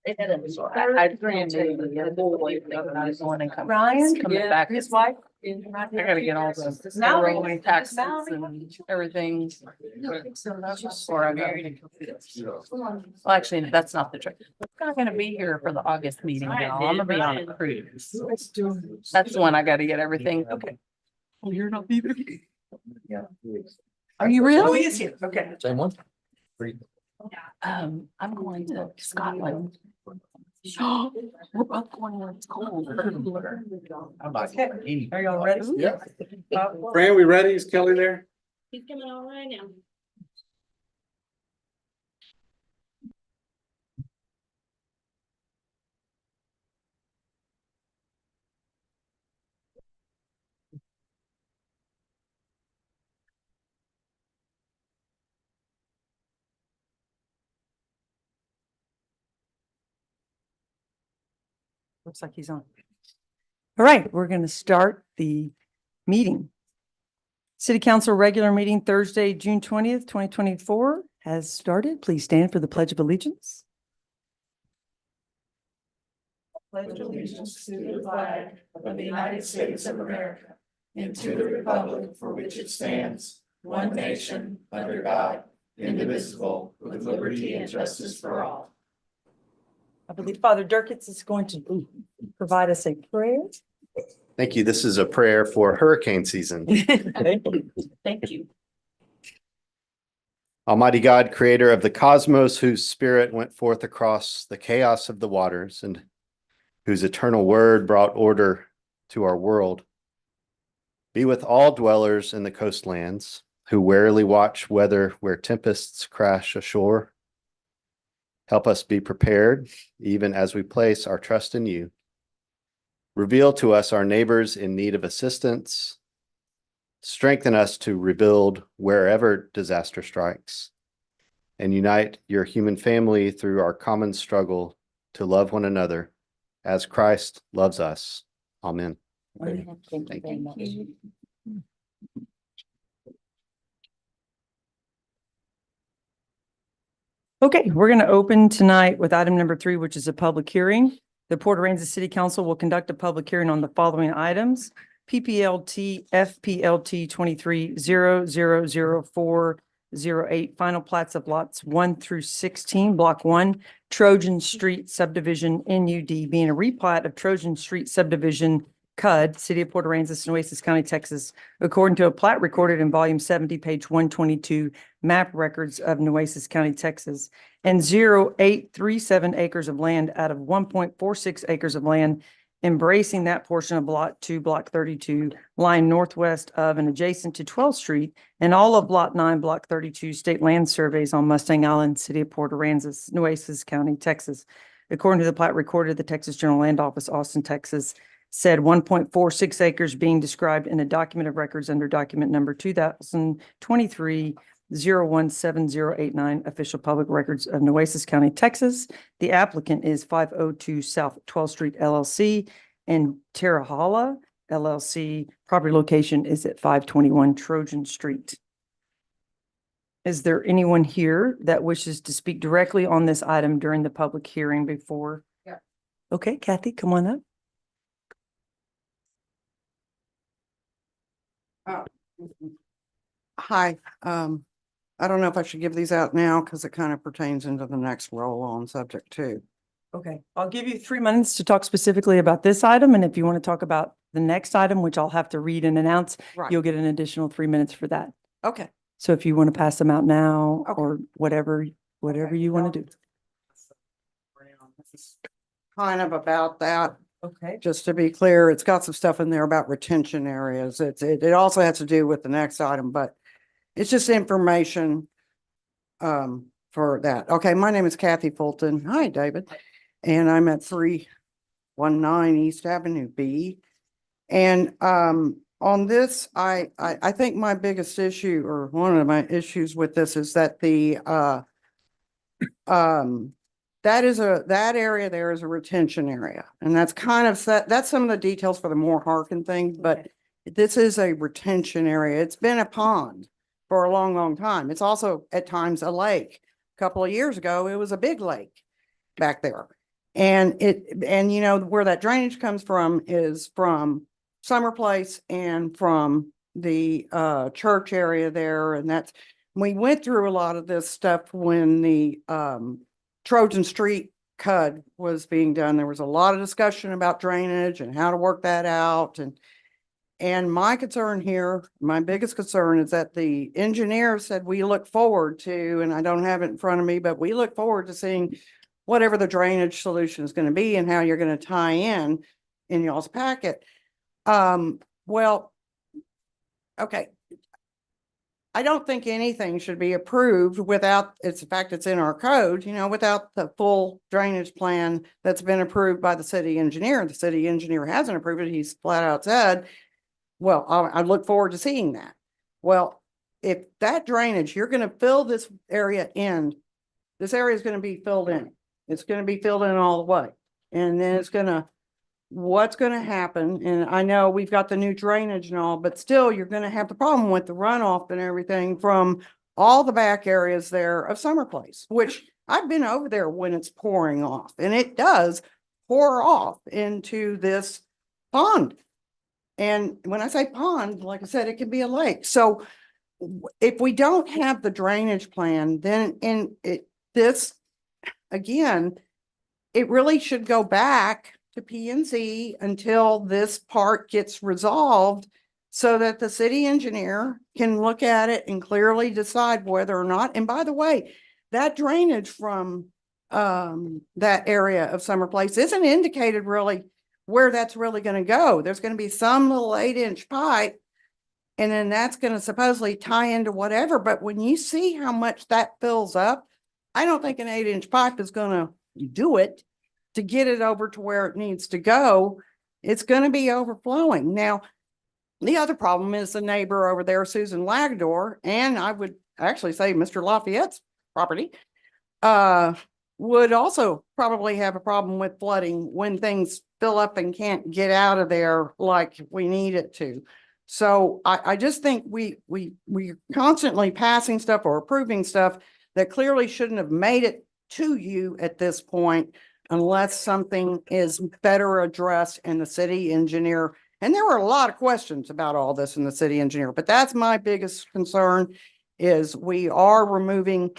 I granted a boy, I was going and coming. Ryan, Coming back. his wife. I gotta get all the Mallory. payroll and taxes and everything. Before I go. Well, actually, that's not the trick. I'm not gonna be here for the August meeting, y'all. I'm gonna be on a cruise. That's the one I gotta get everything. Okay. Oh, you're not either. Are you Oh, really? he is here. Okay. Same one? I'm going to Scotland. We're both going where it's cold. Okay. Are y'all ready? Yeah. Fran, we ready? Is Kelly there? He's coming all right now. Looks like he's on. All right, we're going to start the meeting. City Council regular meeting Thursday, June 20th, 2024 has started. Please stand for the Pledge of Allegiance. Pledge allegiance to the flag of the United States of America and to the republic for which it stands, one nation, under God, indivisible, with liberty and justice for all. I believe Father Durkitz is going to provide us a prayer. Thank you. This is a prayer for hurricane season. Thank you. Almighty God, creator of the cosmos, whose spirit went forth across the chaos of the waters and whose eternal word brought order to our world, be with all dwellers in the coastlands who warily watch weather where tempests crash ashore. Help us be prepared, even as we place our trust in you. Reveal to us our neighbors in need of assistance. Strengthen us to rebuild wherever disaster strikes, and unite your human family through our common struggle to love one another as Christ loves us. Amen. Thank you very much. Okay, we're going to open tonight with item number 3, which is a public hearing. The Port Aransas City Council will conduct a public hearing on the following items: PPLT FPLT 23-0000408, final plats of lots 1 through 16, Block 1, Trojan Street subdivision NUD, being a replat of Trojan Street subdivision CUD, City of Port Aransas, Nueces County, Texas, according to a plat recorded in volume 70, page 122, map records of Nueces County, Texas, and 0.837 acres of land out of 1.46 acres of land embracing that portion of Block 2, Block 32, lying northwest of and adjacent to 12th Street, and all of Block 9, Block 32, state land surveys on Mustang Island, City of Port Aransas, Nueces County, Texas. According to the plat recorded at the Texas General Land Office, Austin, Texas, said 1.46 acres being described in a document of records under document number 2023-017089, official public records of Nueces County, Texas. The applicant is 502 South 12th Street LLC and Terrahala LLC. Property location is at 521 Trojan Street. Is there anyone here that wishes to speak directly on this item during the public hearing before? Yeah. Okay, Kathy, come on up. Hi, I don't know if I should give these out now because it kind of pertains into the next roll-on subject too. Okay, I'll give you 3 minutes to talk specifically about this item, and if you want to talk about the next item, which I'll have to read and announce, Right. you'll get an additional 3 minutes for that. Okay. So if you want to pass them out now Okay. or whatever you want to do. This is kind of about that. Okay. Just to be clear, it's got some stuff in there about retention areas. It also has to do with the next item, but it's just information for that. Okay, my name is Kathy Fulton. Hi, David. And I'm at 319 East Avenue B. And on this, I think my biggest issue, or one of my issues with this, is that that area there is a retention area, and that's kind of that's some of the details for the Moore Harkin thing, but this is a retention area. It's been a pond for a long, long time. It's also at times a lake. A couple of years ago, it was a big lake back there. And you know, where that drainage comes from is from Summer Place and from the church area there. And that's, we went through a lot of this stuff when the Trojan Street CUD was being done. There was a lot of discussion about drainage and how to work that out. And my concern here, my biggest concern is that the engineer said we look forward to, and I don't have it in front of me, but we look forward to seeing whatever the drainage solution is going to be and how you're going to tie in y'all's packet. Well, okay. I don't think anything should be approved without, it's the fact it's in our code, you know, without the full drainage plan that's been approved by the city engineer. The city engineer hasn't approved it. He's flat out said, well, I look forward to seeing that. Well, if that drainage, you're going to fill this area in, this area is going to be filled in. It's going to be filled in all the way. And then it's going to, what's going to happen? And I know we've got the new drainage and all, but still you're going to have the problem with the runoff and everything from all the back areas there of Summer Place, which I've been over there when it's pouring off, and it does pour off into this pond. And when I say pond, like I said, it can be a lake. So if we don't have the drainage plan, then this, again, it really should go back to P and Z until this part gets resolved so that the city engineer can look at it and clearly decide whether or not, and by the way, that drainage from that area of Summer Place isn't indicated really where that's really going to go. There's going to be some little 8-inch pipe, and then that's going to supposedly tie into whatever. But when you see how much that fills up, I don't think an 8-inch pipe is going to do it to get it over to where it needs to go. It's going to be overflowing. Now, the other problem is the neighbor over there, Susan Lagador, and I would actually say Mr. Lafayette's property, would also probably have a problem with flooding when things fill up and can't get out of there like we need it to. So I just think we're constantly passing stuff or approving stuff that clearly shouldn't have made it to you at this point unless something is better addressed in the city engineer. And there were a lot of questions about all this in the city engineer, but that's my biggest concern is we are removing,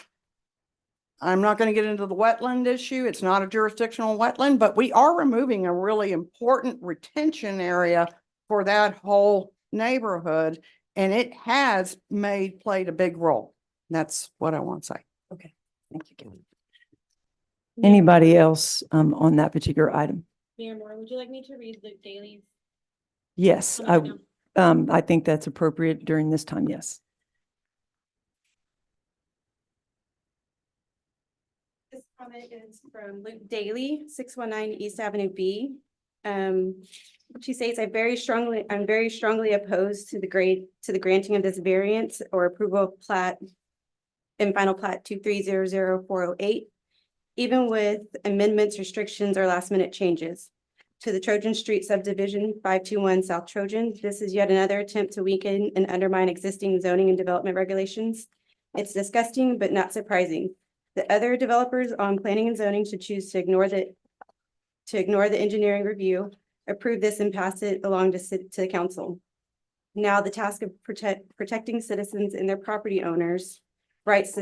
I'm not going to get into the wetland issue. It's not a jurisdictional wetland, but we are removing a really important retention area for that whole neighborhood. And it has played a big role. That's what I want to say. Okay. Thank you, Kim. Anybody else on that particular item? Mayor Moore, would you like me to read Luke Daly's? Yes, I think that's appropriate during this time. Yes. This comment is from Luke Daly, 619 East Avenue B. She says, I'm very strongly opposed to the granting of this variance or approval of plat in final plat 2300408, even with amendments, restrictions, or last minute changes to the Trojan Street subdivision 521 South Trojan. This is yet another attempt to weaken and undermine existing zoning and development regulations. It's disgusting, but not surprising. The other developers on planning and zoning should choose to ignore the engineering review, approve this, and pass it along to the council. Now the task of protecting citizens and their property owners' rights to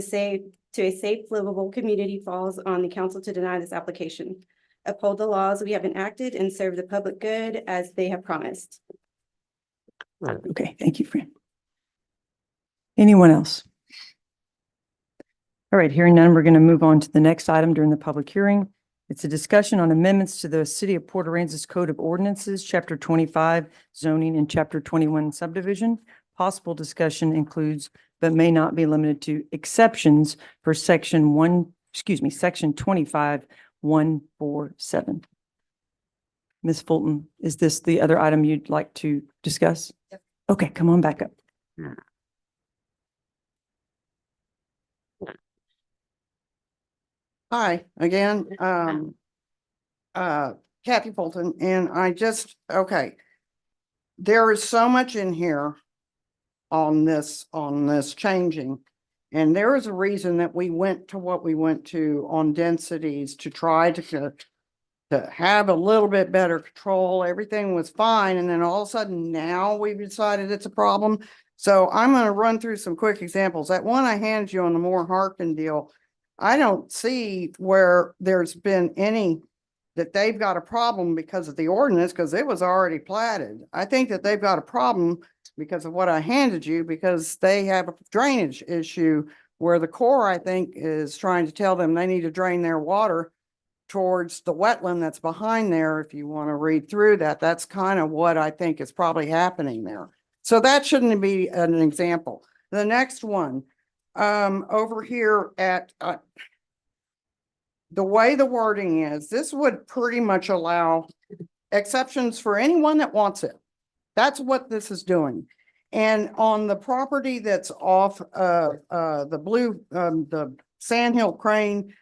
a safe, livable community falls on the council to deny this application. Uphold the laws we have enacted and serve the public good as they have promised. Okay, thank you, Fran. Anyone else? All right, hearing none, we're going to move on to the next item during the public hearing. It's a discussion on amendments to the City of Port Aransas Code of Ordinances, Chapter 25 zoning and Chapter 21 subdivision. Possible discussion includes, but may not be limited to, exceptions for Section 25-147. Ms. Fulton, is this the other item you'd like to discuss? Yep. Okay, come on back up. Hi, again, Kathy Fulton, and okay. There is so much in here on this changing. And there is a reason that we went to what we went to on densities to try to to have a little bit better control. Everything was fine. And then all of a sudden now we've decided it's a problem. So I'm going to run through some quick examples. That one I handed you on the Moore Harkin deal, I don't see where there's been any that they've got a problem because of the ordinance, because it was already platted. I think that they've got a problem because of what I handed you, because they have a drainage issue where the Corps, I think, is trying to tell them they need to drain their water towards the wetland that's behind there. If you want to read through that, that's kind of what I think is probably happening there. So that shouldn't be an example. The next one, over here at, the way the wording is, this would pretty much allow exceptions for anyone that wants it. That's what this is doing. And on the property that's off, the Sandhill Crane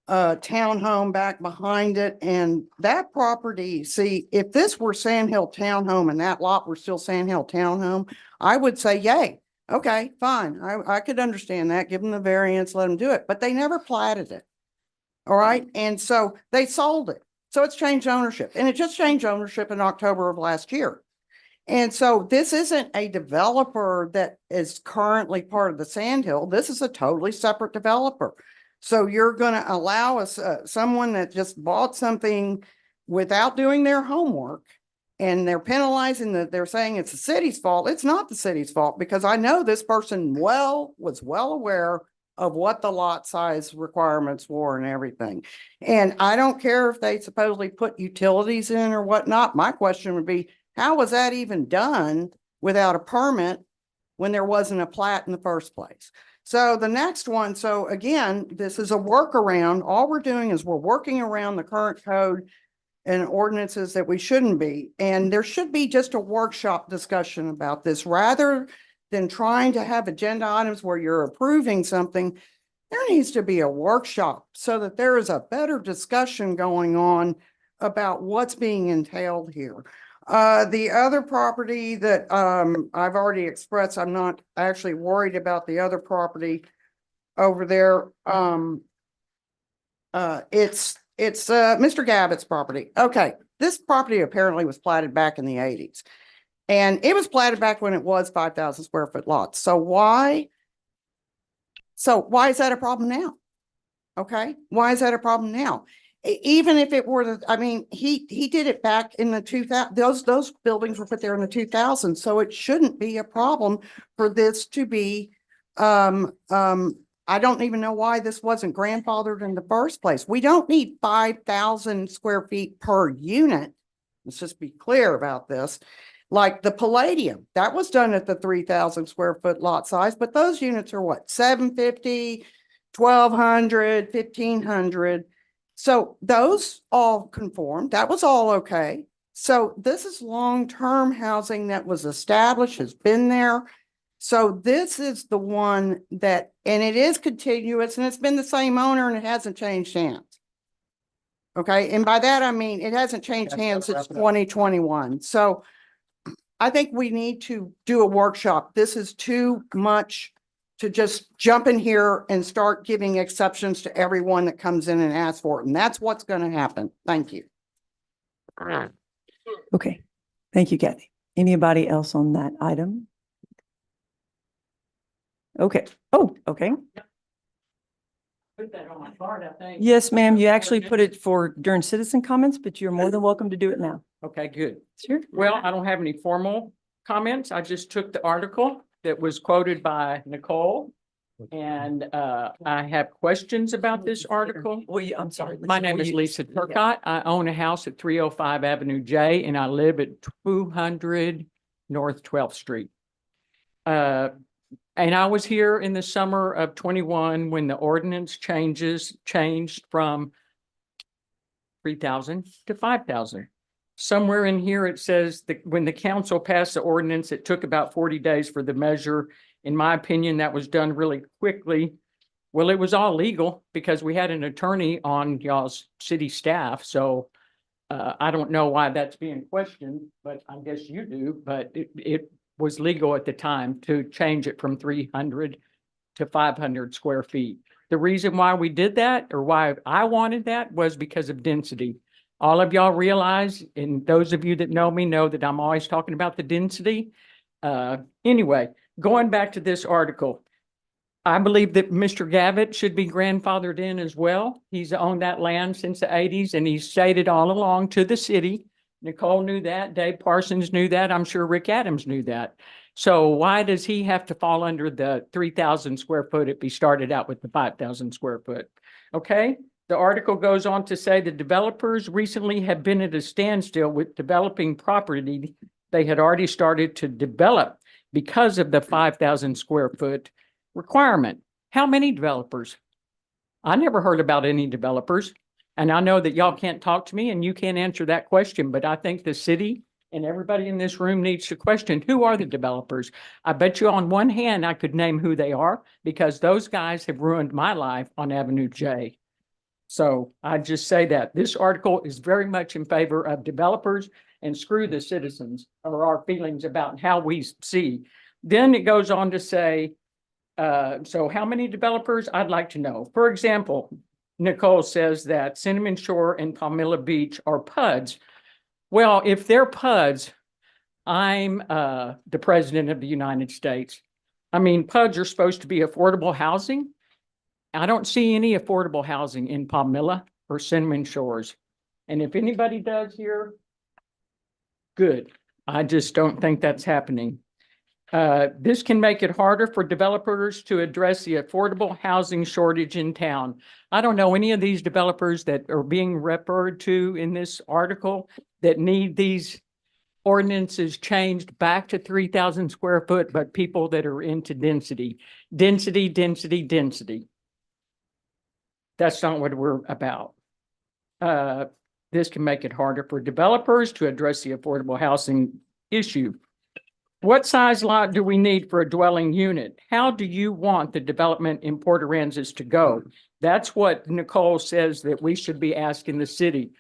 townhome back behind it, and that property, see, if this were Sandhill Townhome and that lot were still Sandhill Townhome, I would say, yay, okay, fine. I could understand that, give them the variance, let them do it, but they never platted it. All right, and so they sold it. So it's changed ownership, and it just changed ownership in October of last year. And so this isn't a developer that is currently part of the Sandhill. This is a totally separate developer. So you're going to allow us, someone that just bought something without doing their homework, and they're penalizing that they're saying it's the city's fault. It's not the city's fault, because I know this person was well aware of what the lot size requirements were and everything. And I don't care if they supposedly put utilities in or whatnot. My question would be, how was that even done without a permit when there wasn't a plat in the first place? So the next one, so again, this is a workaround. All we're doing is we're working around the current code and ordinances that we shouldn't be. And there should be just a workshop discussion about this rather than trying to have agenda items where you're approving something. There needs to be a workshop so that there is a better discussion going on about what's being entailed here. The other property that I've already expressed, I'm not actually worried about the other property over there. It's Mr. Gabbitt's property. Okay, this property apparently was platted back in the 80s. And it was platted back when it was 5,000 square foot lots. So why is that a problem now? Okay, why is that a problem now? Even if it were, I mean, he did it back in the 2000, those buildings were put there in the 2000s. So it shouldn't be a problem for this to be, I don't even know why this wasn't grandfathered in the first place. We don't need 5,000 square feet per unit. Let's just be clear about this. Like the Palladium, that was done at the 3,000 square foot lot size, but those units are what, 750, 1,200, 1,500. So those all conform. That was all okay. So this is long-term housing that was established, has been there. So this is the one that, and it is contiguous, and it's been the same owner, and it hasn't changed hands. Okay, and by that I mean it hasn't changed hands since 2021. So I think we need to do a workshop. This is too much to just jump in here and start giving exceptions to everyone that comes in and asks for it. And that's what's going to happen. Thank you. Okay, thank you, Kathy. Anybody else on that item? Okay, oh, okay. Put that on my card, I think. Yes, ma'am, you actually put it for during citizen comments, but you're more than welcome to do it now. Okay, good. Sure. Well, I don't have any formal comments. I just took the article that was quoted by Nicole. And I have questions about this article. Well, I'm sorry. My name is Lisa Turcott. I own a house at 305 Avenue J, and I live at 200 North 12th Street. And I was here in the summer of 21 when the ordinance changed from 3,000 to 5,000. Somewhere in here, it says that when the council passed the ordinance, it took about 40 days for the measure. In my opinion, that was done really quickly. Well, it was all legal because we had an attorney on y'all's city staff. So I don't know why that's being questioned, but I guess you do. But it was legal at the time to change it from 300 to 500 square feet. The reason why we did that, or why I wanted that, was because of density. All of y'all realize, and those of you that know me know that I'm always talking about the density. Anyway, going back to this article, I believe that Mr. Gavitt should be grandfathered in as well. He's owned that land since the 80s, and he's stated all along to the city. Nicole knew that, Dave Parsons knew that, I'm sure Rick Adams knew that. So why does he have to fall under the 3,000 square foot if he started out with the 5,000 square foot? Okay, the article goes on to say the developers recently have been at a standstill with developing property they had already started to develop because of the 5,000 square foot requirement. How many developers? I never heard about any developers. And I know that y'all can't talk to me and you can't answer that question, but I think the city and everybody in this room needs to question, who are the developers? I bet you on one hand, I could name who they are because those guys have ruined my life on Avenue J. So I just say that this article is very much in favor of developers and screw the citizens or our feelings about how we see. Then it goes on to say, so how many developers? I'd like to know. For example, Nicole says that Cinnamon Shore and Palmilla Beach are PUDs. Well, if they're PUDs, I'm the president of the United States. I mean, PUDs are supposed to be affordable housing. I don't see any affordable housing in Palmilla or Cinnamon Shores. And if anybody does here, good. I just don't think that's happening. This can make it harder for developers to address the affordable housing shortage in town. I don't know any of these developers that are being referred to in this article that need these ordinances changed back to 3,000 square foot, but people that are into density. Density, density, density. That's not what we're about. This can make it harder for developers to address the affordable housing issue. What size lot do we need for a dwelling unit? How do you want the development in Port Aransas to go? That's what Nicole says that we should be asking the city.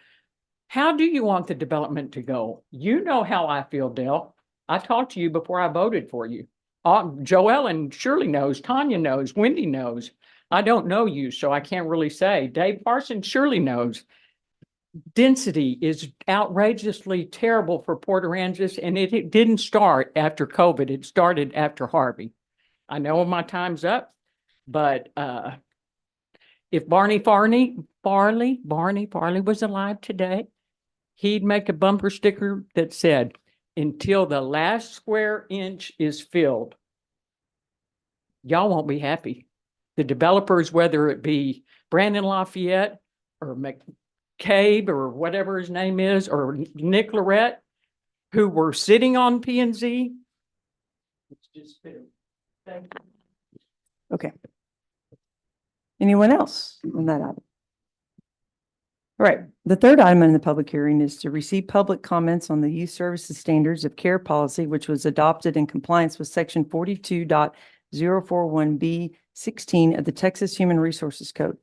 How do you want the development to go? You know how I feel, Dale. I talked to you before I voted for you. Joellen surely knows, Tanya knows, Wendy knows. I don't know you, so I can't really say. Dave Parsons surely knows. Density is outrageously terrible for Port Aransas, and it didn't start after COVID. It started after Harvey. I know my time's up, but if Barney Farley was alive today, he'd make a bumper sticker that said, "Until the last square inch is filled." Y'all won't be happy. The developers, whether it be Brandon Lafayette or McCabe or whatever his name is, or Nick Lorette, who were sitting on P&Z. It's just fair. Thank you. Okay. Anyone else on that item? All right, the third item in the public hearing is to receive public comments on the Youth Services Standards of Care Policy, which was adopted in compliance with Section 42.041B16 of the Texas Human Resources Code.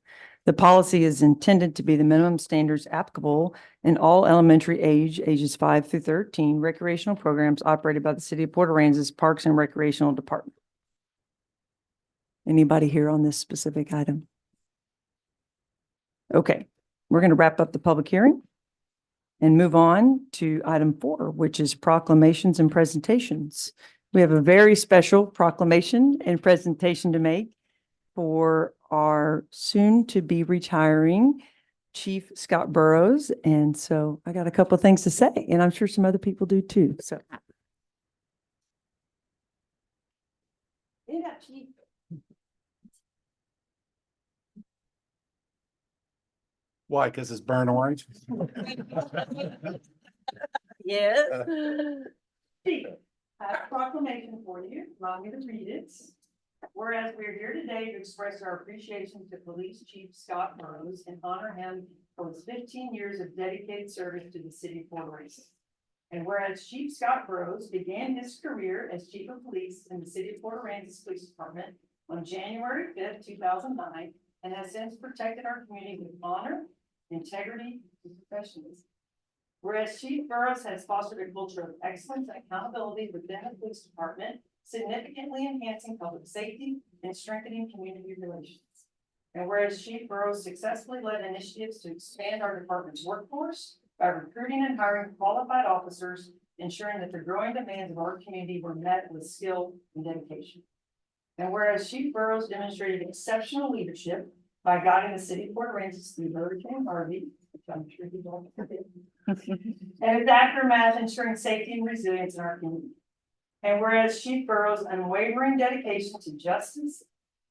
The policy is intended to be the minimum standards applicable in all elementary ages 5 through 13 recreational programs operated by the City of Port Aransas Parks and Recreational Department. Anybody here on this specific item? Okay, we're going to wrap up the public hearing and move on to item 4, which is proclamations and presentations. We have a very special proclamation and presentation to make for our soon-to-be retiring Chief Scott Burrows. And so I got a couple of things to say, and I'm sure some other people do too. So. Yeah, Chief. Why? Because it's burnt orange? Yes. Chief, I have a proclamation for you. Allow me to read it. Whereas we are here today to express our appreciation to Police Chief Scott Burrows and honor him for his 15 years of dedicated service to the city of Port Aransas. And whereas Chief Scott Burrows began his career as Chief of Police in the city of Port Aransas Police Department on January 5th, 2009, and has since protected our community with honor, integrity, and professionalism. Whereas Chief Burrows has fostered a culture of excellence and accountability within the police department, significantly enhancing public safety and strengthening community relations. And whereas Chief Burrows successfully led initiatives to expand our department's workforce, by recruiting and hiring qualified officers, ensuring that the growing demands of our community were met with skill and dedication. And whereas Chief Burrows demonstrated exceptional leadership by guiding the city of Port Aransas through Hurricane Harvey, which I'm sure you don't forget, and its aftermath ensuring safety and resilience in our community. And whereas Chief Burrows' unwavering dedication to justice,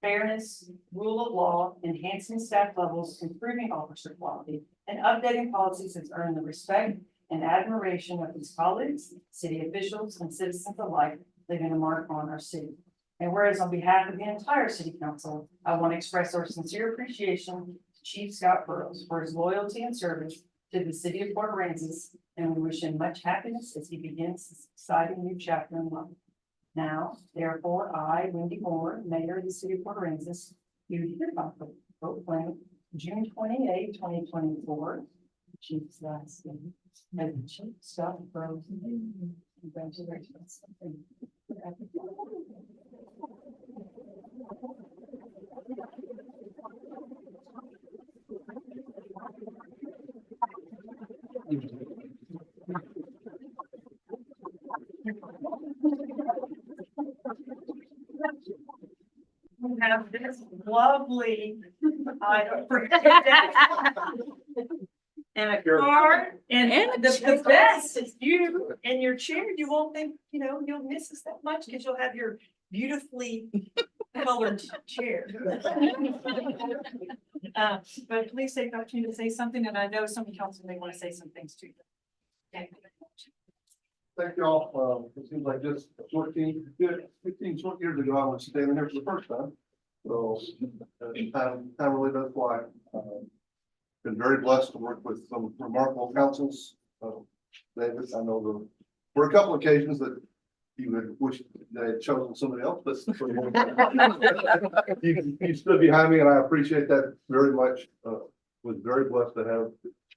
fairness, rule of law, enhancing staff levels, improving officer quality, and updating policies has earned the respect and admiration of his colleagues, city officials, and citizens alike, leaving a mark on our city. And whereas on behalf of the entire city council, I want to express our sincere appreciation to Chief Scott Burrows for his loyalty and service to the city of Port Aransas, and we wish him much happiness as he begins this exciting new chapter in life. Now, therefore, I, Wendy Moore, Mayor of the City of Port Aransas, do hereby proclaim June 28, 2024, Chief's last name, as Chief Scott Burrows. Congratulations. We have this lovely item for and a card, and the best is you and your chair. You won't think, you'll miss us that much because you'll have your beautifully colored chair. But please take the opportunity to say something, and I know some council may want to say some things too. Okay. Thank you all. It seems like just 15 short years ago, I was standing here for the first time. So time really does fly. Been very blessed to work with some remarkable councils. David, I know there were a couple occasions that you would wish they had chosen somebody else, but you stood behind me, and I appreciate that very much. Was very blessed to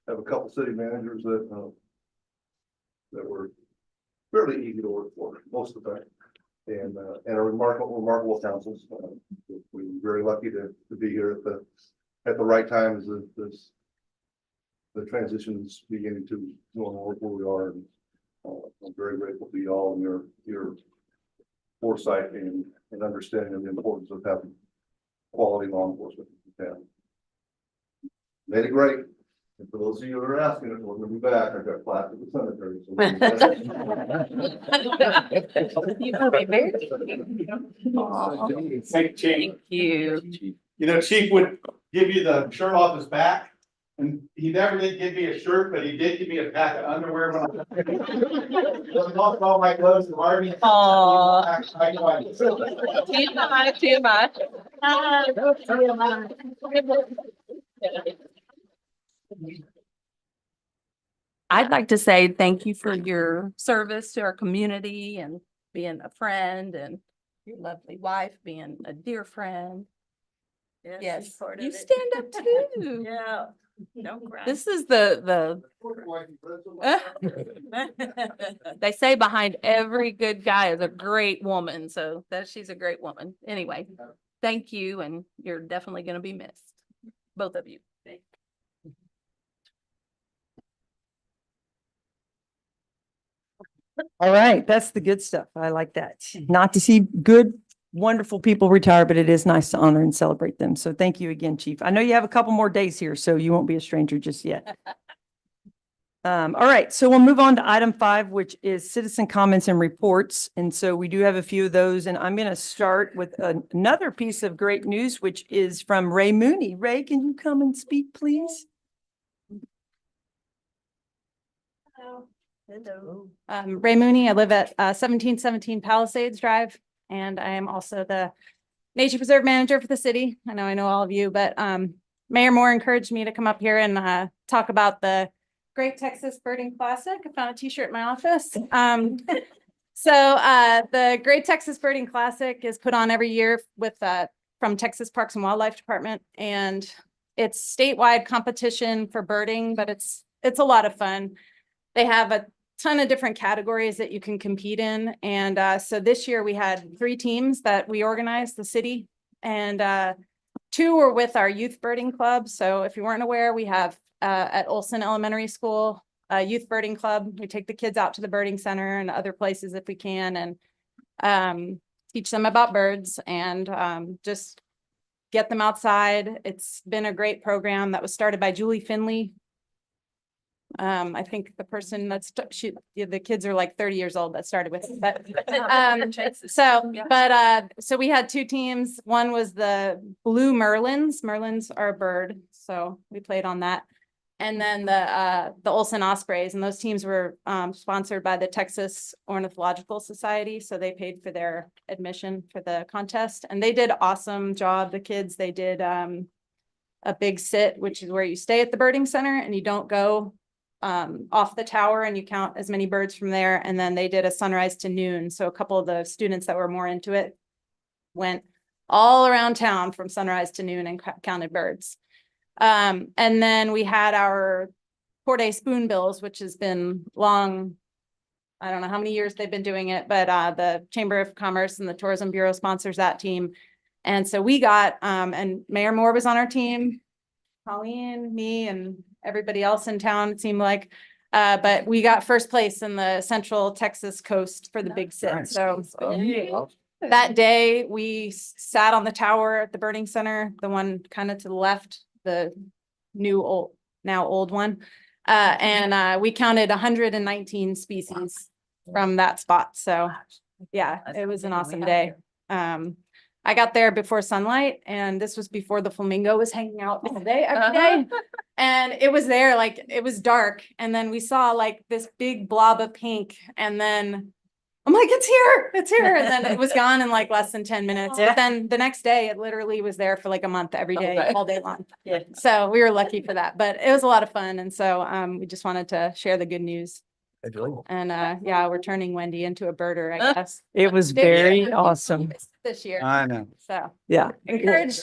have a couple city managers that were fairly easy to work for most of the time, and a remarkable councils. We were very lucky to be here at the right time as the transition is beginning to work where we are. And I'm very grateful to you all and your foresight and understanding of the importance of having quality law enforcement in town. Made it great. And for those of you who are asking if we're going to be back, I've got plaques at the cemetery. Thank you, Chief. Thank you. You know, Chief would give you the shirt off his back. And he never did give me a shirt, but he did give me a pack of underwear. When I lost all my clothes to Barbie. Aw. TMI. I'd like to say thank you for your service to our community and being a friend, and your lovely wife being a dear friend. Yes, you stand up too. Yeah. Don't cry. This is the they say behind every good guy is a great woman, so she's a great woman. Anyway, thank you, and you're definitely going to be missed, both of you. All right, that's the good stuff. I like that. Not to see good, wonderful people retire, but it is nice to honor and celebrate them. So thank you again, Chief. I know you have a couple more days here, so you won't be a stranger just yet. All right, so we'll move on to item 5, which is citizen comments and reports. And so we do have a few of those, and I'm going to start with another piece of great news, which is from Ray Mooney. Ray, can you come and speak, please? Hello. Ray Mooney. I live at 1717 Palisades Drive, and I am also the Nature Preserve Manager for the city. I know all of you, but Mayor Moore encouraged me to come up here and talk about the Great Texas Birding Classic. I found a t-shirt in my office. So the Great Texas Birding Classic is put on every year with from Texas Parks and Wildlife Department, and it's statewide competition for birding, but it's a lot of fun. They have a ton of different categories that you can compete in. And so this year we had 3 teams that we organized, the city, and 2 were with our youth birding club. So if you weren't aware, we have at Olson Elementary School, youth birding club. We take the kids out to the birding center and other places if we can and teach them about birds and just get them outside. It's been a great program that was started by Julie Finley. I think the person the kids are like 30 years old that started with it, but so we had two teams. One was the blue merlins. Merlins are a bird, so we played on that. And then the Olsen Ospreys, and those teams were sponsored by the Texas Ornithological Society, so they paid for their admission for the contest, and they did awesome job. The kids, they did a big sit, which is where you stay at the birding center and you don't go off the tower, and you count as many birds from there. And then they did a sunrise to noon, so a couple of the students that were more into it went all around town from sunrise to noon and counted birds. And then we had our 4-day spoonbills, which has been long. I don't know how many years they've been doing it, but the Chamber of Commerce and the Tourism Bureau sponsors that team. And so we got, and Mayor Moore was on our team, Colleen, me, and everybody else in town, it seemed like. But we got first place in the Central Texas coast for the big sit. So that day we sat on the tower at the birding center, the one kind of to the left, the now old one. And we counted 119 species from that spot. So yeah, it was an awesome day. I got there before sunlight, and this was before the flamingo was hanging out all day, every day. And it was there, like, it was dark. And then we saw like this big blob of pink, and then I'm like, it's here. And then it was gone in like less than 10 minutes. But then the next day, it literally was there for like a month, every day, all day long. Yeah. So we were lucky for that, but it was a lot of fun. And so we just wanted to share the good news. And yeah, we're turning Wendy into a birder, I guess. It was very awesome. This year. I know. So Yeah.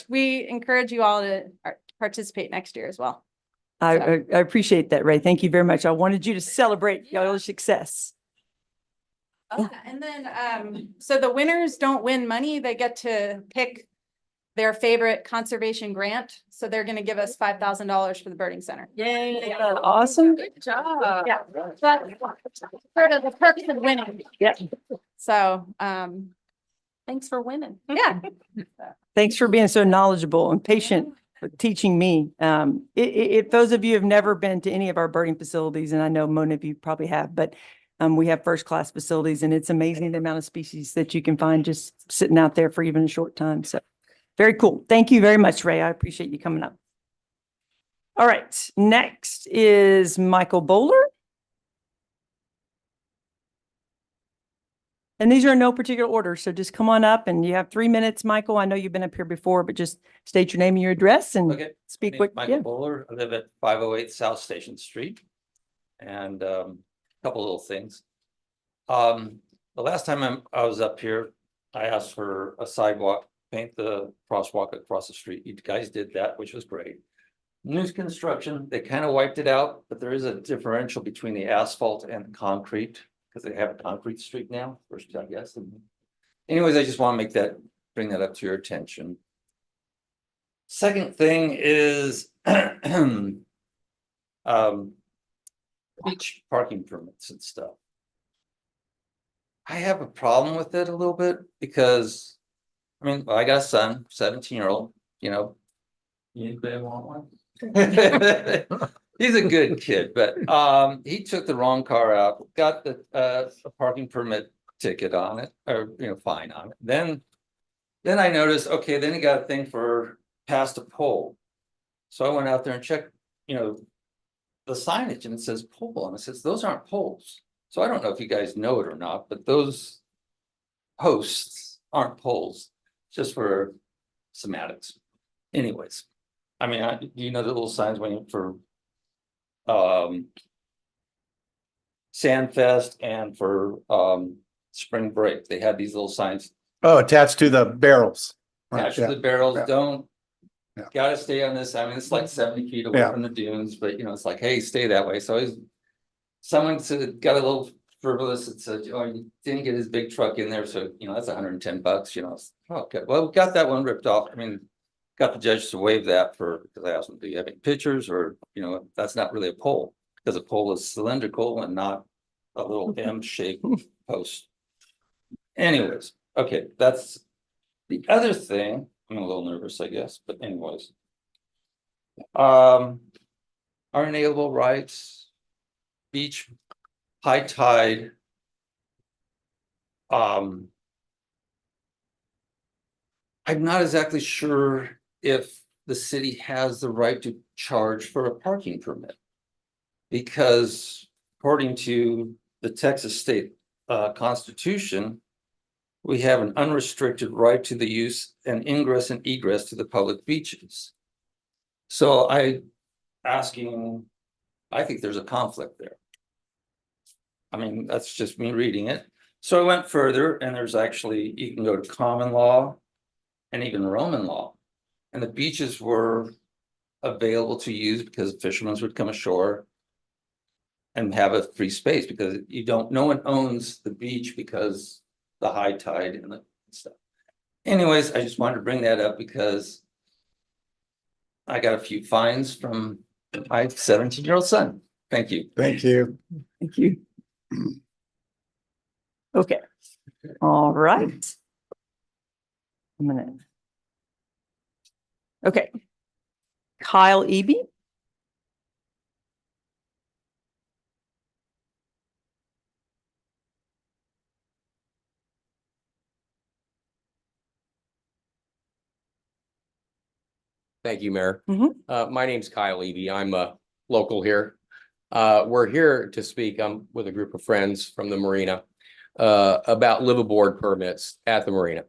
we encourage you all to participate next year as well. I appreciate that, Ray. Thank you very much. I wanted you to celebrate your success. And then, so the winners don't win money. They get to pick their favorite conservation grant. So they're going to give us $5,000 for the birding center. Yay. Awesome. Good job. Yeah. That's part of the purpose of winning. Yeah. So, Thanks for winning. yeah. Thanks for being so knowledgeable and patient with teaching me. If those of you have never been to any of our birding facilities, and I know most of you probably have, but we have first-class facilities, and it's amazing the amount of species that you can find just sitting out there for even a short time. So very cool. Thank you very much, Ray. I appreciate you coming up. All right, next is Michael Bowler. And these are in no particular order, so just come on up, and you have 3 minutes, Michael. I know you've been up here before, but just state your name and your address and Okay. speak My what, name's Michael yeah. Bowler. I live at 508 South Station Street. And a couple little things. The last time I was up here, I asked for a sidewalk, paint the crosswalk across the street. You guys did that, which was great. New construction, they kind of wiped it out, but there is a differential between the asphalt and the concrete, because they have a concrete street now, first, I guess. Anyways, I just want to bring that up to your attention. Second thing is beach parking permits and stuff. I have a problem with it a little bit because, I mean, I got a son, 17-year-old, anybody want one? He's a good kid, but he took the wrong car out, got the a parking permit ticket on it, or fine on it. Then I noticed, okay, then he got a thing for past a pole. So I went out there and checked, the signage, and it says pole, and it says those aren't poles. So I don't know if you guys know it or not, but those posts aren't poles, just for semantics. Anyways, I mean, the little signs when for Sandfest and for spring break, they had these little signs Oh, attached to the barrels. attached Right, to the barrels. yeah. Don't Yeah. gotta stay on this. I mean, it's like 70 feet away Yeah. from the dunes, but it's like, hey, stay that way. So someone said, got a little frivolous and said, oh, you didn't get his big truck in there, so that's $110. Okay, well, we got that one ripped off. I mean, got the judge to waive that because I asked him, do you have any pictures, or that's not really a pole. because a pole is cylindrical and not a little M-shaped post. Anyways, okay, that's the other thing. I'm a little nervous, I guess, but anyways. Our inalienable rights, beach, high tide. I'm not exactly sure if the city has the right to charge for a parking permit. Because according to the Texas state constitution, we have an unrestricted right to the use and ingress and egress to the public beaches. So I think there's a conflict there. I mean, that's just me reading it. So I went further and there's actually, you can go to common law and even Roman law. And the beaches were available to use because fishermen would come ashore and have a free space because no one owns the beach because the high tide and the stuff. Anyways, I just wanted to bring that up because I got a few fines from my 17-year-old son. Thank you. Thank you. Thank you. Okay, all right. A minute. Okay. Kyle Eby. Thank you, Mayor. Mhm. My name's Kyle Eby. I'm a local here. We're here to speak. I'm with a group of friends from the marina about liveaboard permits at the marina.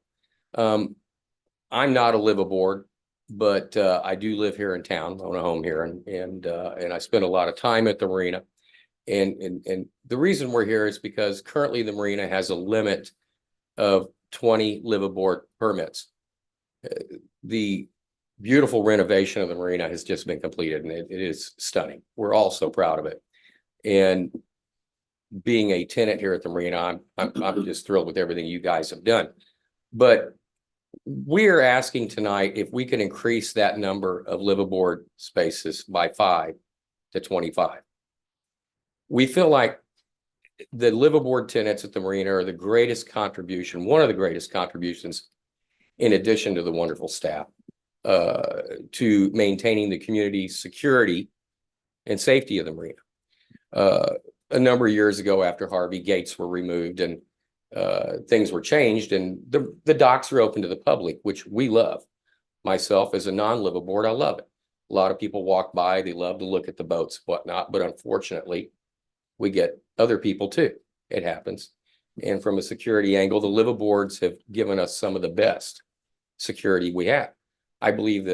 I'm not a liveaboard, but I do live here in town. I own a home here, and I spend a lot of time at the marina. And the reason we're here is because currently the marina has a limit of 20 liveaboard permits. The beautiful renovation of the marina has just been completed, and it is stunning. We're all so proud of it. And being a tenant here at the marina, I'm just thrilled with everything you guys have done. But we're asking tonight if we can increase that number of liveaboard spaces by 5 to 25. We feel like the liveaboard tenants at the marina are the greatest contribution, one of the greatest contributions, in addition to the wonderful staff, to maintaining the community security and safety of the marina. A number of years ago, after Harvey, gates were removed and things were changed, and the docks are open to the public, which we love. Myself, as a non-liveaboard, I love it. A lot of people walk by, they love to look at the boats, whatnot, but unfortunately, we get other people too. It happens. And from a security angle, the liveaboards have given us some of the best security we have. I believe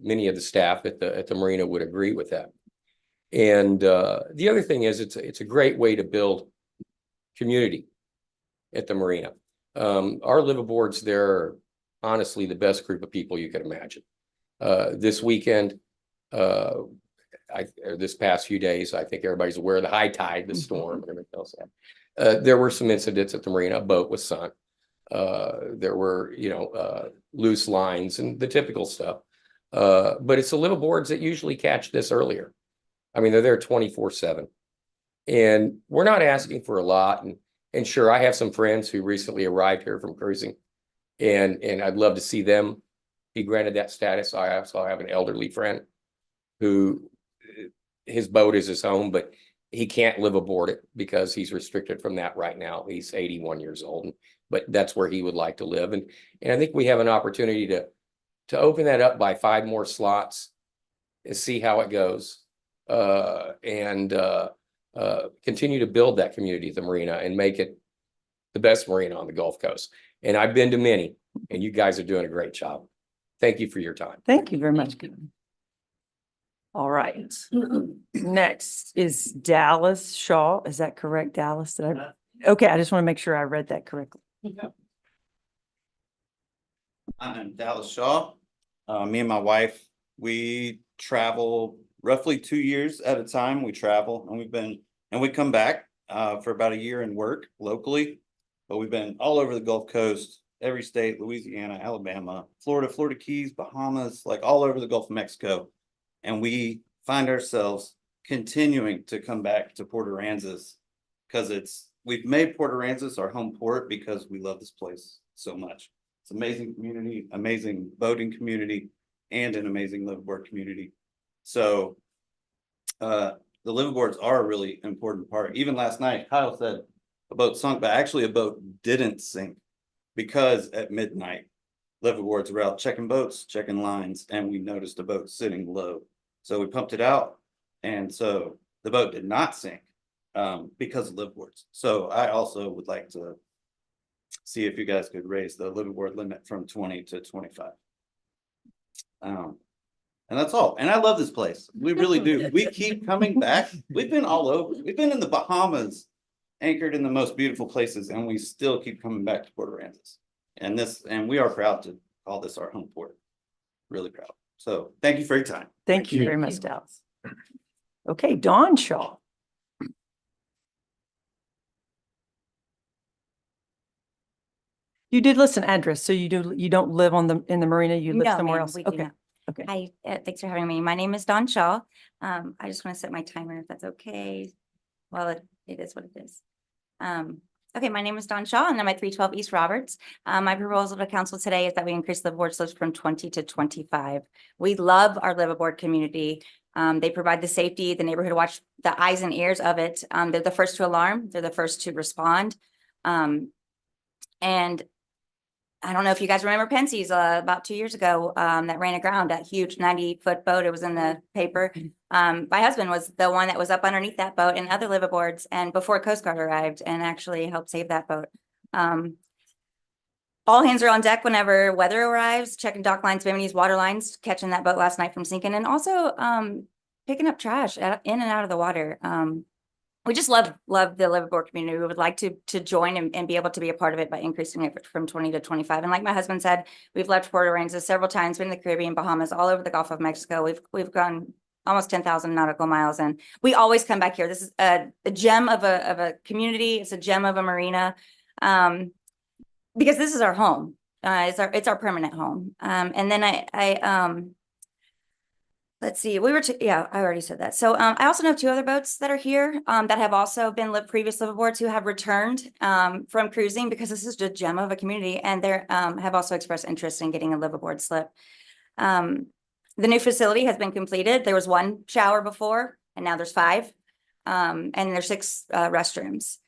many of the staff at the marina would agree with that. And the other thing is, it's a great way to build community at the marina. Our liveaboards there are honestly the best group of people you can imagine. This weekend, or this past few days, I think everybody's aware of the high tide, the storm, and everything else. There were some incidents at the marina. A boat was sunk. There were, loose lines and the typical stuff. But it's the liveaboards that usually catch this earlier. I mean, they're there 24/7. And we're not asking for a lot. And sure, I have some friends who recently arrived here from cruising, and I'd love to see them be granted that status. I also have an elderly friend who his boat is his home, but he can't live aboard it because he's restricted from that right now. He's 81 years old, but that's where he would like to live. And I think we have an opportunity to open that up by 5 more slots and see how it goes. And continue to build that community at the marina and make it the best marina on the Gulf Coast. And I've been to many, and you guys are doing a great job. Thank you for your time. Thank you very much. All right. Next is Dallas Shaw. Is that correct, Dallas? Okay, I just want to make sure I read that correctly. I'm Dallas Shaw. Me and my wife, we travel roughly 2 years at a time. We travel, and we come back for about a year and work locally. But we've been all over the Gulf Coast, every state: Louisiana, Alabama, Florida Keys, Bahamas, like all over the Gulf of Mexico. And we find ourselves continuing to come back to Port Aransas because we've made Port Aransas our home port because we love this place so much. It's amazing community, amazing boating community, and an amazing liveaboard community. So the liveaboards are a really important part. Even last night, Kyle said a boat sunk, but actually a boat didn't sink because at midnight, liveaboards were out checking boats, checking lines, and we noticed a boat sitting low. So we pumped it out, and so the boat did not sink because of liveaboards. So I also would like to see if you guys could raise the liveaboard limit from 20 to 25. And that's all. And I love this place. We really do. We keep coming back. We've been all over. We've been in the Bahamas, anchored in the most beautiful places, and we still keep coming back to Port Aransas. And we are proud to call this our home port. Really proud. So thank you for your time. Thank you very much, Dallas. Okay, Dawn Shaw. You did list an address, so you don't live in the marina, you live No, somewhere ma'am, else? we do Okay, not. okay. Hi, thanks for having me. My name is Dawn Shaw. I just want to set my timer if that's okay. Well, it is what it is. Okay, my name is Dawn Shaw and I'm at 312 East Roberts. My proposal to council today is that we increase the liveaboard slips from 20 to 25. We love our liveaboard community. They provide the safety, the neighborhood watch, the eyes and ears of it. They're the first to alarm. They're the first to respond. And I don't know if you guys remember Pensie's about 2 years ago that ran aground, that huge 90-foot boat. It was in the paper. My husband was the one that was up underneath that boat and other liveaboards and before Coast Guard arrived and actually helped save that boat. All hands are on deck whenever weather arrives, checking dock lines, biminis, water lines, catching that boat last night from sinking, and also picking up trash in and out of the water. We just love the liveaboard community. We would like to join and be able to be a part of it by increasing it from 20 to 25. And like my husband said, we've left Port Aransas several times, been in the Caribbean, Bahamas, all over the Gulf of Mexico. We've gone almost 10,000 nautical miles, and we always come back here. This is a gem of a community. It's a gem of a marina, because this is our home. It's our permanent home. And then let's see, I already said that. So I also know 2 other boats that are here that have also been previous liveaboards who have returned from cruising because this is a gem of a community, and they have also expressed interest in getting a liveaboard slip. The new facility has been completed. There was 1 shower before, and now there's 5, and there's 6 restrooms.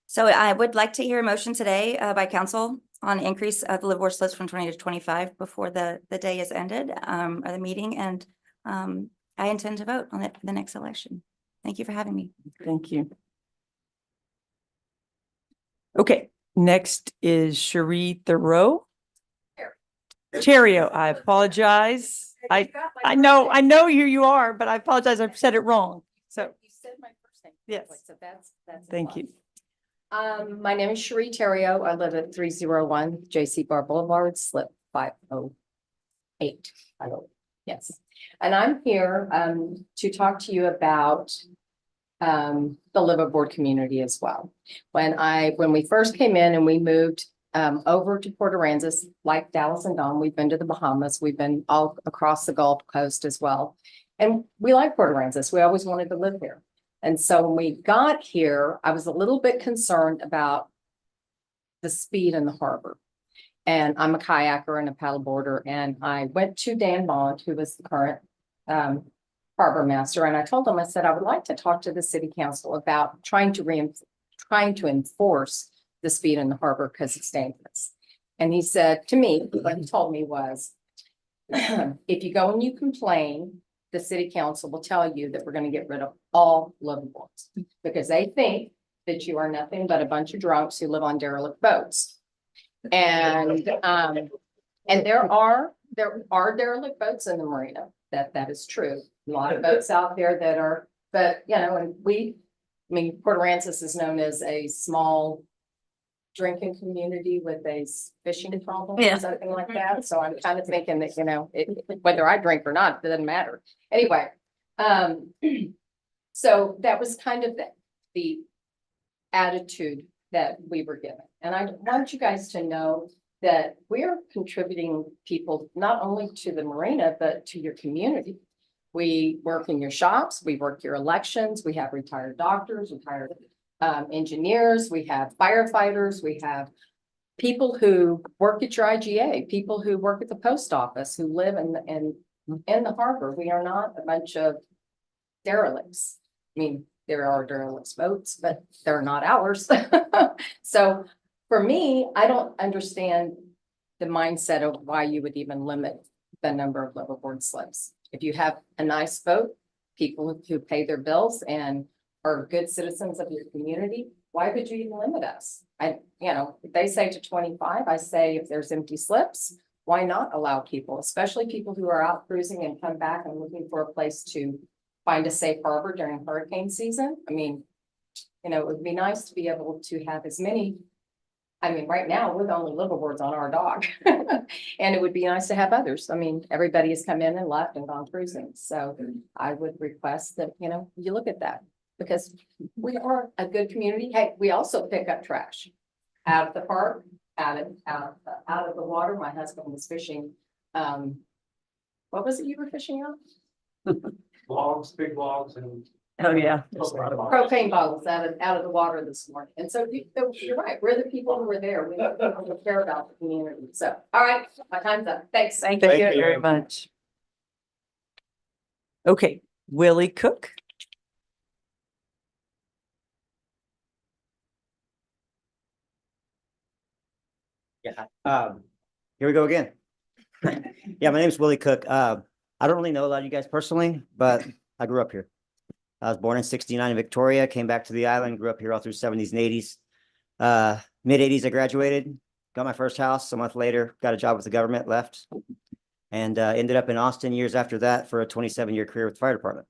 So I would like to hear a motion today by council on increase of the liveaboard slips from 20 to 25 before the day is ended, or the meeting, and I intend to vote on it for the next election. Thank you for having me. Thank you. Okay, next is Cherie Thoreau. Terrio, I apologize. I know who you are, but I apologize. I've said it wrong. So You said my first name. yes, So that's. thank you. My name is Cherie Terrio. I live at 301 J.C. Bar Boulevard, slip 508. Yes. And I'm here to talk to you about the liveaboard community as well. When we first came in and we moved over to Port Aransas, like Dallas and Dawn, we've been to the Bahamas. We've been all across the Gulf Coast as well. And we like Port Aransas. We always wanted to live here. And so when we got here, I was a little bit concerned about the speed in the harbor. And I'm a kayaker and a paddleboarder. And I went to Dan Bond, who was the current harbor master. And I told him, I said, I would like to talk to the city council about trying to enforce the speed in the harbor because it's dangerous. And he said to me, what he told me was, if you go and you complain, the city council will tell you that we're going to get rid of all liveaboards because they think that you are nothing but a bunch of drunks who live on derelict boats. And there are derelict boats in the marina. That is true. A lot of boats out there that are, but you know, and Port Aransas is known as a small drinking community with a fishing problem or something like that. So I'm kind of thinking that, you know, whether I drink or not, it doesn't matter. Anyway, so that was kind of the attitude that we were given. And I want you guys to know that we're contributing people not only to the marina, but to your community. We work in your shops, we work your elections, we have retired doctors, retired engineers, we have firefighters, we have people who work at your IGA, people who work at the post office, who live in the harbor. We are not a bunch of derelicts. I mean, there are derelict boats, but they're not ours. So for me, I don't understand the mindset of why you would even limit the number of liveaboard slips. If you have a nice boat, people who pay their bills and are good citizens of your community, why would you even limit us? If they say to 25, I say if there's empty slips, why not allow people, especially people who are out cruising and come back and looking for a place to find a safe harbor during hurricane season? I mean, it would be nice to be able to have as many. I mean, right now, we're the only liveaboards on our dock. And it would be nice to have others. I mean, everybody has come in and left and gone cruising. So I would request that, you look at that, because we are a good community. Hey, we also pick up trash out of the park, out of the water. My husband was fishing. What was it you were fishing on? Logs, big logs and. Oh, yeah. Propane bottles out of the water this morning. And so you're right. We're the people who are there. We care about the community. So, all right, my time's up. Thanks. Thank you very much. Okay, Willie Cook. Yeah, here we go again. Yeah, my name is Willie Cook. I don't really know a lot of you guys personally, but I grew up here. I was born in '69 in Victoria, came back to the island, grew up here all through '70s and '80s. Mid '80s, I graduated, got my first house. A month later, got a job with the government, left, and ended up in Austin years after that for a 27-year career with the fire department.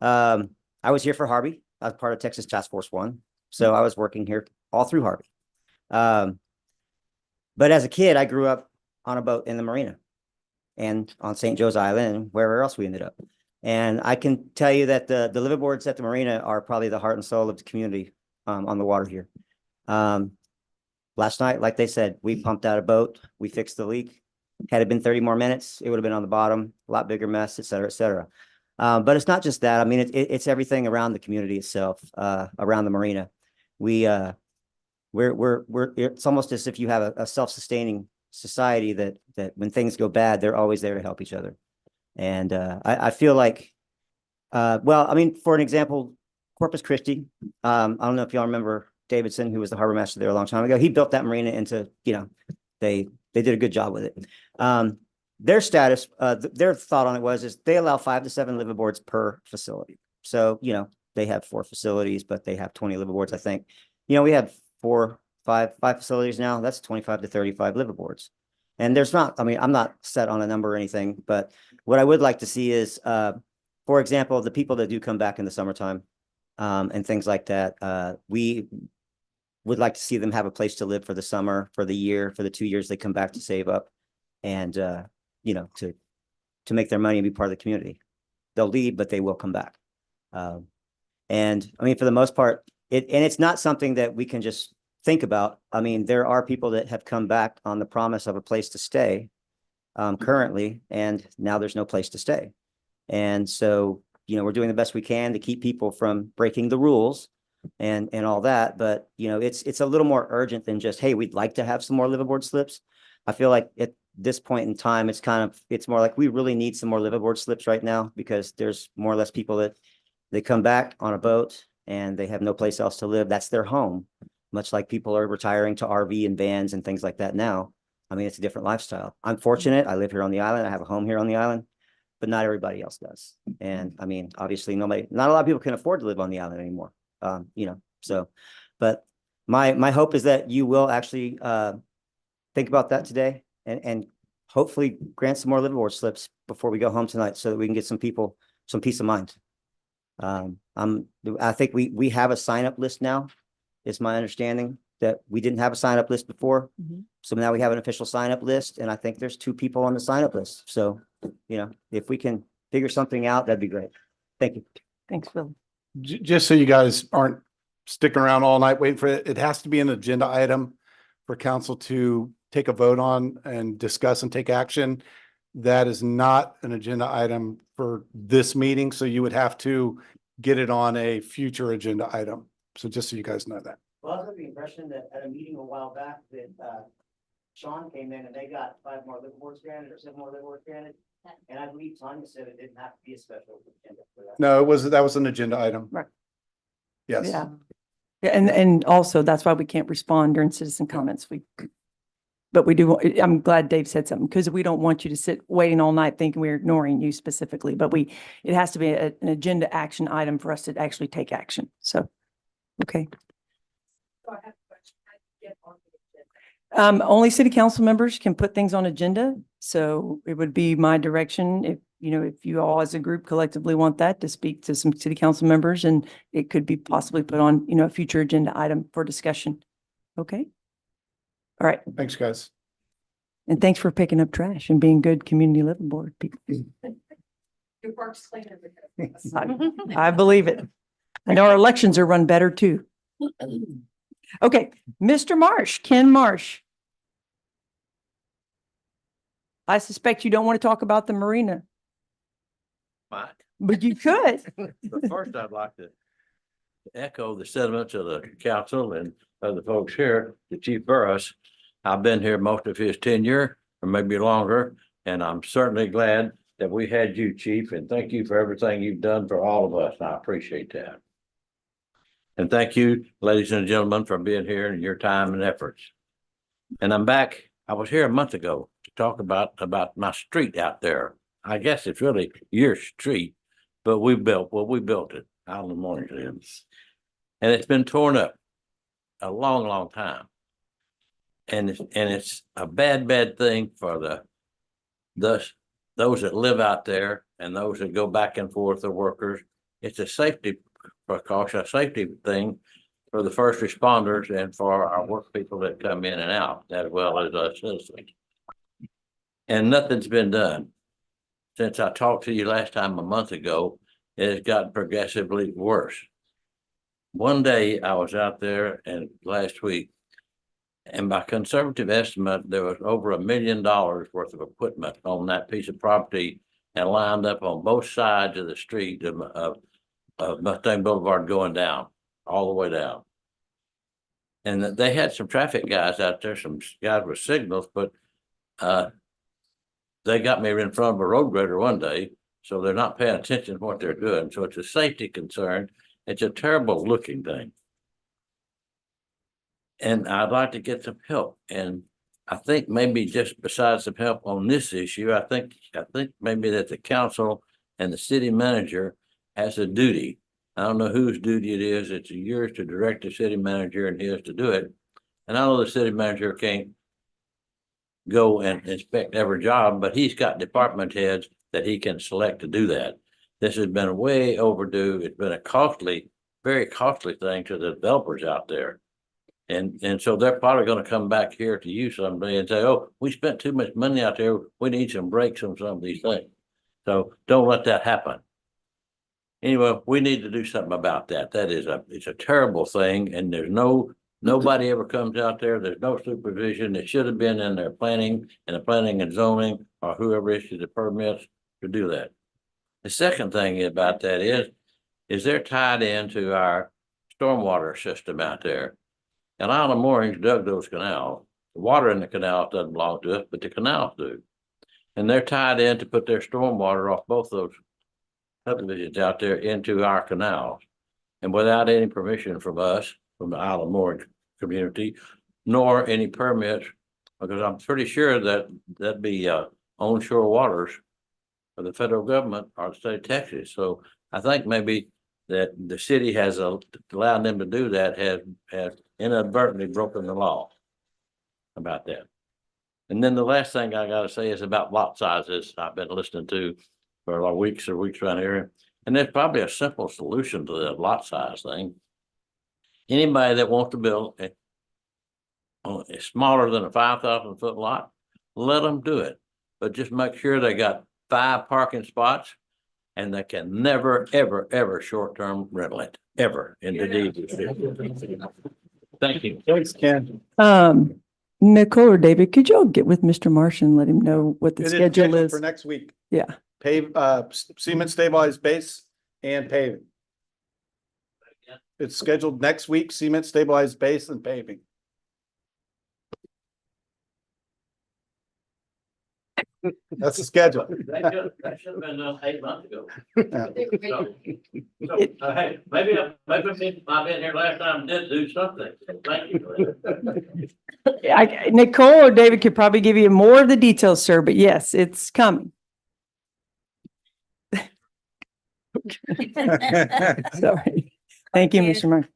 I was here for Harvey. I was part of Texas Task Force 1, so I was working here all through Harvey. But as a kid, I grew up on a boat in the marina and on St. Joe's Island and wherever else we ended up. And I can tell you that the liveaboards at the marina are probably the heart and soul of the community on the water here. Last night, like they said, we pumped out a boat, we fixed the leak. Had it been 30 more minutes, it would have been on the bottom, a lot bigger mess, et cetera, et cetera. But it's not just that. I mean, it's everything around the community itself, around the marina. It's almost as if you have a self-sustaining society that when things go bad, they're always there to help each other. And I feel like, well, I mean, for an example, Corpus Christi, I don't know if y'all remember Davidson, who was the harbor master there a long time ago. He built that marina into, they did a good job with it. Their status, their thought on it is they allow 5 to 7 liveaboards per facility. So, they have 4 facilities, but they have 20 liveaboards, I think. We have 5 facilities now. That's 25 to 35 liveaboards. And there's not, I mean, I'm not set on a number or anything, but what I would like to see is, for example, the people that do come back in the summertime and things like that, we would like to see them have a place to live for the summer, for the year, for the 2 years they come back to save up and, to make their money and be part of the community. They'll leave, but they will come back. And I mean, for the most part, it's not something that we can just think about. I mean, there are people that have come back on the promise of a place to stay currently, and now there's no place to stay. And so, we're doing the best we can to keep people from breaking the rules and all that. But, it's a little more urgent than just, hey, we'd like to have some more liveaboard slips. I feel like at this point in time, it's more like we really need some more liveaboard slips right now, because there's more or less people that they come back on a boat and they have no place else to live. That's their home. Much like people are retiring to RV and vans and things like that now. I mean, it's a different lifestyle. I'm fortunate. I live here on the island. I have a home here on the island, but not everybody else does. And I mean, obviously not a lot of people can afford to live on the island anymore. So, but my hope is that you will actually think about that today and hopefully grant some more liveaboard slips before we go home tonight so that we can get some people some peace of mind. I think we have a sign-up list now. It's my understanding that we didn't have a sign-up list before. So now we have an official sign-up list, and I think there's 2 people on the sign-up list. So, if we can figure something out, that'd be great. Thank you. Thanks, Phil. Just so you guys aren't sticking around all night waiting for it, it has to be an agenda item for council to take a vote on and discuss and take action. that is not an agenda item for this meeting, so you would have to get it on a future agenda item. So just so you guys know that. Well, I was under the impression that at a meeting a while back that, Sean came in and they got 5 more liverboards granted or 7 more liverboards granted. And I believe Tanya said it didn't have to be a special agenda for that. No, that was an agenda item. Right. Yes. Yeah. Yeah, and also that's why we can't respond during citizen comments. But we do, I'm glad Dave said something because we don't want you to sit waiting all night thinking we're ignoring you specifically, but it has to be an agenda action item for us to actually take action. So, okay. Only city council members can put things on agenda. So it would be my direction if you all as a group collectively want that to speak to some city council members, and it could be possibly put on, a future agenda item for discussion. Okay. All right. Thanks, guys. And thanks for picking up trash and being good community living board people. Your park's clean every day. I believe it. I know our elections are run better too. Okay, Mr. Marsh, Ken Marsh. I suspect you don't want to talk about the marina, Mike. but you could. But first, I'd like to echo the sentiments of the council and of the folks here, the Chief Burris. I've been here most of his tenure, or maybe longer, and I'm certainly glad that we had you, Chief, and thank you for everything you've done for all of us. I appreciate that. And thank you, ladies and gentlemen, for being here and your time and efforts. And I'm back. I was here a month ago to talk about my street out there. I guess it's really your street, but we built it out in the morning. And it's been torn up a long, long time. And it's a bad thing for those that live out there and those that go back and forth, the workers. It's a safety precaution, a safety thing for the first responders and for our work people that come in and out, as well as us citizens. And nothing's been done. Since I talked to you last time a month ago, it has gotten progressively worse. One day I was out there and last week, and by conservative estimate, there was over $1 million worth of equipment on that piece of property and lined up on both sides of the street of Mustang Boulevard going down, all the way down. And they had some traffic guys out there, some guys with signals, but they got me in front of a road grader one day, so they're not paying attention to what they're doing. So it's a safety concern. It's a terrible looking thing. And I'd like to get some help. And I think maybe just besides some help on this issue, I think maybe that the council and the city manager has a duty. I don't know whose duty it is. It's yours to direct the city manager and his to do it. And I know the city manager can't go and inspect every job, but he's got department heads that he can select to do that. This has been way overdue. It's been a costly, very costly thing to the developers out there. And so they're probably going to come back here to you someday and say, oh, we spent too much money out there. We need some breaks on some of these things. So don't let that happen. Anyway, we need to do something about that. It's a terrible thing. And there's nobody ever comes out there. There's no supervision. It should have been in their planning and the planning and zoning or whoever issued the permits to do that. The second thing about that is they're tied into our stormwater system out there. And Island Moorings dug those canals. The water in the canals doesn't belong to us, but the canals do. And they're tied in to put their stormwater off both those subdivisions out there into our canals. And without any permission from us, from the Island Moorings community, nor any permits, because I'm pretty sure that that'd be onshore waters of the federal government or the state of Texas. So I think maybe that the city has allowed them to do that has inadvertently broken the law about that. And then the last thing I gotta say is about lot sizes. I've been listening to for weeks around here. And there's probably a simple solution to the lot size thing. Anybody that wants to build a smaller than a 5,000 foot lot, let them do it. But just make sure they got 5 parking spots and they can never, ever, ever short-term rental it, ever in the deed. Thank you. Thanks, Ken. Nicole or David, could y'all get with Mr. Marsh and let him know what the It is schedule scheduled is? for next week. Yeah. Cement stabilized base and paving. It's scheduled next week, cement stabilized base and paving. That's the schedule. That should have been done 8 months ago. Yeah. Hey, maybe I've been here last time and did do something. Thank you for that. Nicole or David could probably give you more of the details, sir, but yes, it's coming. Sorry. Thank you, Mr. Marsh.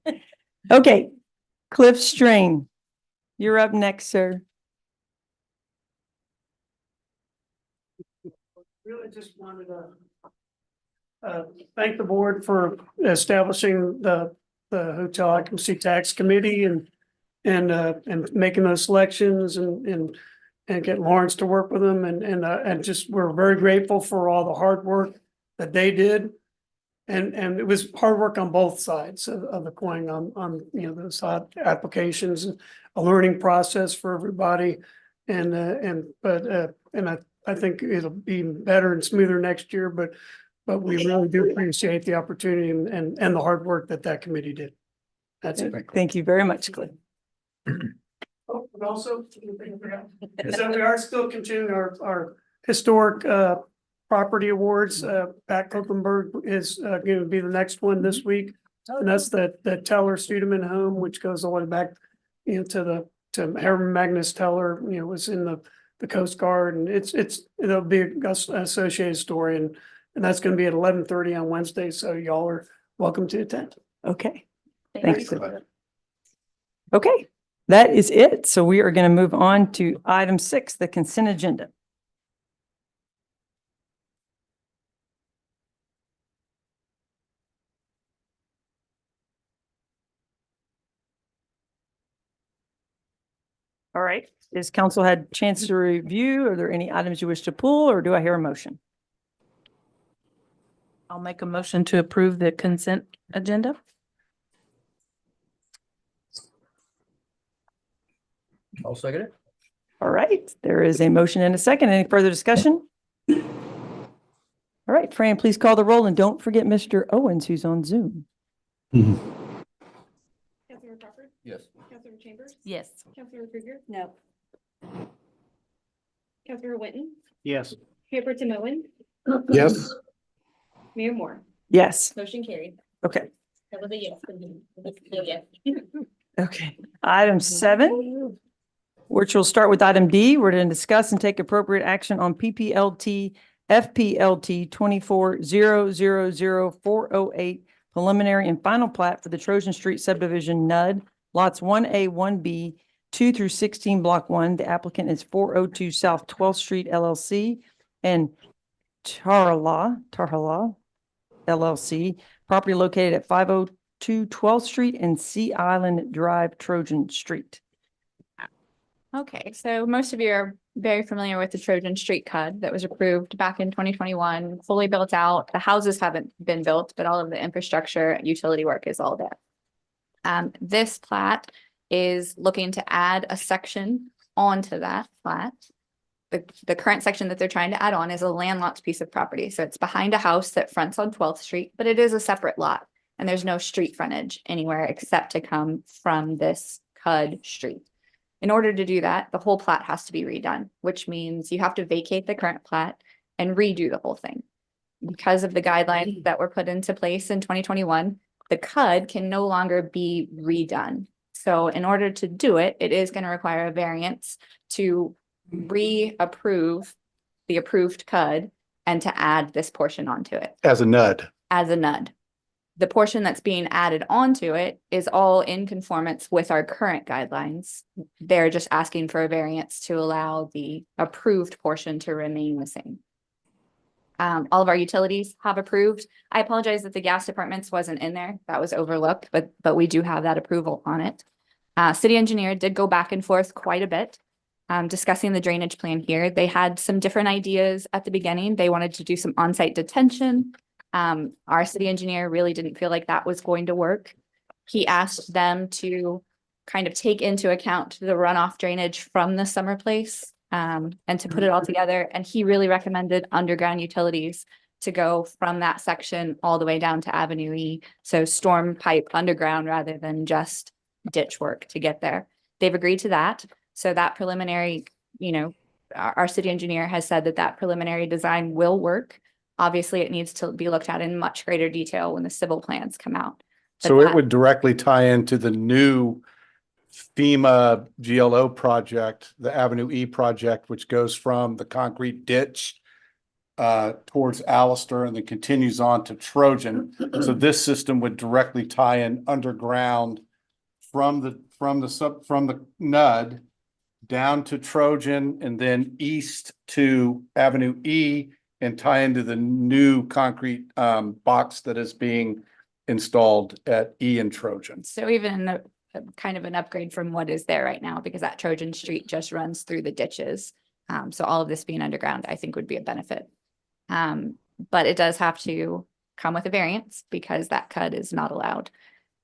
Okay, Cliff Strain, you're up next, sir. Really just wanted to thank the board for establishing the hotel occupancy tax committee and making those selections and getting Lawrence to work with them and just, we're very grateful for all the hard work that they did. And it was hard work on both sides of the coin on, you know, those applications and a learning process for everybody. I think it'll be better and smoother next year, but we really do appreciate the opportunity and the hard work that committee did. That's it. Thank you very much, Cliff. Oh, but also, is that we are still continuing our historic property awards. Pat Kopenberg is going to be the next one this week. And that's the Teller Studeman home, which goes all the way back, you know, to Herman Magnus Teller, you know, was in the Coast Guard, and it'll be an associated story, and that's going to be at 11:30 on Wednesday. So y'all are welcome to attend. Okay. Thanks. Okay, that is it. So we are going to move on to item 6, the consent agenda. All right, has council had a chance to review? Are there any items you wish to pull, or do I hear a motion? I'll make a motion to approve the consent agenda. I'll second it. All right, there is a motion and a second. Any further discussion? All right, Fran, please call the roll, and don't forget Mr. Owens, who's on Zoom. Councilmember Crawford? Yes. Councilmember Chambers? Yes. Councilmember Krieger? No. Councilmember Whitten? Yes. Mayor Pro Tem Owen? Yes. Mayor Moore? Yes. Motion carried. Okay. That was a yes. Yes. Okay. Item 7, which will start with item D. We're going to discuss and take appropriate action on PPLT FPLT 24000408 preliminary and final plat for the Trojan Street subdivision NUD lots 1A, 1B, 2 through 16, block 1. The applicant is 402 South 12th Street LLC and Tarhala LLC, property located at 502 12th Street and Sea Island Drive, Trojan Street. Okay, so most of you are very familiar with the Trojan Street CUD that was approved back in 2021, fully built out. The houses haven't been built, but all of the infrastructure, utility work is all there. This plat is looking to add a section onto that plat. The current section that they're trying to add on is a landlocked piece of property. So it's behind a house that fronts on 12th Street, but it is a separate lot. And there's no street frontage anywhere except to come from this CUD street. In order to do that, the whole plat has to be redone, which means you have to vacate the current plat and redo the whole thing. Because of the guidelines that were put into place in 2021, the CUD can no longer be redone. So in order to do it, it is going to require a variance to reapprove the approved CUD and to add this portion onto it. As a NUD. As a NUD. The portion that's being added onto it is all in conformance with our current guidelines. They're just asking for a variance to allow the approved portion to remain the same. All of our utilities have approved. I apologize that the gas departments wasn't in there. That was overlooked, but we do have that approval on it. City engineer did go back and forth quite a bit, discussing the drainage plan here. They had some different ideas at the beginning. They wanted to do some on-site detention. Our city engineer really didn't feel like that was going to work. He asked them to kind of take into account the runoff drainage from the summer place, and to put it all together. And he really recommended underground utilities to go from that section all the way down to Avenue E. So storm pipe underground rather than just ditch work to get there. They've agreed to that. So that preliminary, our city engineer has said that that preliminary design will work. Obviously, it needs to be looked at in much greater detail when the civil plans come out. But So it that- would directly tie into the new FEMA GLO project, the Avenue E project, which goes from the concrete ditch towards Allister and then continues on to Trojan. So this system would directly tie in underground from the NUD down to Trojan and then east to Avenue E and tie into the new concrete box that is being installed at E and Trojan. So even kind of an upgrade from what is there right now, because that Trojan Street just runs through the ditches. So all of this being underground, I think would be a benefit. But it does have to come with a variance because that cut is not allowed.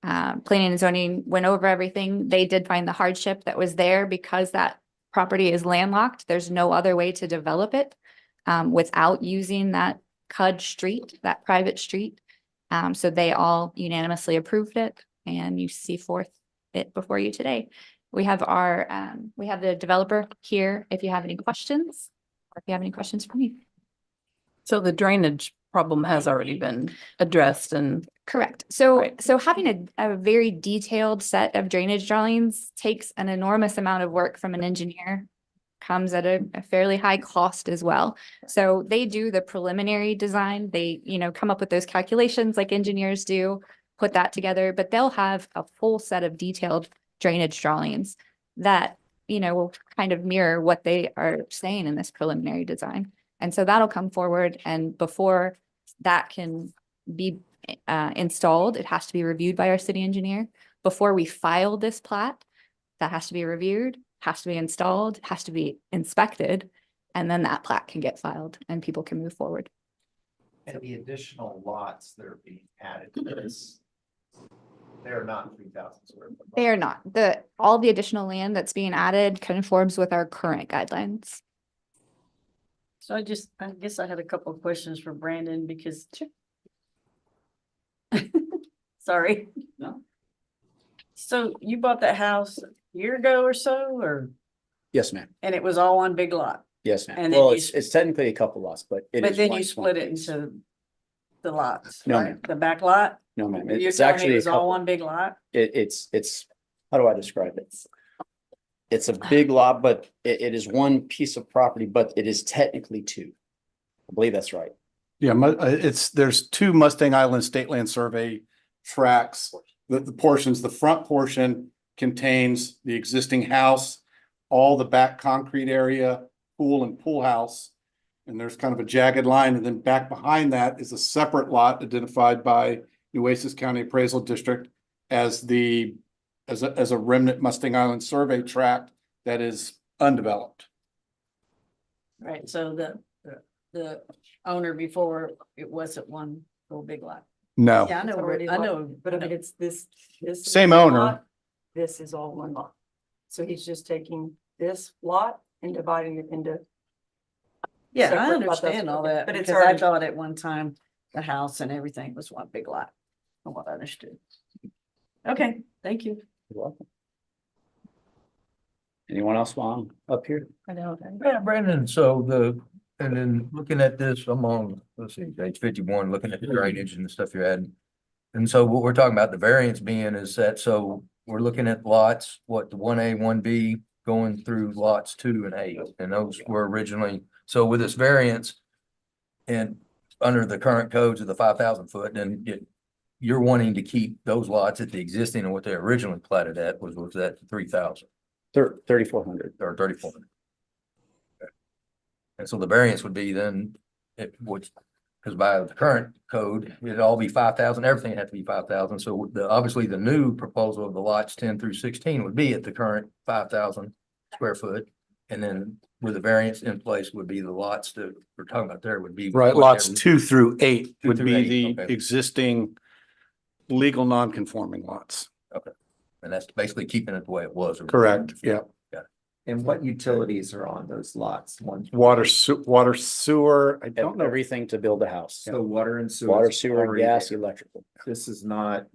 Planning and zoning went over everything. They did find the hardship that was there because that property is landlocked. There's no other way to develop it without using that CUD street, that private street. So they all unanimously approved it, and you see forth it before you today. We have we have the developer here if you have any questions, or if you have any questions for me. So the drainage problem has already been addressed and. Correct. So, Right. so having a very detailed set of drainage drawings takes an enormous amount of work from an engineer, comes at a fairly high cost as well. So they do the preliminary design. They, come up with those calculations like engineers do, put that together, but they'll have a full set of detailed drainage drawings that, will kind of mirror what they are saying in this preliminary design. And so that'll come forward, and before that can be installed, it has to be reviewed by our city engineer. Before we file this plat, that has to be reviewed, has to be installed, has to be inspected, and then that plat can get filed and people can move forward. And the additional lots that are being added to this, they're not 3,000 square foot. They are not. All the additional land that's being added conforms with our current guidelines. So I guess I had a couple of questions for Brandon because. Sorry. No. So you bought that house a year ago or so, Yes, ma'am. and it was all one big lot? Yes, ma'am. And then Well, you it's technically a couple lots, but it But is then one you split it piece. into the lots, No, right? ma'am. The back lot? No, ma'am. You're It's telling me actually it a was all couple. one big lot? It's, how do I describe it? It's a big lot, but it is one piece of property, but it is technically two. I believe that's right. Yeah, there's two Mustang Island State Land Survey tracks. The portions, the front portion contains the existing house, all the back concrete area, pool and pool house. And there's kind of a jagged line, and then back behind that is a separate lot identified by Nueces County Appraisal District as a remnant Mustang Island Survey tract that is undeveloped. Right, so the owner before, it wasn't one little big lot. No. Yeah, I know, I know. But I mean, it's this. Same owner. lot, This is all one lot. So he's just taking this lot and dividing it into. Yeah, I separate lots. understand all that, But it's because I already, thought at one time the house and everything was one big lot, from what I understood. Okay, thank you. You're welcome. Anyone else while I'm up here? I know. Yeah, Brandon, and then looking at this, I'm on, let's see, page 51, looking at the drainage and the stuff you're adding. And so what we're talking about, the variance being is that, so we're looking at lots, the 1A, 1B, going through lots 2 and 8, and those were originally, so with this variance and under the current codes of the 5,000 foot, then you're wanting to keep those lots at the existing and what they originally platted at was that 3,000 3,400. or 3,400. And so the variance would be then, it would, because by the current code, it'd all be 5,000, everything had to be 5,000. So obviously the new proposal of the lots 10 through 16 would be at the current 5,000 square foot. And then with the variance in place would be the lots that we're talking about there would be. Right, what lots they're- 2 through 8 2 would through be 8, the okay. existing legal non-conforming lots. Okay. And that's basically keeping it the way it was. Correct, yeah. And what utilities are on those lots? One. Water, water, sewer, I don't know. Everything to build a house. So water and sewer. Water, is sewer, already gas, there. electrical. This is not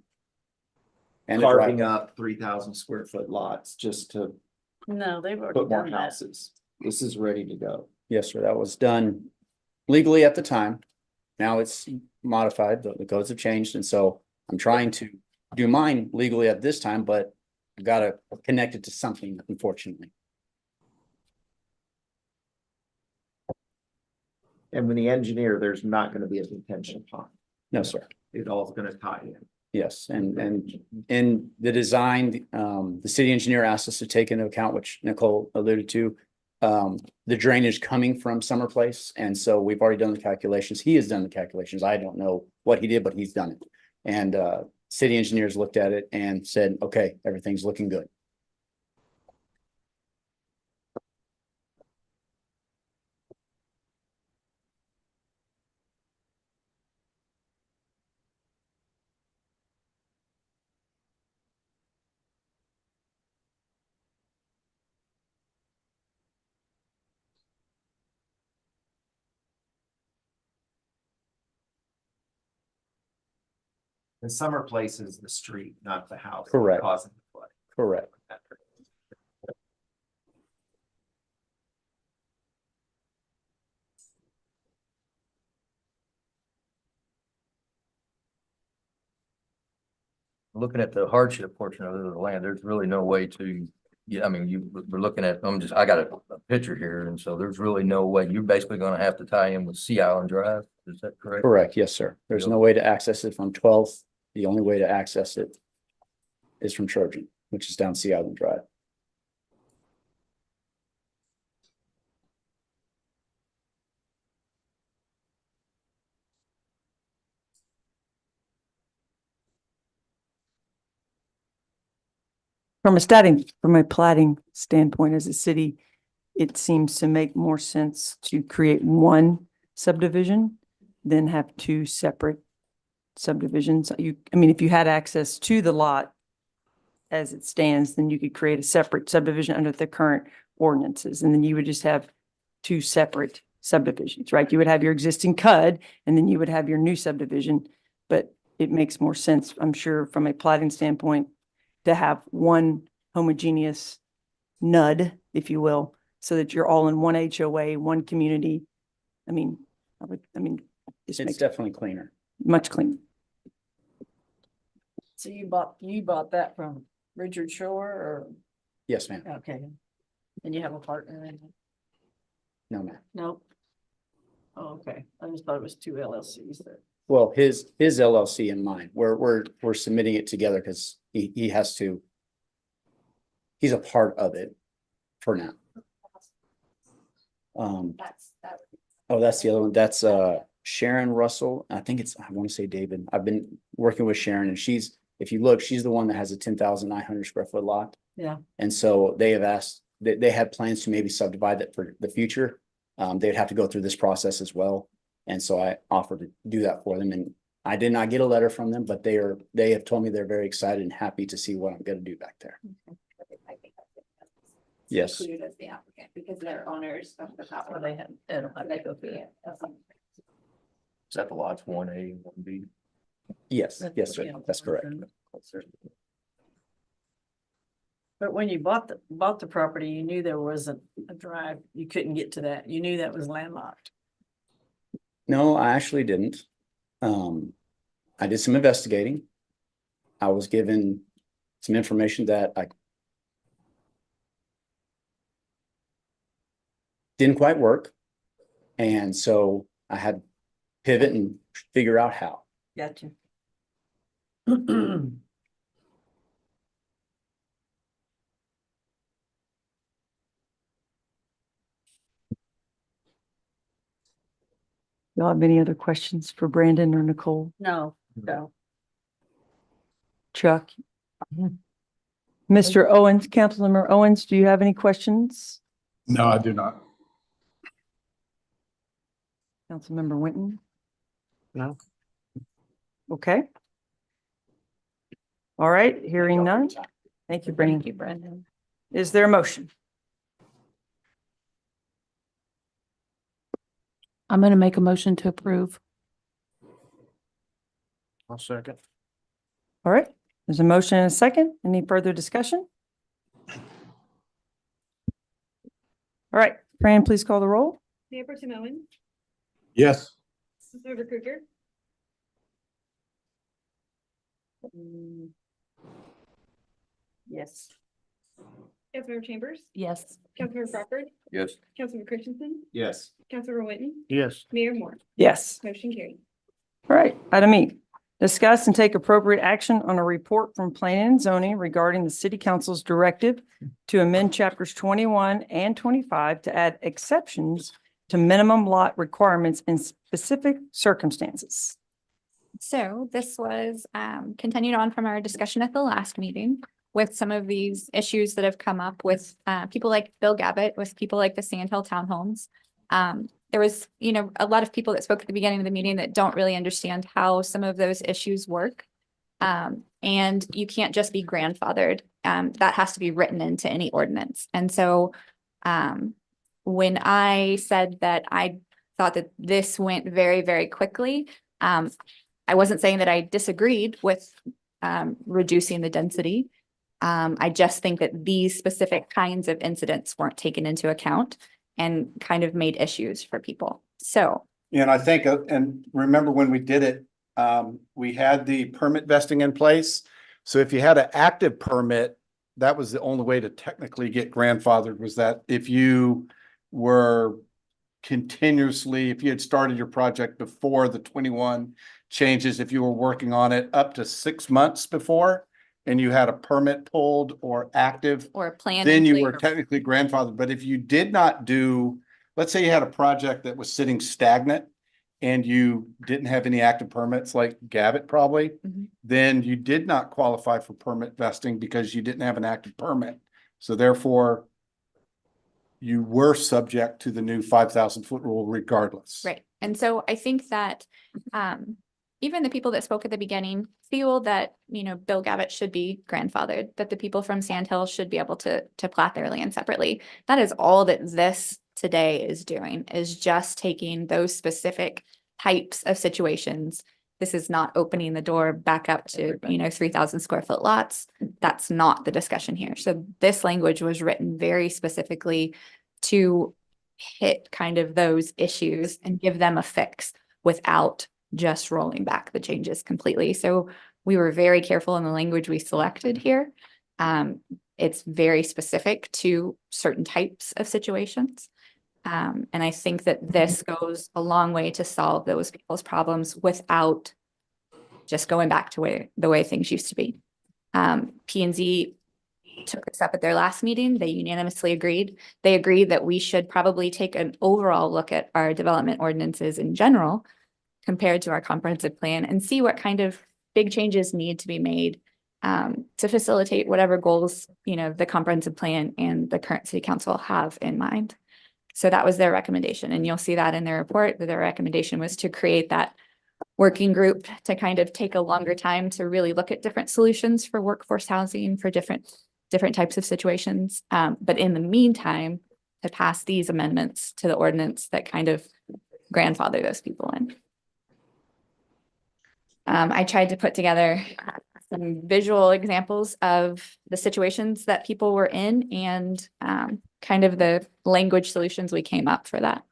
And a carving driveway. up 3,000 square foot lots just to No, they've already put more done that. houses. This is ready to go. Yes, sir. That was done legally at the time. Now it's modified. The codes have changed. And so I'm trying to do mine legally at this time, but I've got to connect it to something, unfortunately. And when the engineer, there's not going to be a detention pond. No, sir. It all's going to tie in. Yes, and in the design, the city engineer asked us to take into account, which Nicole alluded to. The drainage coming from Summer Place, and so we've already done the calculations. He has done the calculations. I don't know what he did, but he's done it. And city engineers looked at it and said, okay, everything's looking good. And Summer Place is the street, not the house. Correct. Causing the flood. Correct. Looking at the hardship portion of the land, there's really no way to, yeah, I mean, we're looking at, I got a picture here, and so there's really no way, you're basically gonna have to tie in with Sea Island Drive, is that correct? Correct, yes, sir. There's no way to access it from 12th. The only way to access it is from Trojan, which is down Sea Island Drive. From a plating standpoint, as a city, it seems to make more sense to create one subdivision than have two separate subdivisions. I mean, if you had access to the lot as it stands, then you could create a separate subdivision under the current ordinances, and then you would just have two separate subdivisions, right? You would have your existing CUD, and then you would have your new subdivision, but it makes more sense, I'm sure, from a plating standpoint, to have one homogeneous NUD, if you will, so that you're all in one HOA, one community. I mean, It's definitely cleaner. much cleaner. So you bought that from Richard Shore or? Yes, ma'am. Okay. And you have a partner in it? No, ma'am. Nope. Oh, okay. I just thought it was two LLCs there. Well, his LLC and mine, we're submitting it together because he has to. He's a part of it for now. Oh, that's the other one. That's Sharon Russell. I think I want to say David. I've been working with Sharon, and if you look, she's the one that has a 10,900 square foot lot. Yeah. And so they have asked, they had plans to maybe subdivide that for the future. They'd have to go through this process as well. And so I offered to do that for them, and I did not get a letter from them, but they have told me they're very excited and happy to see what I'm going to do back there. Yes. Included as the applicant because they're owners of the property. Well, they don't have to go through it. Is that the lots 1A and 1B? Yes, yes, sir. That's correct. But when you bought the property, you knew there wasn't a drive. You couldn't get to that. You knew that was landlocked. No, I actually didn't. I did some investigating. I was given some information that I didn't quite work. And so I had to pivot and figure out how. Gotcha. Y'all have any other questions for Brandon or Nicole? No. Chuck? Mr. Owens, Councilmember Owens, do you have any questions? No, I do not. Councilmember Winton? No. Okay. All right, hearing none. Thank you, Brandon. Thank you, Brendan. Is there a motion? I'm going to make a motion to approve. I'll second. All right, there's a motion and a second. Any further discussion? All right, Fran, please call the roll. Mayor Pro Tem Owen, Yes. Councilmember Krueger, Yes. Councilmember Chambers, Yes. Councilmember Crawford, Yes. Councilmember Christensen, Yes. Councilmember Whitten, Yes. Mayor Moore. Yes. Motion carried. All right, item E, discuss and take appropriate action on a report from Planning and Zoning regarding the city council's directive to amend chapters 21 and 25 to add exceptions to minimum lot requirements in specific circumstances. So this was continued on from our discussion at the last meeting with some of these issues that have come up with people like Bill Gavitt, with people like the Sandhill Townhomes. There was, a lot of people that spoke at the beginning of the meeting that don't really understand how some of those issues work. And you can't just be grandfathered. That has to be written into any ordinance. And so when I said that I thought that this went very, very quickly, I wasn't saying that I disagreed with reducing the density. I just think that these specific kinds of incidents weren't taken into account and kind of made issues for people. So, And I think, and remember when we did it, we had the permit vesting in place. So if you had an active permit, that was the only way to technically get grandfathered, was that if you were continuously, if you had started your project before the 21 changes, if you were working on it up to 6 months before, and you had a permit pulled or active, or a plan. then in you place. were technically grandfathered. But if you did not do, let's say you had a project that was sitting stagnant and you didn't have any active permits like Gavitt probably, Mhm. then you did not qualify for permit vesting because you didn't have an active permit. So therefore, you were subject to the new 5,000-foot rule regardless. Right. And so I think that even the people that spoke at the beginning feel that, Bill Gavitt should be grandfathered, that the people from Sandhill should be able to plat their land separately. That is all that this today is doing, is just taking those specific types of situations. This is not opening the door back up to, 3,000 square foot lots. That's not the discussion here. So this language was written very specifically to hit kind of those issues and give them a fix without just rolling back the changes completely. So we were very careful in the language we selected here. It's very specific to certain types of situations. And I think that this goes a long way to solve those people's problems without just going back to the way things used to be. P&Z took this up at their last meeting. They unanimously agreed. They agreed that we should probably take an overall look at our development ordinances in general compared to our comprehensive plan and see what kind of big changes need to be made to facilitate whatever goals, the comprehensive plan and the current city council have in mind. So that was their recommendation. And you'll see that in their report, that their recommendation was to create that working group to kind of take a longer time to really look at different solutions for workforce housing for different types of situations. But in the meantime, to pass these amendments to the ordinance that kind of grandfather those people in. I tried to put together some visual examples of the situations that people were in and kind of the language solutions we came up for that.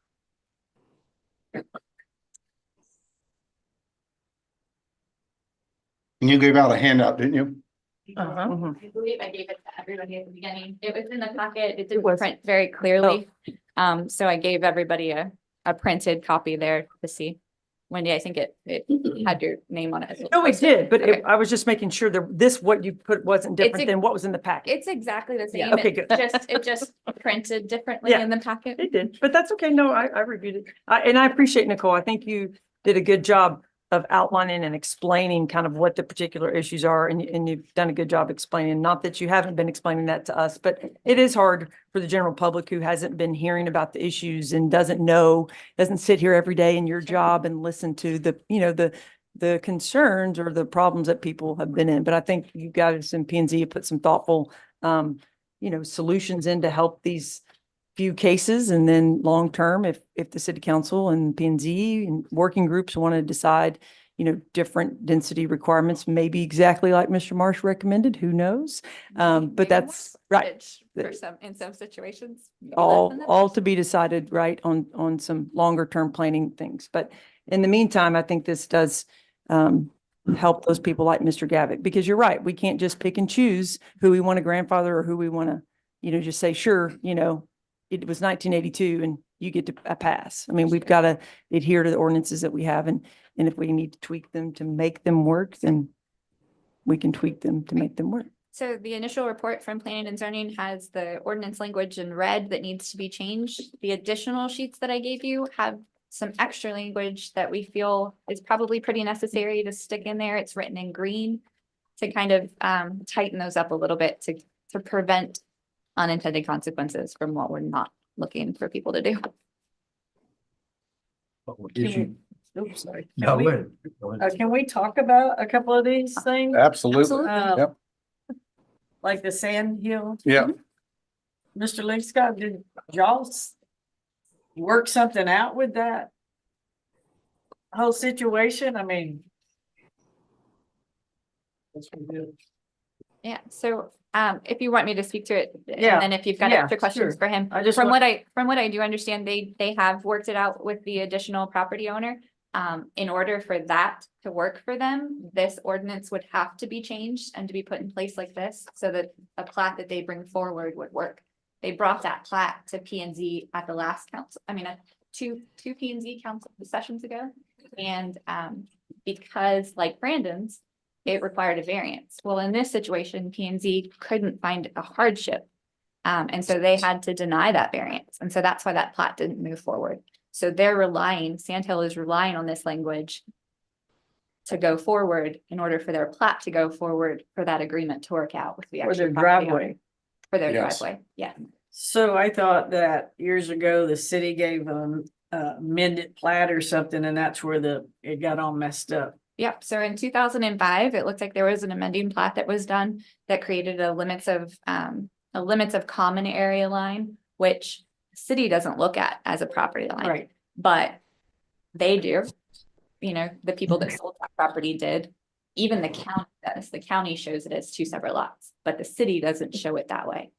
And you gave out a handout, didn't you? Uh-huh. I believe I gave it to everybody at the beginning. It was in the packet. It didn't print very clearly. So I gave everybody a printed copy there to see. Wendy, I think it had your name on it. No, it did, but Okay. I was just making sure that what you put wasn't different than what was in the packet. It's exactly the Yeah, same. okay, It good. just printed differently Yeah. in the packet. It did, but that's okay. No, I reviewed it. And I appreciate Nicole. I think you did a good job of outlining and explaining kind of what the particular issues are. And you've done a good job explaining, not that you haven't been explaining that to us, but it is hard for the general public who hasn't been hearing about the issues and doesn't sit here every day in your job and listen to the the concerns or the problems that people have been in. But I think you guys in P and Z have put some thoughtful, solutions in to help these few cases. And then long-term, if the city council and P and Z and working groups want to decide, different density requirements, maybe exactly like Mr. Marsh recommended, who knows? But that's right. In some situations. All to be decided, right, on some longer term planning things. But in the meantime, I think this does help those people like Mr. Gavitt, because you're right. We can't just pick and choose who we want to grandfather or who we want to, just say, sure, it was 1982 and you get a pass. I mean, we've got to adhere to the ordinances that we have. And if we need to tweak them to make them work, then we can tweak them to make them work. So the initial report from planning and zoning has the ordinance language in red that needs to be changed. The additional sheets that I gave you have some extra language that we feel is probably pretty necessary to stick in there. It's written in green to kind of tighten those up a little bit to prevent unintended consequences from what we're not looking for people to do. Oops, sorry. No, Can we- go ahead. Can we talk about a couple of these things? Absolutely. Um, Yep. Like the sand hill? Yeah. Mr. Lee Scott, did y'all work something out with that whole situation? I mean. Yeah, so if you want me to speak to it, Yeah, and then if you've got yeah, extra questions sure. for him. I just From want- what I do understand, they have worked it out with the additional property owner. In order for that to work for them, this ordinance would have to be changed and to be put in place like this, so that a plat that they bring forward would work. They brought that plat to P and Z at the last council, two P and Z council sessions ago. And because like Brandon's, it required a variance. Well, in this situation, P and Z couldn't find a hardship. And so they had to deny that variance. And so that's why that plat didn't move forward. So Sandhill is relying on this language to go forward in order for their plat to go forward, for that agreement to work out with the For extra their property driveway. owner. For their Yes. driveway, yeah. So I thought that years ago, the city gave them amended plat or something, and that's where it got all messed up. Yep, so in 2005, it looked like there was an amending plat that was done that created a limits of common area line, which city doesn't look at as a property line. Right. But they do. The people that sold that property did. Even the county does. The county shows it as two separate lots, but the city doesn't show it that way.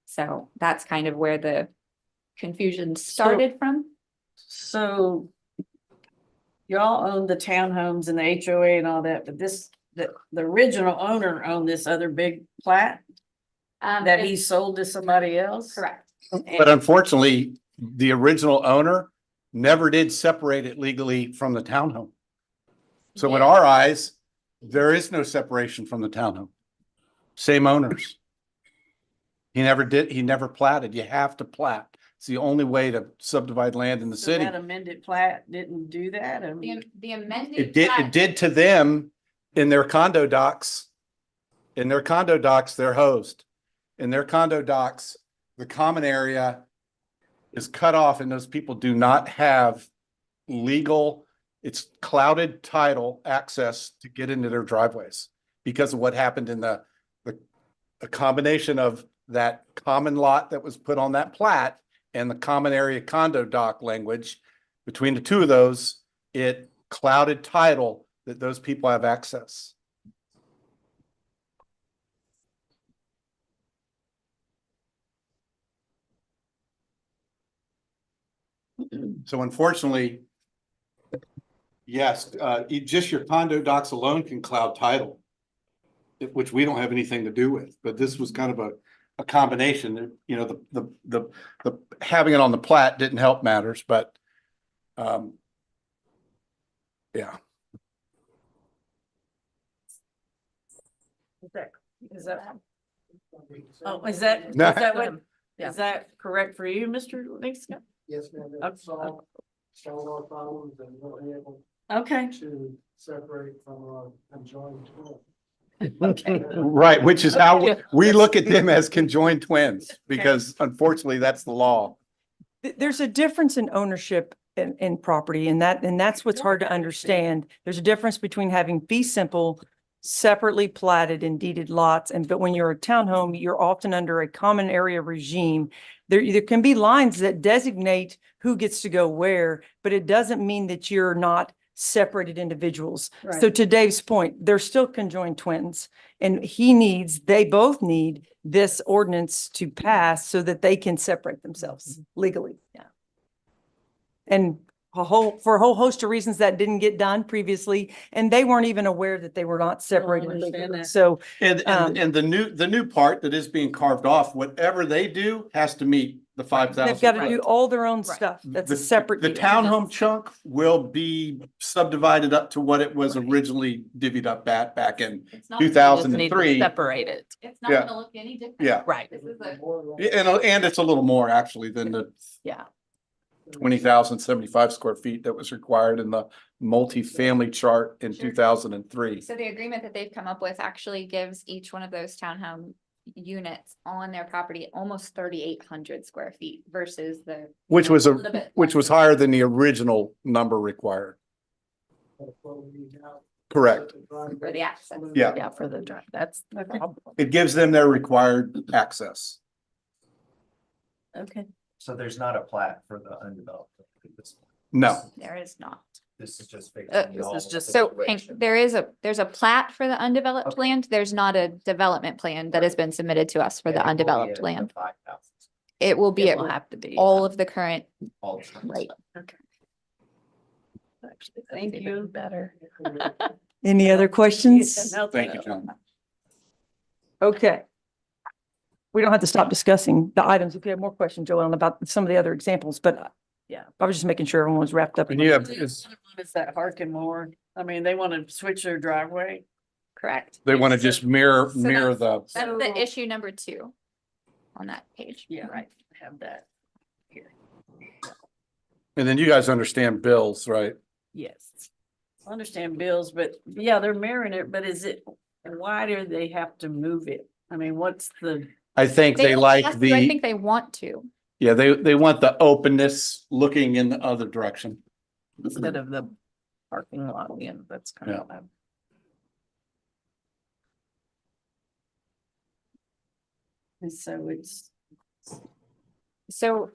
So that's kind of where the confusion started from. So y'all own the townhomes and the HOA and all that, but the original owner owned this other big plat that he sold to somebody else? Correct. But unfortunately, the original owner never did separate it legally from the townhome. So in our eyes, there is no separation from the townhome. Same owners. He never platted. You have to plat. It's the only way to subdivide land in the So city. that amended plat didn't do that? I mean, The amended. It did to them in their condo docs. In their condo docs, they're hosed. In their condo docs, the common area is cut off and those people do not have legal, it's clouded title access to get into their driveways because of what happened in the combination of that common lot that was put on that plat and the common area condo doc language. Between the two of those, it clouded title that those people have access. So unfortunately, yes, just your condo docs alone can cloud title, which we don't have anything to do with, but this was kind of a combination. The having it on the plat didn't help matters, but yeah. Is that? Oh, is that No. what, is that correct for you, Mr. Liska? Yes, ma'am. That's all our problems and we're able Okay. to separate from conjoined twins. Okay. Right, which is how we look at them as conjoined twins, because unfortunately, that's the law. There's a difference in ownership in property, and that's what's hard to understand. There's a difference between having fee simple separately platted and deeded lots, but when you're a townhome, you're often under a common area regime. There can be lines that designate who gets to go where, but it doesn't mean that you're not separated individuals. So Right. to Dave's point, they're still conjoined twins, and they both need this ordinance to pass so that they can separate themselves legally. Yeah. And for a whole host of reasons that didn't get done previously, and they weren't even aware that they were not separated understand legally. that. So, And, Um, and the new part that is being carved off, whatever they do has to meet the 5,000. they've got to do all their own stuff. That's a separate The deal. townhome chunk will be subdivided up to what it was originally divvied up at back in It's not- 2003. Separate it. It's Yeah. not gonna look any different. Yeah. Right. This is a. And it's a little more actually than the Yeah. 20,075 square feet that was required in the multifamily chart in 2003. So the agreement that they've come up with actually gives each one of those townhome units on their property almost 3,800 square feet versus the. Which was little bit which was higher than the original number required. Correct. For the access. Yeah. Yeah, for the drive. That's the problem. It gives them their required access. Okay. So there's not a plat for the undeveloped. at this point. No. There is not. This is just. based Uh, on the this normal So Hank, situation. there's a plat for the undeveloped land. There's not a development plan that has been submitted to us for the And it will be undeveloped at the land. 5,000, It will be It at will have to be. all of the current, all the time. right. Actually, thank you. Better. Any other questions? Thank you, John. Okay. We don't have to stop discussing the items if you have more questions, Joellen, about some of the other examples, but Yeah. I was just making sure everyone was wrapped up. And you have, Is that Harkin Moore? I mean, they want to switch their driveway. Correct. they want to just mirror So the. That's the issue number 2 on that page. Yeah, right. Have that. And then you guys understand bills, right? Yes. I understand bills, but yeah, they're mirroring it, but why do they have to move it? I mean, what's the? I think they don't like have to, I the, think they want to. yeah, they want the openness looking in the other direction. Instead of the parking lot, yeah, that's kind of. And so So,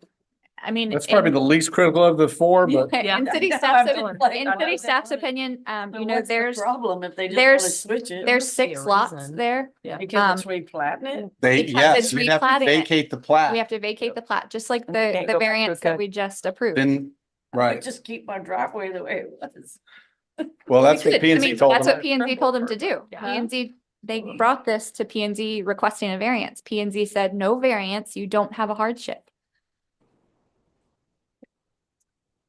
I mean. That's probably in- the least critical of the four, but Yeah. In city Yeah, staff's, I'm feeling like in I know city they staff's want it. opinion, So you know, what's the there's, problem if they just want to there's, switch it? there's 6 lots there. Because it's replatting it? they, Because yes, it's you'd have to replatting it. vacate the plat. We have to vacate the plat, just like Can't the go back to variance a code. that we just approved. Then, I right. just keep my driveway the way it was. Well, that's We what could. P I and Z mean, told that's them. what P and Z told them to do. P Yeah. and Z, they brought this to P and Z requesting a variance. P and Z said, no variance, you don't have a hardship.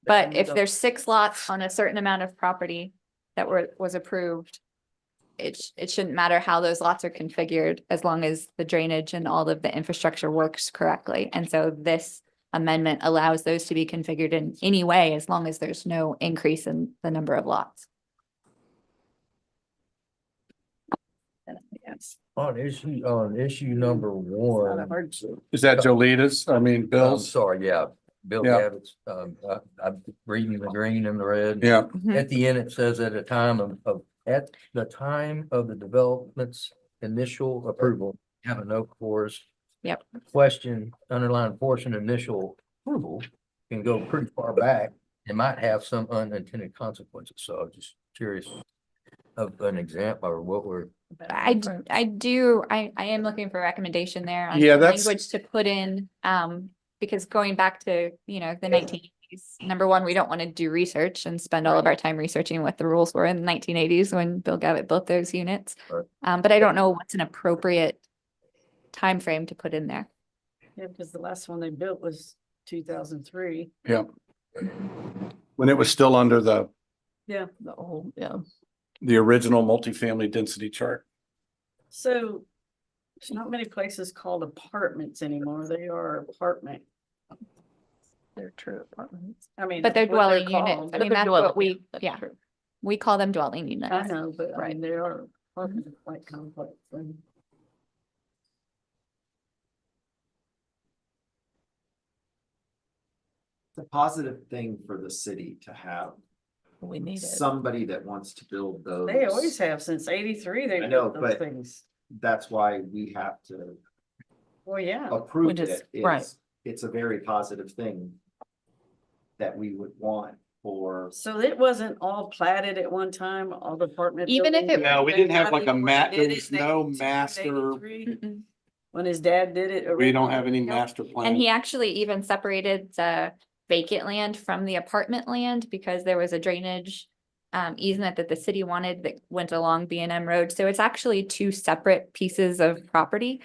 But if there's 6 lots on a certain amount of property that was approved, it shouldn't matter how those lots are configured as long as the drainage and all of the infrastructure works correctly. And so this amendment allows those to be configured in any way as long as there's no increase in the number of lots. Yes. On issue number Not a one. hardship. Is that Jolita's? I mean, I'm Bill's? sorry, yeah, Bill Yeah. Gavitt's, I'm reading the green and the red. Yeah. At the end, it says at the time at the time of the development's initial approval, have a note for us. Yep. Question, underlying portion, initial approval can go pretty far back. It might have some unintended consequences, so I'm just curious of an example or what we're. I am looking for a recommendation there on Yeah, some that's- language to put in, because going back to, the 1980s, number one, we don't want to do research and spend all of our time researching what the rules were in the 1980s when Bill Gavitt built those units. Right. But I don't know what's an appropriate time frame to put in there. Yeah, because the last one they built was 2003. Yeah. When it was still under the Yeah. The old, yeah. original multifamily density chart. So there's not many places called apartments anymore. They are apartment. They're true apartments. I mean. But they're that's what dwelling units. called. I mean, They're that's dwelling what we, units, that's yeah, true. we call them dwelling units. I know, but I mean, they are apartment like complex and. positive thing for the city to have We need it. somebody that wants to build those. They always have since '83. They I know, built those but things. that's why we have to Well, yeah. approve just- it. right. It's a very positive thing that we would want for. So it wasn't all platted at one time, all the apartment. Even if buildings? it- No, we didn't have like a When map, they there did was it, no 82, master, 83, Mm-mm. When his dad did it. we don't originally. have any Nope. master And plan. he actually even separated the vacant land from the apartment land because there was a drainage easement that the city wanted that went along B&M Road. So it's actually two separate pieces of property.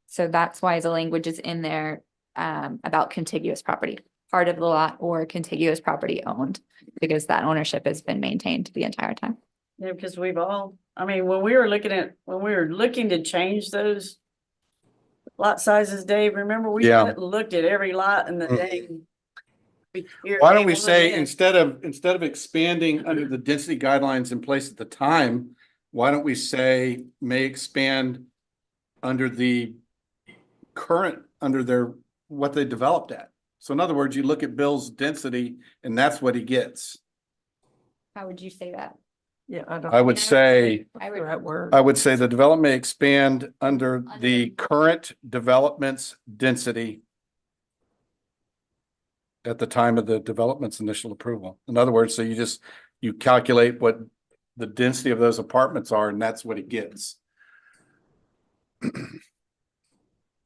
So that's why the language is in there about contiguous property, part of the lot or contiguous property owned, because that ownership has been maintained the entire time. Yeah, because we've all, I mean, when we were looking to change those lot sizes, Dave, remember we Yeah. went and looked at every lot in the Mm. day. Why don't we say, instead of expanding under the density guidelines in place at the time, why don't we say may expand under the current, under their, what they developed at? So in other words, you look at Bill's density and that's what he gets. How would you say that? Yeah, I don't. I would say, I would, Right word. I would say the development may expand under the current development's density at the time of the development's initial approval. In other words, so you calculate what the density of those apartments are, and that's what it gets.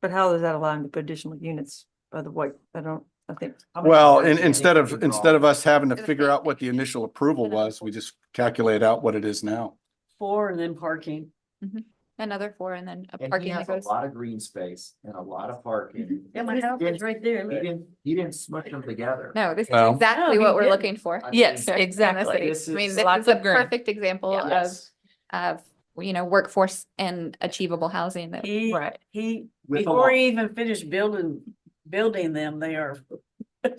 But how does that allow him to put additional units by the way? I think. Well, and instead of us having to figure out what the initial approval was, we just calculate out what it is now. 4 and then parking. another 4 and then a And he parking that has a goes. lot of green space and a lot of parking. Yeah, my house is right there. He didn't smush them together. No, this is Well- exactly No, what he we're didn't. looking for. Yes, in the exactly. city. This I mean, is- this Lots is a of green. perfect example Yes. of, workforce and achievable housing that. He, Right. he, With a before lot. he even finished building them, they are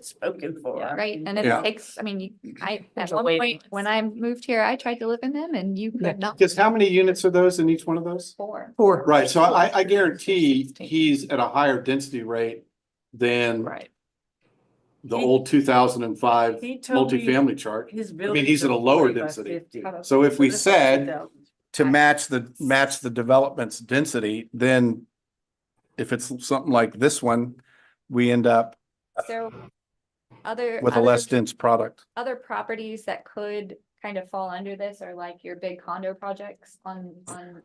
spoken for. I Right, mean, and it Yeah. takes, I mean, at There's a one waiting point, when I moved here, I tried to live in them and you Yeah. could not. Because how many units are those in each one of those? 4. Right, so I guarantee he's at a higher density rate than Right. the He- old 2005 He told me multifamily chart. his I mean, buildings he's at are a lower 40 by density. 50. So if we this is said 2000. to match the development's density, then if it's something like this one, we end up So other. with a other- less dense product. Other properties that could kind of fall under this are like your big condo projects on.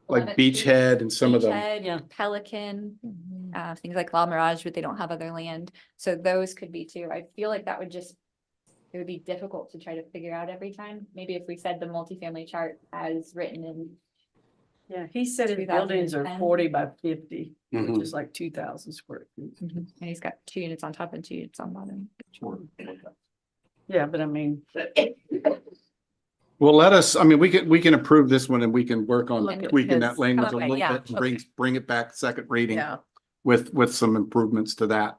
Like 11th Street, Beachhead and some of them. Beachhead, Yeah. Pelican, things like La Mirage, but they don't have other land. So those could be too. I feel like that would just, it would be difficult to try to figure out every time. Maybe if we said the multifamily chart as written in. Yeah, he said his buildings are 2010. 40 by 50, which Mhm. is like 2,000 square feet. And he's got 2 units on top and 2 units on bottom. Yeah, but I mean, Well, I mean, we can approve this one and we can work on Look at tweaking that his- language a okay, little yeah, bit and bring it back second reading yeah. with some improvements to that.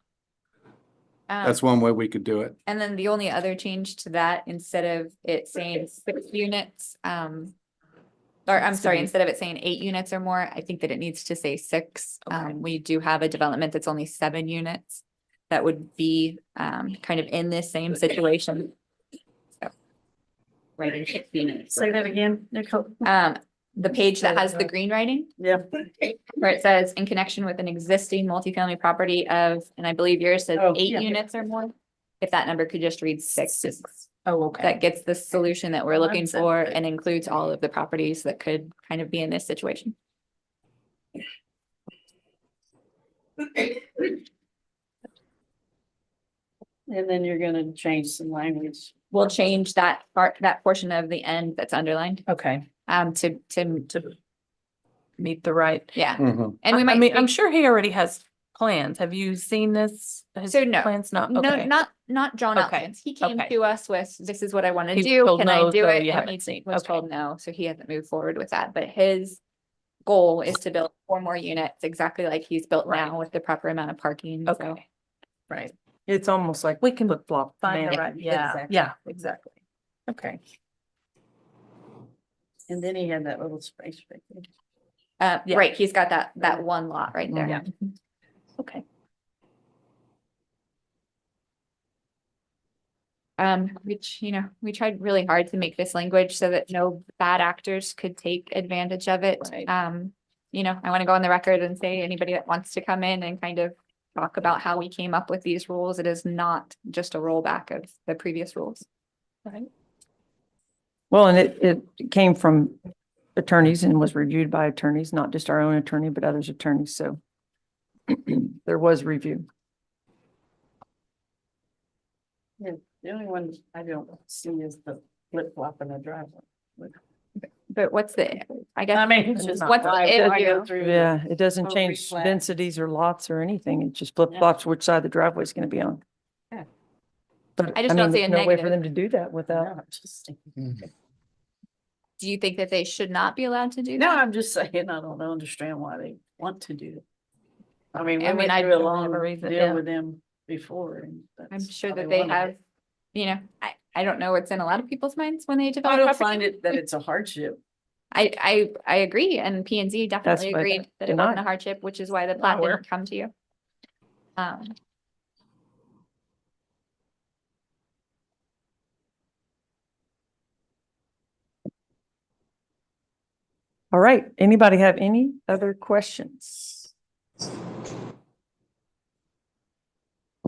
That's one way we could do it. And then the only other change to that, instead of it saying 6 units, or I'm sorry, instead of it saying 8 units or more, I think that it needs to say 6. We do have a development that's only 7 units. That would be kind of in this same situation. So, right in 6 units. Say that again, Nicole. The page that has the green writing, Yeah. where it says in connection with an existing multifamily property of, and I believe yours says Oh, 8 yeah. units or more. If that number could just read 6. Oh, okay. That gets the solution that we're Well, looking that's for it. and includes all of the properties that could kind of be in this situation. And then you're gonna change some language. We'll change that part, that portion of the end that's underlined, Okay. to, Meet the right. yeah. Mhm. And we I might. mean, I'm sure he already has plans. Have you seen this? His So no. plans not, No, okay. not drawn out Okay, plans. He came okay. to us with, this is what I want to He do. told Can I no, do so it? you And haven't he seen, was okay. told no, so he hasn't moved forward with that, but his goal is to build 4 more units, exactly like he's built Right. now with the proper amount of parking. So Okay. Right. It's almost like We can flip flop. find the man. right, yeah, Exactly. yeah, exactly. Okay. And then he had that little space right there. Yeah. right, he's got that one lot right there. Yeah. Okay. which, you know, we tried really hard to make this language so that no bad actors could take advantage of it. Right. You know, I want to go on the record and say anybody that wants to come in and kind of talk about how we came up with these rules, it is not just a rollback of the previous rules. Right. Well, and it came from attorneys and was reviewed by attorneys, not just our own attorney, but others' attorneys. So there was review. Yeah, the only one I don't see is the flip flop in the driveway. But what's the, I guess. I mean, it's just not what's right. the I go issue? through Yeah, it doesn't both change replats. densities or lots or anything. It just flip flops which side the driveway is going to be on. Yeah. But I just don't mean, see a there's no way for negative. them to do that without. No, just- Do you think that they should not be allowed to do No, that? I'm just saying, I don't understand why they want to do it. I mean, we I mean, went I through a don't long have a reason, deal yeah. with them before. And I'm that's sure how that they they wanted have, it. you know, I don't know what's in a lot of people's minds when they I develop don't property. find it that it's a hardship. I agree, and P and Z definitely why agreed they that it wasn't a denied. hardship, which is why the plat Nowhere. didn't come to you. All right. Anybody have any other questions?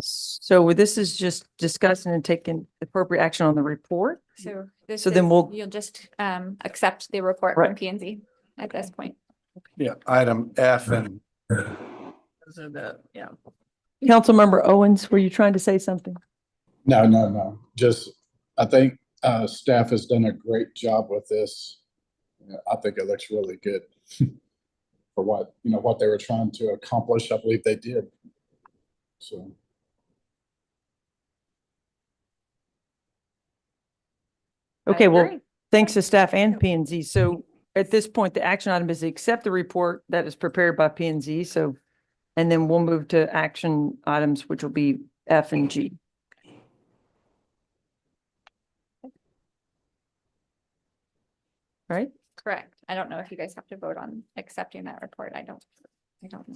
So this is just discussing and taking appropriate action on the report. So this So then is- we'll- you'll just accept the report Right. from P and Z at this point. Yeah, item F and Those are the, yeah. Councilmember Owens, were you trying to say something? no, just, I think, staff has done a great job with this. I think it looks really good for what, what they were trying to accomplish. I believe they did. So. Okay, well, agree. thanks to staff and P and Z. So at this point, the action item is to accept the report that is prepared by P and Z. So, and then we'll move to action items, which will be F and G. Right? Correct. I don't know if you guys have to vote on accepting that report. I don't know.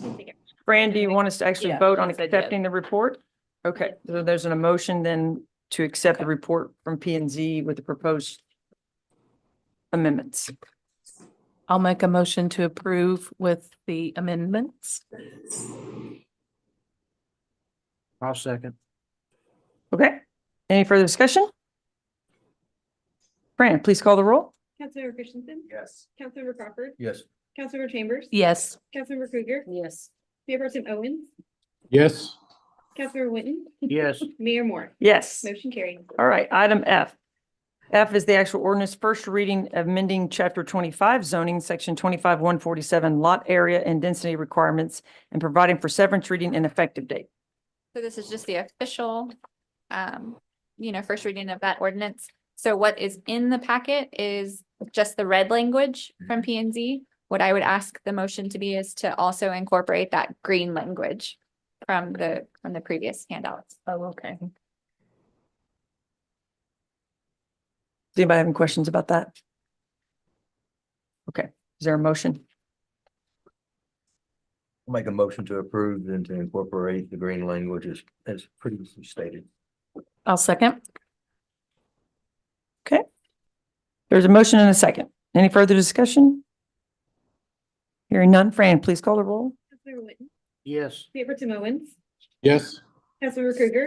Fran, do you want us to actually Yeah, vote on yes, I did. accepting the report? Okay, so there's an emotion then to accept the report from P and Z with the proposed amendments. I'll make a motion to approve with the amendments. I'll second. Okay, any further discussion? Fran, please call the roll. Councilmember Christensen, Yes. Councilmember Crawford, Yes. Councilmember Chambers. Yes. Councilmember Krueger, Yes. Mayor Pro Tem Owens, Yes. Councilmember Winton, Yes. Mayor Moore. Yes. Motion carried. All right, item F. F is the actual ordinance first reading amending chapter 25 zoning, section 25-147 lot area and density requirements and providing for severance reading and effective date. So this is just the official, first reading of that ordinance. So what is in the packet is just the red language from P and Z. What I would ask the motion to be is to also incorporate that green language from the previous handouts. Oh, okay. Does anybody have any questions about that? Okay, is there a motion? I'll make a motion to approve and to incorporate the green language as previously stated. I'll second. Okay. There's a motion and a second. Any further discussion? Hearing none. Fran, please call the roll. Councilmember Winton, Yes. Mayor Pro Tem Owens, Yes. Councilmember Krueger,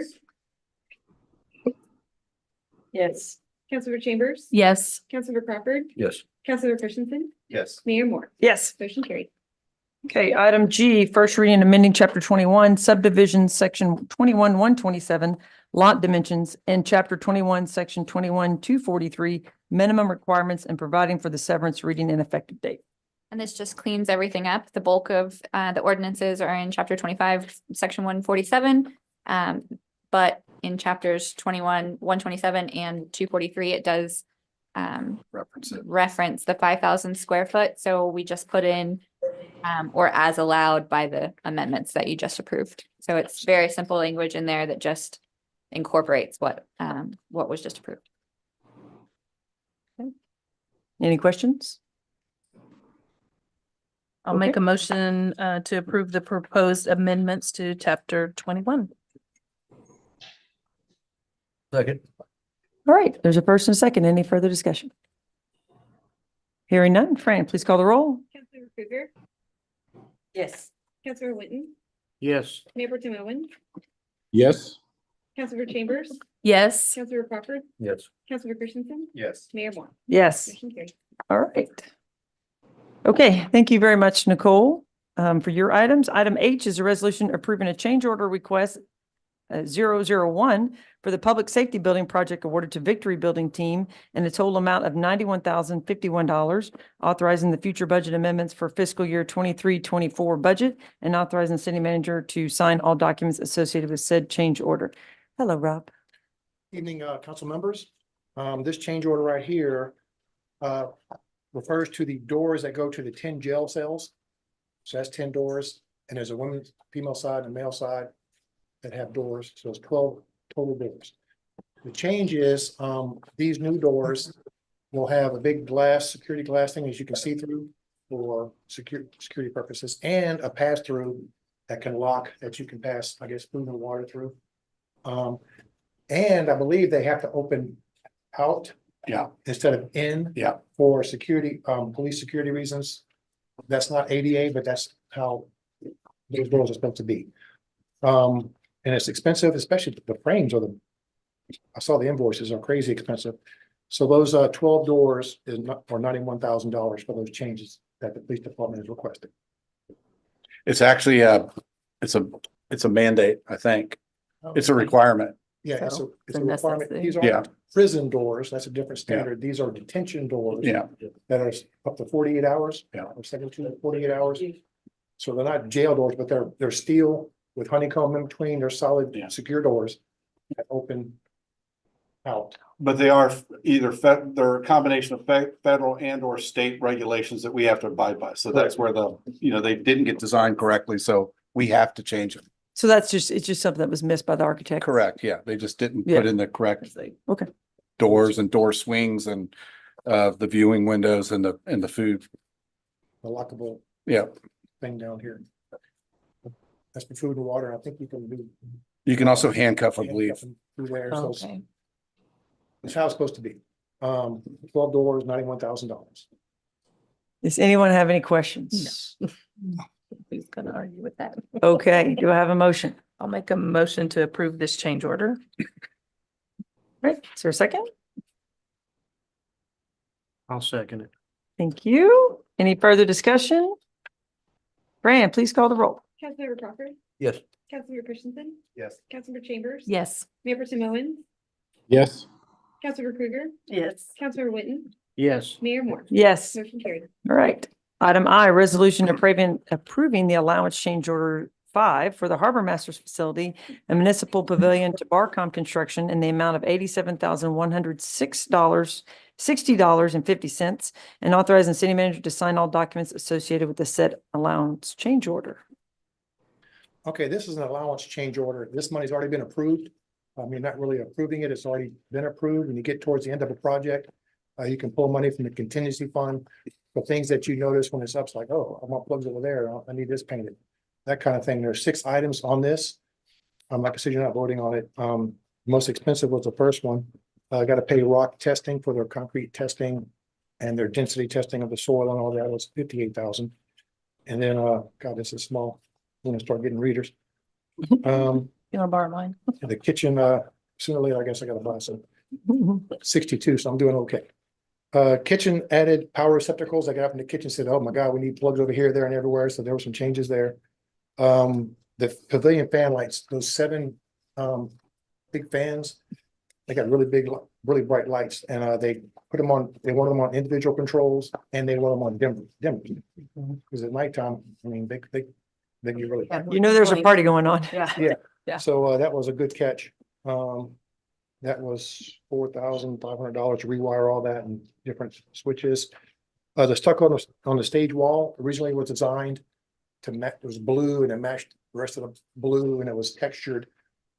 Yes. Councilmember Chambers. Yes. Councilmember Crawford, Yes. Councilmember Christensen, Yes. Mayor Moore. Yes. Motion carried. Okay, item G, first reading amending chapter 21 subdivision section 21-127 lot dimensions and chapter 21 section 21-243 minimum requirements and providing for the severance reading and effective date. And this just cleans everything up. The bulk of the ordinances are in chapter 25, section 147. But in chapters 21, 127 and 243, it does reference the 5,000 square foot. So we just put in or as allowed by the amendments that you just approved. So it's very simple language in there that just incorporates what was just approved. Any questions? I'll make a motion to approve the proposed amendments to chapter 21. Second. All right, there's a first and a second. Any further discussion? Hearing none. Fran, please call the roll. Councilmember Krueger, Yes. Councilmember Whitten, Yes. Mayor Pro Tem Owen, Yes. Councilmember Chambers, Yes. Councilmember Crawford, Yes. Councilmember Christensen, Yes. Mayor Moore. Yes. Motion carried. All right. Okay, thank you very much, Nicole, for your items. Item H is a resolution approving a change order request 001 for the Public Safety Building Project awarded to Victory Building Team in a total amount of $91,051, authorizing the future budget amendments for fiscal year 23-24 budget and authorizing the city manager to sign all documents associated with said change order. Hello, Rob. Evening, council members. This change order right here refers to the doors that go to the 10 jail cells. So that's 10 doors, and there's a women's, female side and male side that have doors, so it's 12 total doors. The change is, these new doors will have a big glass, security glass thing as you can see through for security purposes, and a pass-through that can lock, that you can pass, I guess, food and water through. And I believe they have to open out. Yeah. Instead of in. Yeah. For security, police security reasons. That's not ADA, but that's how those doors are supposed to be. And it's expensive, especially the frames are I saw the invoices are crazy expensive. So those 12 doors is not, or $91,000 for those changes that the police department is requesting. It's actually it's a mandate, I think. It's a requirement. Yeah, it's So, it's a then requirement. that's- These Yeah. aren't prison doors. That's a different standard. These are detention doors. Yeah. That are up to 48 hours. Yeah. Or 72 to 48 hours. So they're not jail doors, but they're steel with honeycomb in between. They're solid, Yeah. secure doors that open out. But they are either they're a combination of federal and or state regulations that we have to abide by. So that's where they didn't get designed correctly, so we have to change them. So it's just something that was missed by the architect. Correct, yeah. They just didn't Yeah. put in the correct Okay. doors and door swings and the viewing windows and the food. The lockable Yeah. thing down here. That's for food and water. I think you can do. You can also handcuff, I believe. Through there, so Okay. it's how it's supposed to be. 12 doors, $91,000. Does anyone have any questions? Who's gonna argue with that? Okay, do I have a motion? I'll make a motion to approve this change order. Right, is there a second? I'll second it. Thank you. Any further discussion? Fran, please call the roll. Councilmember Crawford, Yes. Councilmember Christensen, Yes. Councilmember Chambers. Yes. Mayor Pro Tem Owens, Yes. Councilmember Krueger, Yes. Councilmember Whitten, Yes. Mayor Moore. Yes. Motion carried. All right. Item I, resolution approving the allowance change order 5 for the Harbor Masters facility and municipal pavilion to Barcom Construction in the amount of $87,160.50 and authorizing the city manager to sign all documents associated with the said allowance change order. Okay, this is an allowance change order. This money's already been approved. I mean, not really approving it. It's already been approved. When you get towards the end of a project, you can pull money from the contingency fund for things that you notice when it's up. It's like, oh, I want plugs over there. I need this painted. That kind of thing. There's 6 items on this. Like I said, you're not voting on it. Most expensive was the first one. Got to pay rock testing for their concrete testing and their density testing of the soil and all that was $58,000. And then, God, this is small. I'm gonna start getting readers. You wanna borrow mine? The kitchen, sooner or later, I guess I gotta buy some. 62, so I'm doing okay. Kitchen added power receptacles. I got up in the kitchen, said, oh my God, we need plugs over here, there and everywhere. So there were some changes there. The pavilion fan lights, those 7 big fans, they got really big, really bright lights, and they put them on, they want them on individual controls and they want them on dimmers. Because at nighttime, I mean, they get really. You know, there's a party going on. Yeah. Yeah. Yeah. So that was a good catch. That was $4,500 to rewire all that and different switches. The stucco on the stage wall originally was designed to match, it was blue and it matched the rest of the blue and it was textured.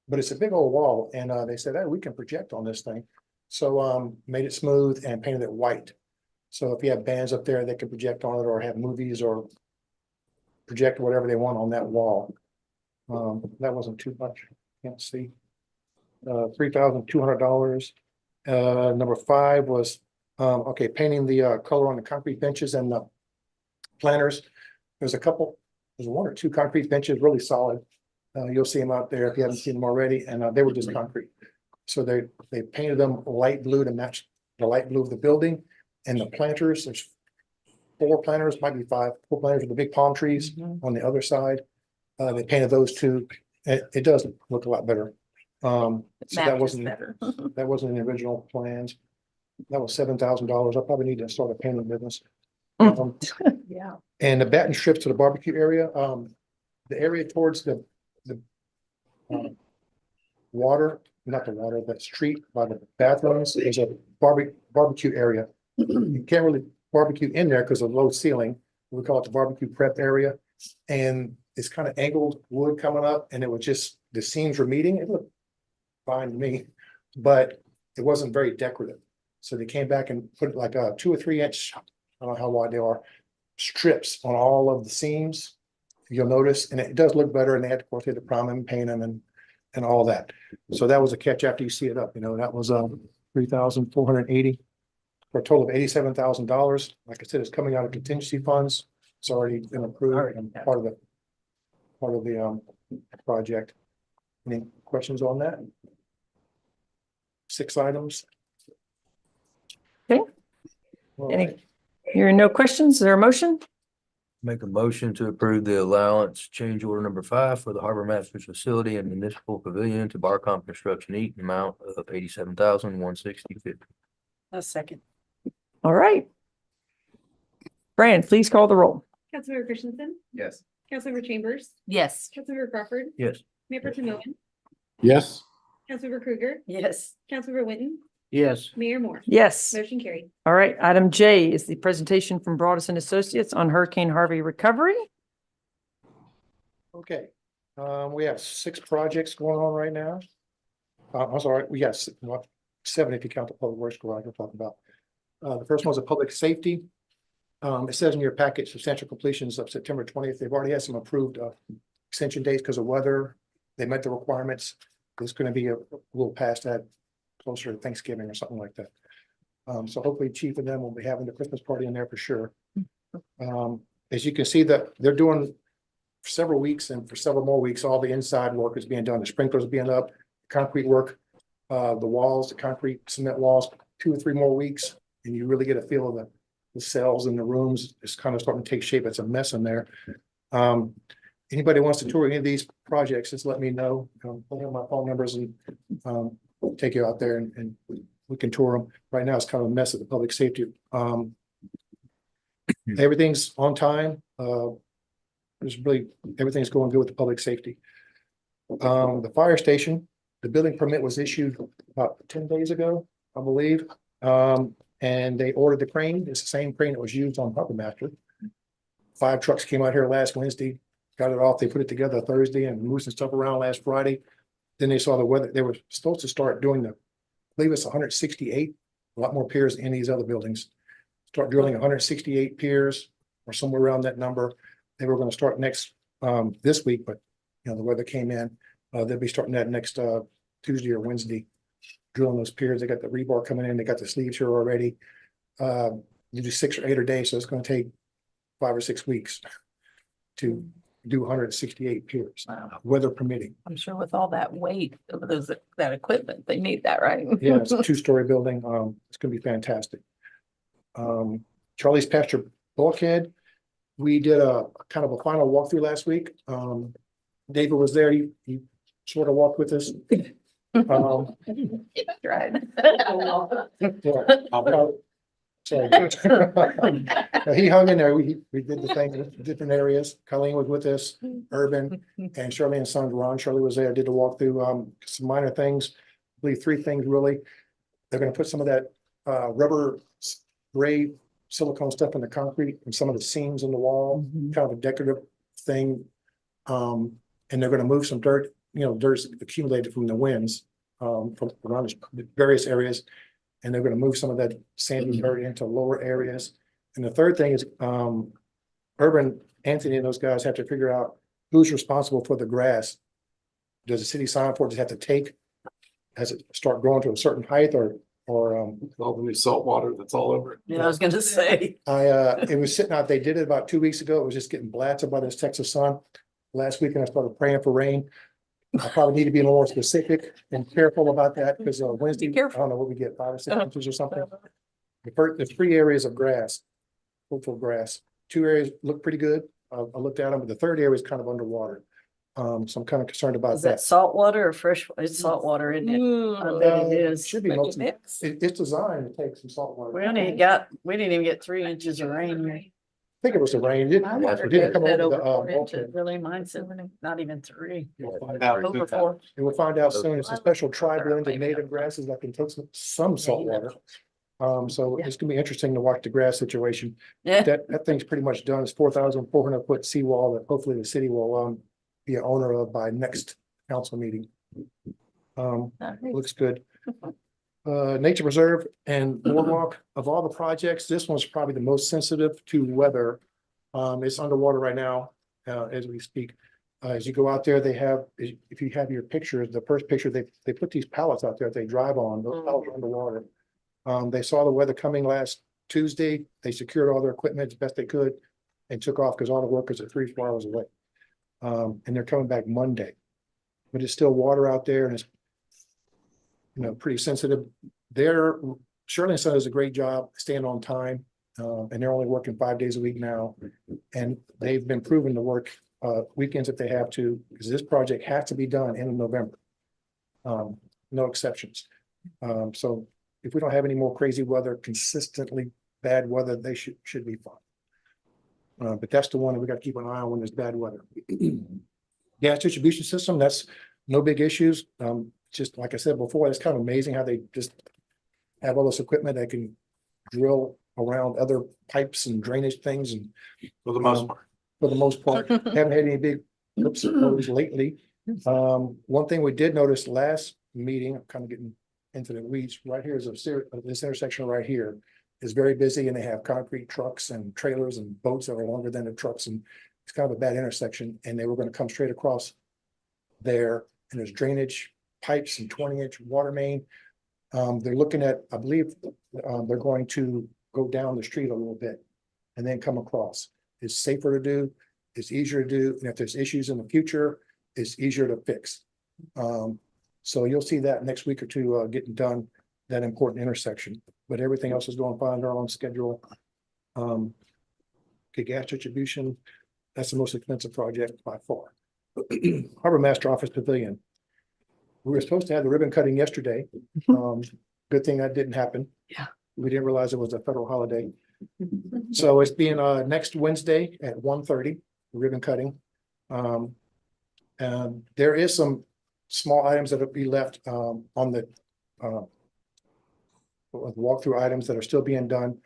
But it's a big old wall and they said, hey, we can project on this thing. So made it smooth and painted it white. So if you have bands up there, they can project on it or have movies or project whatever they want on that wall. That wasn't too much, can't see. $3,200. Number 5 was, okay, painting the color on the concrete benches and the planters. There's one or two concrete benches, really solid. You'll see them out there if you haven't seen them already, and they were just concrete. So they painted them light blue to match the light blue of the building. And the planters, there's 4 planters, might be 5, 4 planters with the big palm trees on the other side. They painted those 2. It does look a lot better. So that Matches wasn't better. that wasn't in the original plans. That was $7,000. I probably need to start a painting business. Yeah. And the batten strips to the barbecue area, the area towards the water, not the water, the street by the bathrooms is a barbecue area. You can't really barbecue in there because of low ceiling. We call it the barbecue prep area. And it's kind of angled wood coming up, and it was just, the seams were meeting. It looked fine to me, but it wasn't very decorative. So they came back and put like a 2 or 3 inch, I don't know how wide they are, strips on all of the seams. You'll notice, and it does look better. And they had to, of course, they had to prime them, paint them, and all that. So that was a catch after you see it up. That was $3,480 for a total of $87,000. Like I said, it's coming out of contingency funds. It's already been approved and part of the project. Any questions on that? 6 items. Okay. Hearing no questions, is there a motion? Make a motion to approve the allowance change order number 5 for the Harbor Masters Facility and Municipal Pavilion to Barcom Construction Inc. in amount of $87,160.50. A second. All right. Brandon, please call the roll. Councilmember Christensen, Yes. Councilmember Chambers, Yes. Councilmember Crawford, Yes. Mayor Pro Tem Milton, Yes. Councilmember Krueger, Yes. Councilmember Winton, Yes. Mayor Moore. Yes. Motion carried. All right. Item J is the presentation from Broadus and Associates on Hurricane Harvey recovery. Okay, we have 6 projects going on right now. I'm sorry, we got 7 if you count the public works garage we'll talk about. The first one's a public safety. It says in your package, substantial completions of September 20th. They've already had some approved extension dates because of weather. They met the requirements. It's going to be a little past that, closer to Thanksgiving or something like that. So hopefully Chief and them will be having the Christmas party in there for sure. As you can see that they're doing for several weeks, and for several more weeks, all the inside work is being done. The sprinklers are being up, concrete work, the walls, the concrete cement walls, 2 or 3 more weeks. And you really get a feel of the cells in the rooms. It's kind of starting to take shape. It's a mess in there. Anybody wants to tour any of these projects, just let me know. I'll have my phone numbers and take you out there and we can tour them. Right now, it's kind of a mess at the public safety. Everything's on time. Everything's going good with the public safety. The fire station, the building permit was issued about 10 days ago, I believe. And they ordered the crane. It's the same crane that was used on Harbor Master. 5 trucks came out here last Wednesday, got it off. They put it together Thursday and moved some stuff around last Friday. Then they saw the weather. They were supposed to start doing I believe it's 168, a lot more piers in these other buildings. Start drilling 168 piers or somewhere around that number. They were going to start this week, but the weather came in. They'll be starting that next Tuesday or Wednesday, drilling those piers. They got the rebar coming in. They got the sleeves here already. You do 6 or 8 a day, so it's going to take 5 or 6 weeks to do 168 piers, weather permitting. I'm sure with all that weight of that equipment, they need that, right? Yeah, it's a 2-story building. It's going to be fantastic. Charlie's Pasture Bulkhead. We did a kind of a final walkthrough last week. David was there. He sort of walked with us. Right. Sorry. He hung in there. We did the thing in different areas. Colleen was with us, Urban, and Shirley and son Ron. Shirley was there, did the walkthrough, some minor things, I believe 3 things really. They're going to put some of that rubber gray silicone stuff in the concrete and some of the seams in the wall, kind of a decorative thing. And they're going to move some dirt, dirt's accumulated from the winds from around the various areas. And they're going to move some of that sandy dirt into lower areas. And the third thing is Urban, Anthony and those guys have to figure out who's responsible for the grass. Does the city sign for it? Does it have to has it start growing to a certain height, or or, All the new salt water that's all over it. Yeah, I was gonna say. it was sitting out, they did it about 2 weeks ago. It was just getting blasted by this Texas sun. Last weekend I started praying for rain. I probably need to be a little more specific and careful about that because Wednesday, I don't know what we get, 5 or 6 inches or something. The 3 areas of grass, hopeful grass, 2 areas look pretty good. I looked at them, but the 3rd area is kind of underwater. So I'm kind of concerned about Is that that. salt water or fresh? It's salt water, isn't it? I bet it is. Should be mostly, it's designed to take some salt water. We didn't even get 3 inches of rain. I think it was the rain. My water It didn't come said over over the, 4 inches. bulkhead. Really, mine said not even 3. We'll find out. Over 4. And we'll find out soon. It's a special tri blend of native grasses that can take some salt water. So it's gonna be interesting to watch the grass situation. Yeah. That thing's pretty much done. It's 4,400 foot seawall that hopefully the city will be an owner of by next council meeting. Looks good. Nature Preserve and Boardwalk, of all the projects, this one's probably the most sensitive to weather. It's underwater right now, as we speak. As you go out there, they have, if you have your pictures, the first picture, they put these pallets out there that they drive on, those pallets are underwater. They saw the weather coming last Tuesday. They secured all their equipment as best they could and took off because all the workers are 3-4 hours away. And they're coming back Monday. But it's still water out there and it's, pretty sensitive. Shirley Son does a great job staying on time. And they're only working 5 days a week now. And they've been proven to work weekends if they have to, because this project has to be done in November. No exceptions. So if we don't have any more crazy weather, consistently bad weather, they should be fine. But that's the one that we got to keep an eye on when there's bad weather. Gas distribution system, that's no big issues. Just like I said before, it's kind of amazing how they just have all this equipment that can drill around other pipes and drainage things and For the most part. for the most part, haven't had any big oops lately. One thing we did notice last meeting, I'm kind of getting into the weeds, right here is this intersection right here is very busy and they have concrete trucks and trailers and boats that are longer than the trucks and it's kind of a bad intersection and they were going to come straight across there and there's drainage pipes and 20-inch water main. They're looking at, I believe, they're going to go down the street a little bit and then come across. It's safer to do, it's easier to do, and if there's issues in the future, it's easier to fix. So you'll see that next week or two getting done, that important intersection, but everything else is going fine, they're on schedule. Okay, gas distribution, that's the most expensive project by far. Harbor Master Office Pavilion. We were supposed to have the ribbon cutting yesterday. Good thing that didn't happen. Yeah. We didn't realize it was a federal holiday. So it's being next Wednesday at 1:30, ribbon cutting. And there is some small items that will be left on the walkthrough items that are still being done.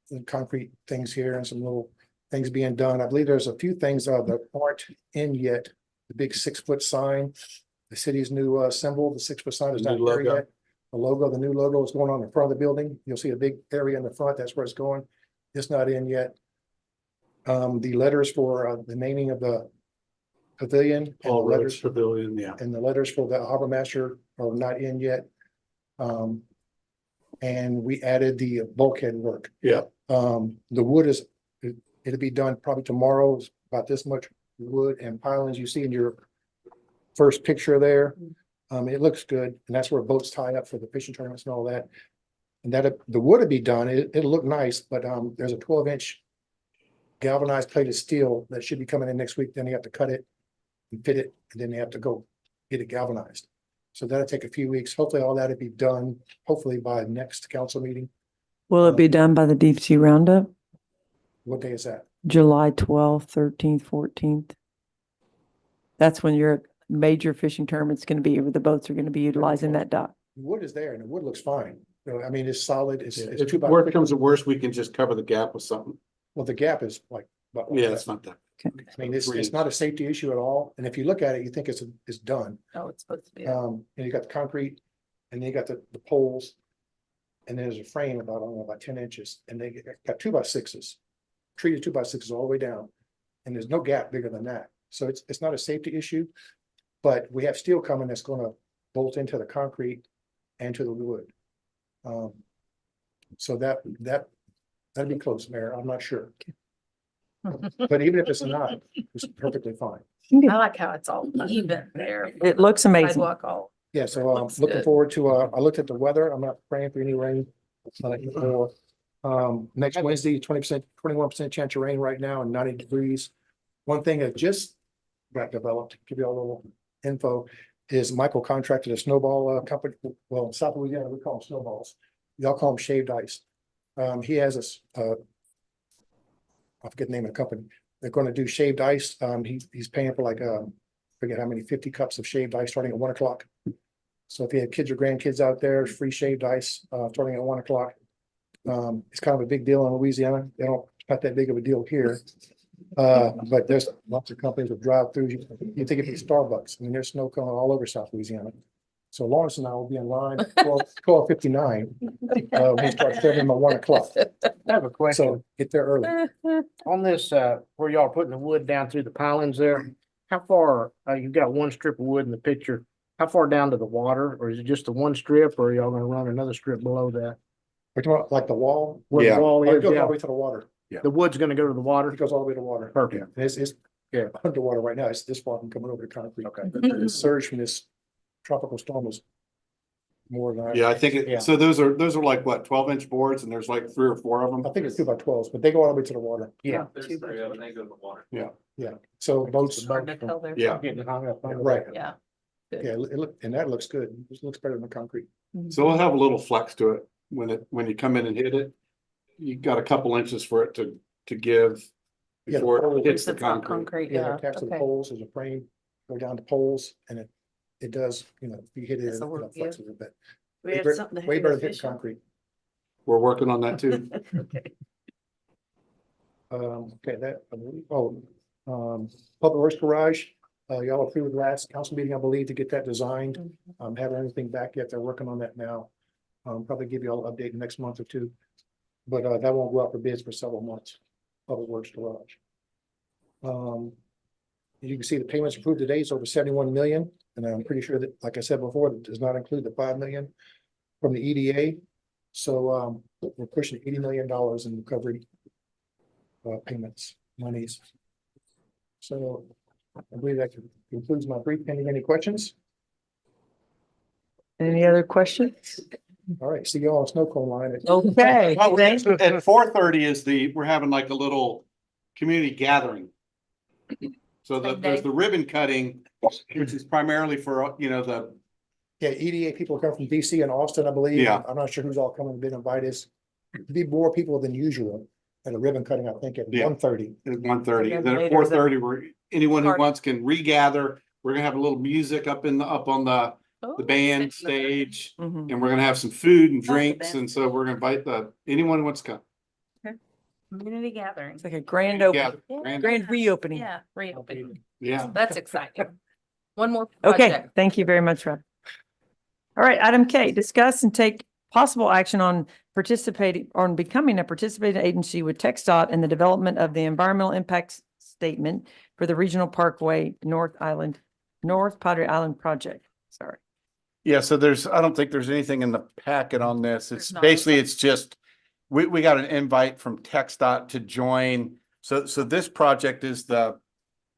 Some concrete things here and some little things being done. I believe there's a few things that aren't in yet. The big 6-foot sign, the city's new symbol, the 6-foot sign is The not new there logo. yet. The new logo is going on in front of the building. You'll see a big area in the front. That's where it's going. It's not in yet. The letters for the naming of the pavilion. and the All roads letters pavilion, yeah. and the letters for the harbor master are not in yet. And we added the bulkhead work. Yeah. The wood it'll be done probably tomorrow. It's about this much wood and pilings you see in your first picture there. It looks good, and that's where boats tie up for the fishing tournaments and all that. And that the wood will be done. It'll look nice, but there's a 12-inch galvanized plate of steel that should be coming in next week. Then you have to cut it and fit it, and then they have to go get it galvanized. So that'll take a few weeks. Hopefully all that'll be done, hopefully by next council meeting. Will it be done by the deep sea roundup? What day is that? July 12th, 13th, 14th? That's when your major fishing tournament's going to be, where the boats are going to be utilizing that dock. The wood is there and the wood looks fine. I mean, it's solid. It's If 2 by. worst comes to worst, we can just cover the gap with something. Well, the gap is like. Yeah, it's not that. I mean, it's not a safety issue at all. And if you look at it, you think it's done. Oh, it's supposed to be. And you got the concrete and then you got the poles. And there's a frame about, I don't know, about 10 inches and they got 2 by 6s, treated 2 by 6s all the way down. And there's no gap bigger than that. So it's not a safety issue, but we have steel coming that's going to bolt into the concrete and to the wood. So that'd be close, Mayor. I'm not sure. But even if it's not, it's perfectly fine. I like how it's all even there. It looks amazing. Sidewalk all. Yeah, so I'm Looks looking good. forward to, I looked at the weather. I'm not praying for any rain. Or, next Wednesday, 20%, 21% chance of rain right now and 90 degrees. One thing that just got developed, give you all a little info, is Michael contracted a snowball company. Well, in South Louisiana, we call them snowballs. Y'all call them shaved ice. He has I forget the name of the company. They're going to do shaved ice. He's paying for like, forget how many, 50 cups of shaved ice starting at 1 o'clock. So if you have kids or grandkids out there, free shaved ice, starting at 1 o'clock. It's kind of a big deal in Louisiana. They don't, it's not that big of a deal here. But there's lots of companies that drive through. You think it'd be Starbucks. I mean, there's snow cone all over South Louisiana. So Lawrence and I will be in line at 12:59. We start serving them at 1 o'clock. I have a question. So get there early. On this, where y'all are putting the wood down through the pilings there, how far, you've got one strip of wood in the picture, how far down to the water, or is it just the one strip, or are y'all gonna run another strip below that? We're talking about like the wall. Where the wall It is, goes all yeah. the way to the water. The wood's gonna go to the water? It goes all the way to water. Perfect. It's underwater right now. It's this far from coming over to concrete. Okay. The surge from this tropical storm was more than. Yeah, I think it, so those are like what, 12-inch boards and there's like 3 or 4 of them? I think it's 2x12s, but they go all the way to the water. Yeah. There's 3 of them, they go to the water. Yeah, so boats. Hard to tell there. Yeah. Getting hung up on. Right. Yeah. Yeah, and that looks good. It looks better than the concrete. So it'll have a little flex to it when you come in and hit it. You got a couple inches for it to give Yeah, before it hits the It's not concrete. concrete, Yeah, yeah. attached to the Okay. poles, there's a frame, go down to poles, and it does, if you hit it, It's a it work, flexes a bit. We Way had better- something to Way hit better than efficient. concrete. We're working on that too. Okay. Okay, Public Works Garage, y'all approved last council meeting, I believe, to get that designed. Haven't anything back yet. They're working on that now. Probably give you all an update next month or two. But, that won't go out for bids for several months. Public Works Garage. You can see the payments approved today is over 71 million. And I'm pretty sure that, like I said before, that does not include the 5 million from the EDA. So, we're pushing $80 million in recovery payments, monies. So I believe that concludes my brief. Any questions? Any other questions? All right, see you all on Snow Cone Line. Okay. At 4:30 we're having like a little community gathering. So there's the ribbon cutting, which is primarily for, Yeah, EDA people come from DC and Austin, I believe. Yeah. I'm not sure who's all coming, been invited. Be more people than usual at a ribbon cutting, I think, at Yeah. 1:30. at 1:30. And Then then at later 4:30, where anyone who Party. wants can regather. We're gonna have a little music up on the Oh, band sit in the- stage. Mhm. And we're gonna have some food and Oh, the drinks, band. and so we're gonna invite anyone who wants to come. Community gathering. It's like a grand open, Yeah, grand reopening. Yeah, reopening. yeah. That's exciting. One more Okay, project. thank you very much, Rob. All right, item K, discuss and take possible action on becoming a participating agency with TxDOT in the development of the environmental impact statement for the Regional Parkway North Padre Island project. Sorry. Yeah, so I don't think there's anything in the packet on this. It's There's not. basically, it's just, we got an invite from TxDOT to join. So this project is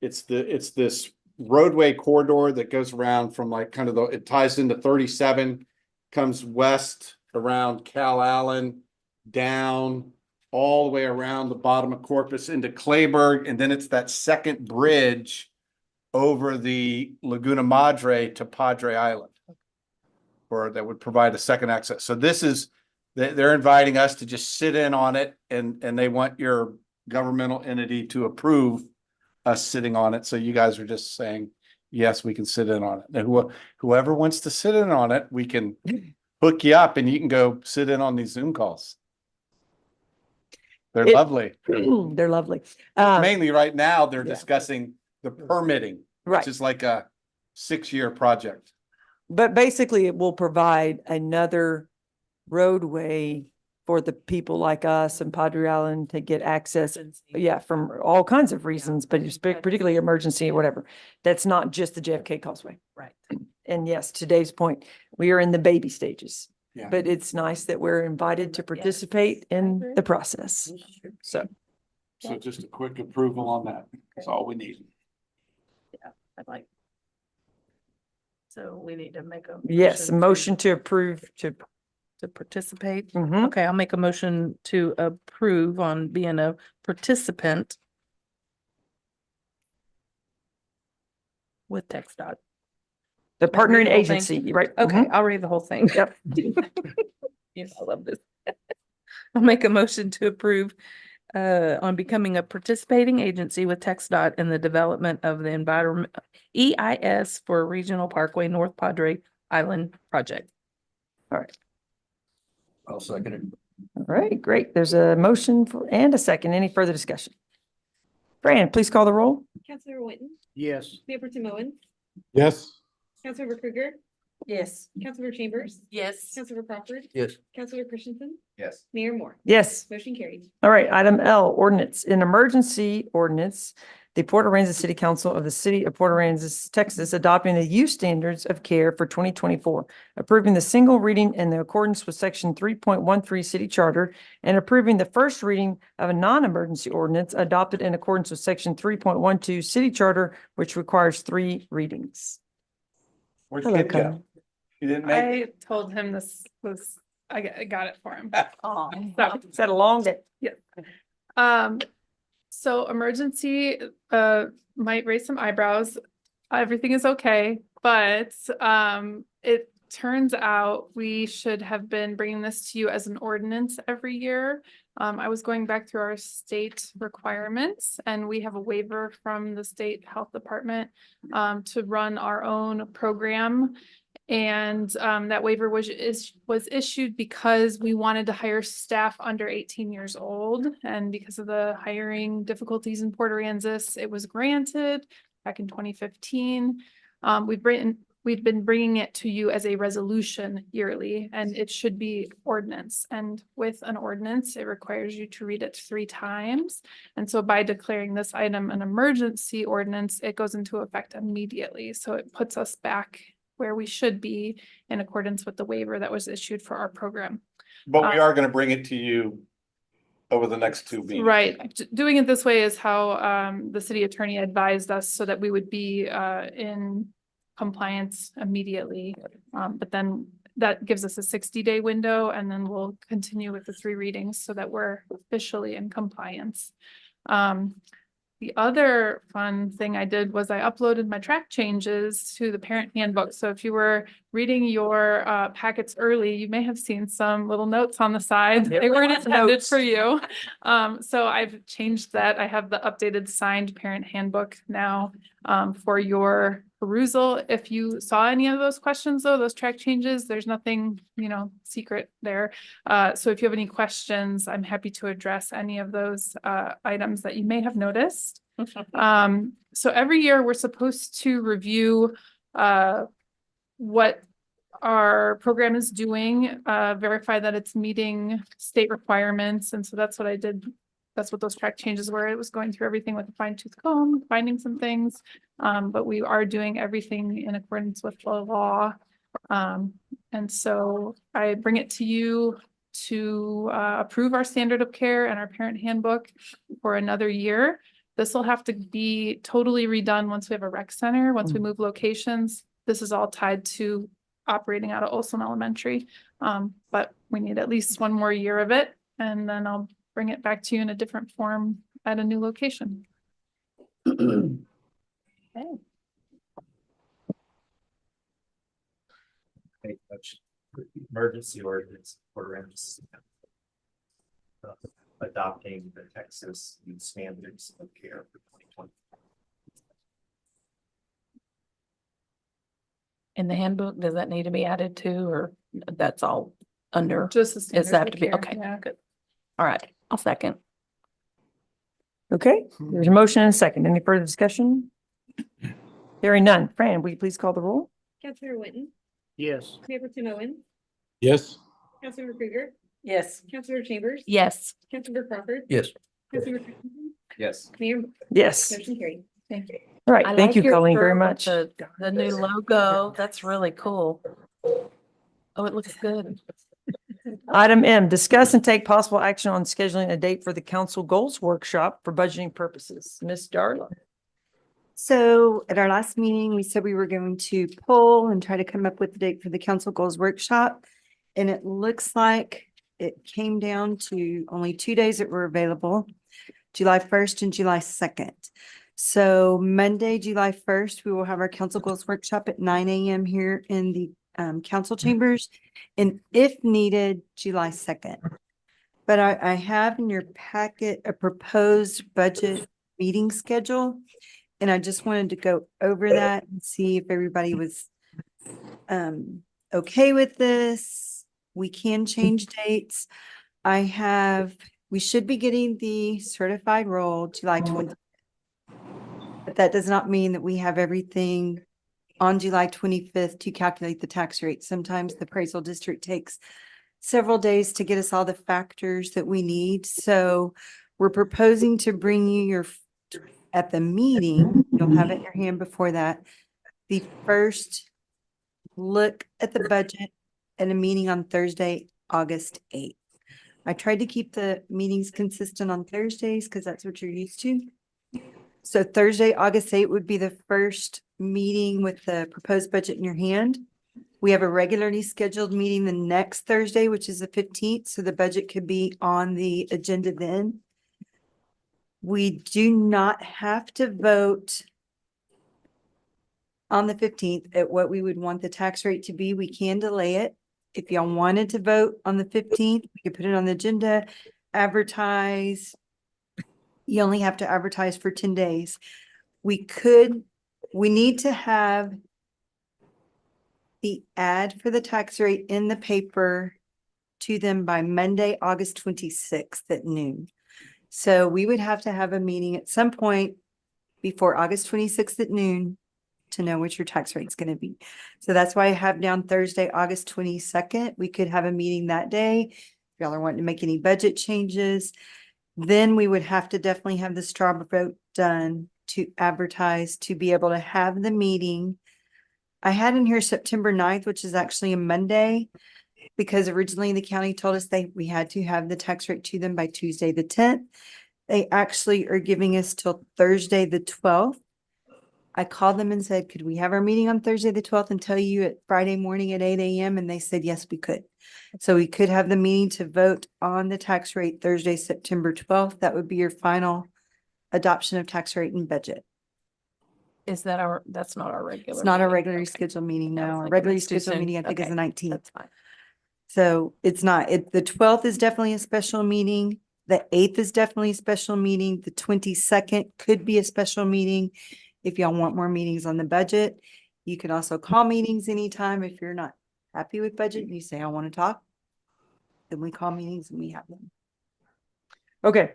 it's this roadway corridor that goes around from like it ties into 37, comes west around Cal Allen, down all the way around the bottom of Corpus into Clayburgh, and then it's that second bridge over the Laguna Madre to Padre Island. Or that would provide a second access. So they're inviting us to just sit in on it, and they want your governmental entity to approve us sitting on it. So you guys are just saying, yes, we can sit in on it. And whoever wants to sit in on it, we can hook you up and you can go sit in on these Zoom calls. They're lovely. They're lovely. Mainly right now, they're discussing the permitting, Right. which is like a 6-year project. But basically, it will provide another roadway for the people like us and Padre Island to get access. Yeah, from all kinds of reasons, but it's particularly emergency or whatever. That's not just the JFK Causeway. Right. And yes, to Dave's point, we are in the baby stages. Yeah. but it's nice that we're invited to participate in the process. So, So just a quick approval on that. That's all we need. I'd like. So we need to make a. yes, a motion to approve to, To participate. Mhm. Okay, I'll make a motion to approve on being a participant. With TxDOT. the Can I read partnering the whole thing? agency, right? Okay, Mhm. I'll read the whole thing. Yep. Yeah, I love this. I'll make a motion to approve on becoming a participating agency with TxDOT in the development of the environment EIS for Regional Parkway North Padre Island project. All right. I'll second it. All right, great. There's a motion and a second. Any further discussion? Fran, please call the roll. Councilmember Whitten, Yes. Mayor Pro Tem Owen, Yes. Councilmember Krueger, Yes. Councilmember Chambers, Yes. Councilmember Crawford, Yes. Councilmember Christensen, Yes. Mayor Moore. Yes. Motion carried. All right, item L, ordinance, an emergency ordinance. The Port Aransas City Council of the City of Port Aransas, Texas, adopting the use standards of care for 2024, approving the single reading in accordance with section 3.13 city charter, and approving the first reading of a non-emergency ordinance adopted in accordance with section 3.12 city charter, which requires 3 readings. Where'd Hello, you get Connie. go? You didn't make it? I told him this was, I got it for him. Oh, is that a long day? So emergency, might raise some eyebrows. Everything is okay, but, it turns out we should have been bringing this to you as an ordinance every year. I was going back through our state requirements and we have a waiver from the state health department, to run our own program. And that waiver was issued because we wanted to hire staff under 18 years old. And because of the hiring difficulties in Port Aransas, it was granted back in 2015. We've been bringing it to you as a resolution yearly, and it should be ordinance. And with an ordinance, it requires you to read it 3 times. And so by declaring this item an emergency ordinance, it goes into effect immediately. So it puts us back where we should be in accordance with the waiver that was issued for our program. But we are gonna bring it to you over the next 2 meetings. Right. Doing it this way is how the city attorney advised us so that we would be in compliance immediately. But then that gives us a 60-day window, and then we'll continue with the 3 readings so that we're officially in compliance. The other fun thing I did was I uploaded my track changes to the parent handbook. So if you were reading your packets early, you may have seen some little notes on the side. They weren't intended for you. So I've changed that. I have the updated signed parent handbook now for your perusal. If you saw any of those questions, though, those track changes, there's nothing, secret there. So if you have any questions, I'm happy to address any of those items that you may have noticed. So every year we're supposed to review what our program is doing, verify that it's meeting state requirements. And so that's what I did. That's what those track changes were. It was going through everything with a fine tooth comb, finding some things. But we are doing everything in accordance with the law. And so I bring it to you to approve our standard of care and our parent handbook for another year. This will have to be totally redone once we have a rec center, once we move locations. This is all tied to operating out of Olson Elementary. But we need at least 1 more year of it, and then I'll bring it back to you in a different form at a new location. Okay. Emergency ordinance for adopting the Texas standards of care for 2020. In the handbook, does that need to be added to, or that's all under? Just the Does standards that have of to be, care, okay, yeah. good. All right, I'll second. Okay, there's a motion and a second. Any further discussion? Hearing none. Fran, will you please call the roll? Councilmember Whitten, Yes. Mayor Pro Tem Owen, Yes. Councilmember Krueger, Yes. Councilmember Chambers. Yes. Councilmember Crawford. Yes. Councilmember Christensen, Yes. Mayor Moore. Yes. Motion carried. Thank you. All right, I thank like you, your Colleen, shirt very with much. The new logo, that's really cool. Oh, it looks good. Item M, discuss and take possible action on scheduling a date for the council goals workshop for budgeting purposes. Ms. Darla. So at our last meeting, we said we were going to poll and try to come up with a date for the council goals workshop. And it looks like it came down to only 2 days that were available, July 1st and July 2nd. So Monday, July 1st, we will have our council goals workshop at 9 a.m. here in the council chambers. And if needed, July 2nd. But I have in your packet a proposed budget meeting schedule. And I just wanted to go over that and see if everybody was okay with this. We can change dates. We should be getting the certified roll July 20th. But that does not mean that we have everything on July 25th to calculate the tax rate. Sometimes the appraisal district takes several days to get us all the factors that we need. So we're proposing to bring you at the meeting, you'll have it in your hand before that, the first look at the budget and a meeting on Thursday, August 8th. I tried to keep the meetings consistent on Thursdays because that's what you're used to. So Thursday, August 8th would be the first meeting with the proposed budget in your hand. We have a regularly scheduled meeting the next Thursday, which is the 15th. So the budget could be on the agenda then. We do not have to vote on the 15th at what we would want the tax rate to be. We can delay it. If y'all wanted to vote on the 15th, we could put it on the agenda, advertise. You only have to advertise for 10 days. We need to have the ad for the tax rate in the paper to them by Monday, August 26th at noon. So we would have to have a meeting at some point before August 26th at noon to know what your tax rate is going to be. So that's why I have down Thursday, August 22nd. We could have a meeting that day. If y'all are wanting to make any budget changes, then we would have to definitely have the straw vote done to advertise to be able to have the meeting. I had in here September 9th, which is actually a Monday, because originally the county told us we had to have the tax rate to them by Tuesday, the 10th. They actually are giving us till Thursday, the 12th. I called them and said, could we have our meeting on Thursday, the 12th and tell you at Friday morning at 8 a.m.? And they said, yes, we could. So we could have the meeting to vote on the tax rate Thursday, September 12th. That would be your final adoption of tax rate and budget. That's not our regular. It's not a meeting. regularly Okay. scheduled meeting, no. I was Our thinking regularly it's too scheduled soon. meeting, I think, is the Okay, 19th. That's fine. So it's not, the 12th is definitely a special meeting. The 8th is definitely a special meeting. The 22nd could be a special meeting. If y'all want more meetings on the budget, you can also call meetings anytime. If you're not happy with budget and you say, I want to talk, then we call meetings and we have them. Okay.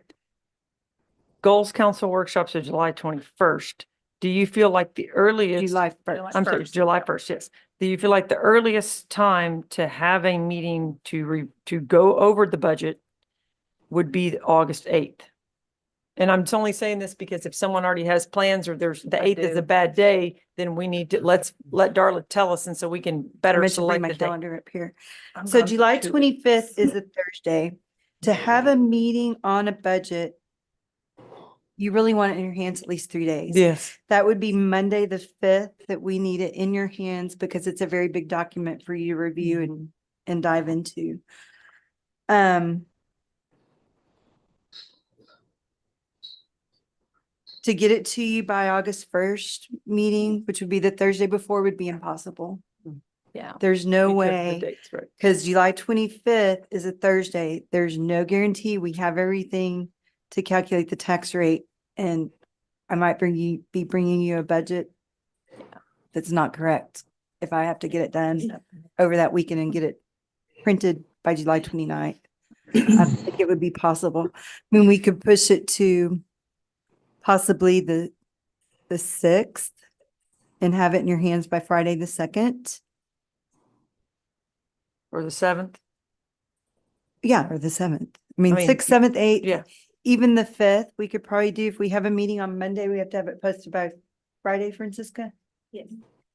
Goals Council workshops are July 21st. Do you feel like the earliest? July 1st. I'm sorry, July 1st, yes. Do you feel like the earliest time to have a meeting to go over the budget would be August 8th? And I'm only saying this because if someone already has plans or the 8th is a bad day, then we need to, let Darla tell us, and so we can I better mentioned bring select my the date. calendar up here. I'm So gone for July 2 25th is a Thursday. To have a meeting on a budget, you really want it in your hands at least 3 days. Yes. That would be Monday, the 5th, that we need it in your hands because it's a very big document for you to review and dive into. To get it to you by August 1st meeting, which would be the Thursday before, would be impossible. Yeah. There's no Because of the way, dates, right. because July 25th is a Thursday. There's no guarantee we have everything to calculate the tax rate. And I might be bringing you a budget that's not correct if I have to get it done over that weekend and get it printed by July 29th. I think it would be possible. I mean, we could push it to possibly the 6th and have it in your hands by Friday, the 2nd. Or the 7th? Yeah, or the 7th. I mean, I mean, 6th, 7th, 8th. yeah. Even the 5th, we could probably do, if we have a meeting on Monday, we have to have it posted by Friday, Francisca? Yes.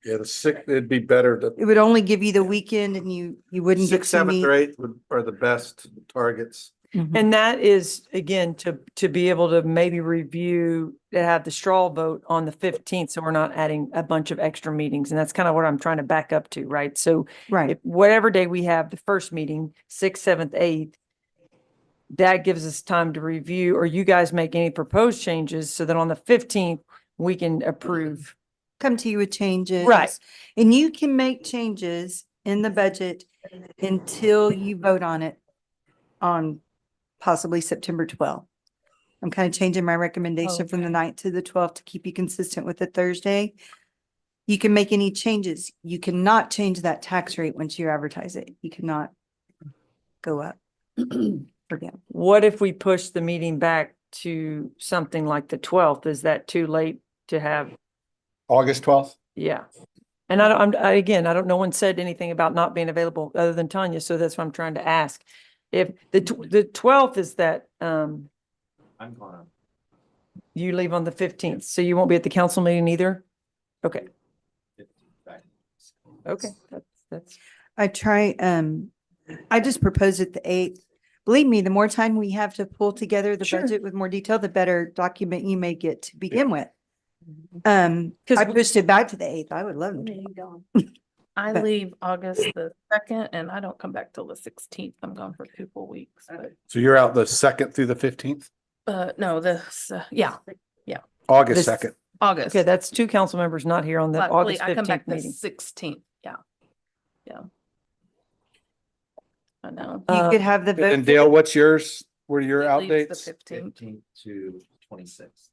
Yeah, the sixth, it'd be better to, It would only give you the weekend and you wouldn't get sixth, to seventh, meet. or eighth are the best targets. And that is, again, to be able to maybe review, to have the straw vote on the 15th, so we're not adding a bunch of extra meetings. And that's kind of what I'm trying to back up to, right? So Right. if whatever day we have the first meeting, 6th, 7th, 8th, that gives us time to review, or you guys make any proposed changes, so that on the 15th, we can approve. Come to you with changes. Right. And you can make changes in the budget until you vote on it on possibly September 12th. I'm kind of changing my recommendation from the 9th to the 12th to keep you consistent with the Thursday. You can make any changes. You cannot change that tax rate once you advertise it. You cannot go up or down. What if we push the meeting back to something like the 12th? Is that too late to have? August 12th? Yeah. And again, I don't, no one said anything about not being available other than Tanya, so that's what I'm trying to ask. If the 12th is that, I'm gonna. you leave on the 15th, so you won't be at the council meeting either? Okay. Okay, that's. I just proposed it the 8th. Believe me, the more time we have to pull together the Sure. budget with more detail, the better document you may get to begin with. Because I pushed it back to the 8th. I would love to. I But- leave August the 2nd and I don't come back till the 16th. I'm gone for 2 full weeks. So you're out the 2nd through the 15th? No, this, yeah, August This- 2nd. August. Okay, that's 2 council members not here on the Luckily, August I come back 15th the meeting. 16th. Yeah. Yeah. I know. You could have the vote. And Dale, what's yours? What are your It out leaves the dates? 15th. 15th to 26th.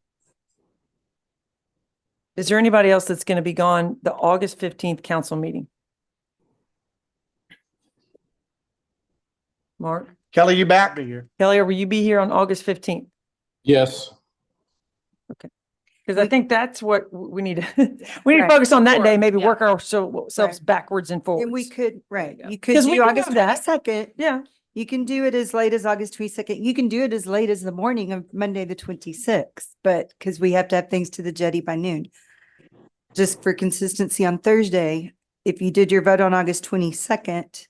Is there anybody else that's going to be gone the August 15th council meeting? Mark? Kelly, you back? Kelly, will you be here on August 15th? Yes. Because I think that's what we need to, we need to Right. focus on that day, maybe Yeah. work ourselves Right. backwards and forwards. And we could, right, Yeah. you could 'Cause we do can August do that. 22nd. Yeah, You can do it as late as August 22nd. You can do it as late as the morning of Monday, the 26th, but because we have to have things to the jetty by noon. Just for consistency on Thursday, if you did your vote on August 22nd,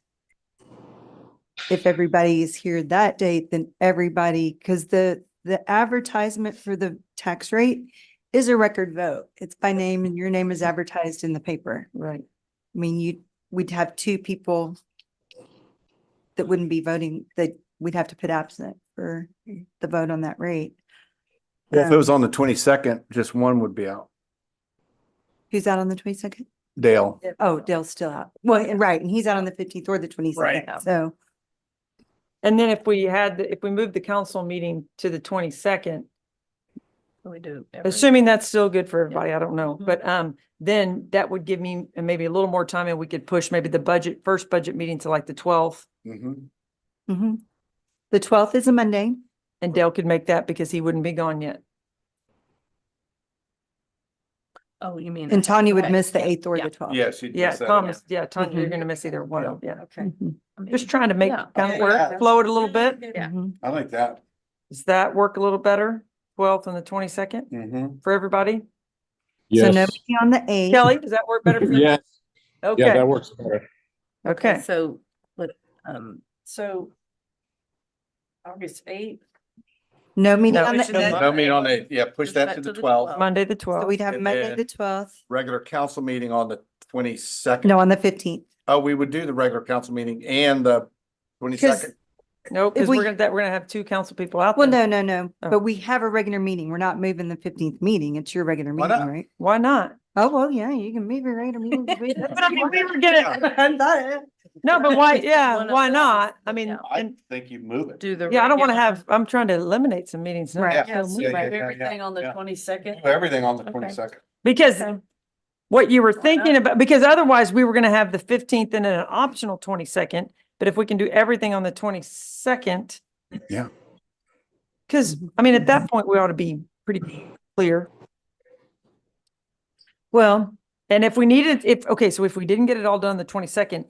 if everybody is here that date, then everybody, because the advertisement for the tax rate is a record vote. It's by name and your name is advertised in the paper. right. I mean, we'd have 2 people that wouldn't be voting, that we'd have to put absent for the vote on that rate. Well, if it was on the 22nd, just one would be out. Who's out on the 22nd? Dale. Oh, Dale's still out. Well, and right, and he's out on the 15th or the 22nd, Right. so. And then if we if we moved the council meeting to the 22nd, We do. assuming that's still good for everybody, I don't know, Mhm. but then that would give me maybe a little more time and we could push maybe the first budget meeting to like the 12th. Mhm. Mhm. The 12th is a Monday. And Dale could make that because he wouldn't be gone yet. Oh, you mean. And Tanya would Okay, miss the yeah, 8th or yeah. the 12th. Yes. you'd Yeah, miss that. Thomas, yeah, Tanya, you're Mhm. gonna miss either one of them, yeah. Okay. Mhm. I mean, Just trying to make Yeah. kind of Yeah. work, flow it a little bit. Yeah. Mhm. I like that. Does that work a little better? 12th and the 22nd Mm-hmm. for everybody? So nobody on the 8th. Kelly, does that work better for you? Yes. Okay, works better. okay. So, so August 8th. No meeting No, on we should the do 8th. No meeting on the, yeah, push Push that that to to the the 12th. 12th. Monday, the So 12th. we'd have And Monday, then- the 12th. Regular council meeting on the 22nd. No, on the 15th. Oh, we would do the regular council meeting and the 22nd. No, because we- we're gonna have 2 council people out Well, there. no, Oh. but we have a regular meeting. We're not moving the 15th meeting. It's your regular Why meeting, not? right? Why not? Oh, well, yeah, you can move your regular meeting. But I mean, we were gonna, no, but why, yeah, One of why those, not? I mean, yeah. I and, think you move it. Do the. yeah, I don't want to regular- have, I'm trying to eliminate some meetings. now. Right. Yeah, so Yeah, yeah, move yeah, everything on the yeah. 22nd. Do everything on the Okay. 22nd. Because Okay. what you were thinking about, because otherwise we were gonna have the 15th and then an optional 22nd, but if we can do everything on the 22nd. Yeah. Because, I mean, at that point, we ought to be pretty clear. Well, And if we needed, so if we didn't get it all done the 22nd,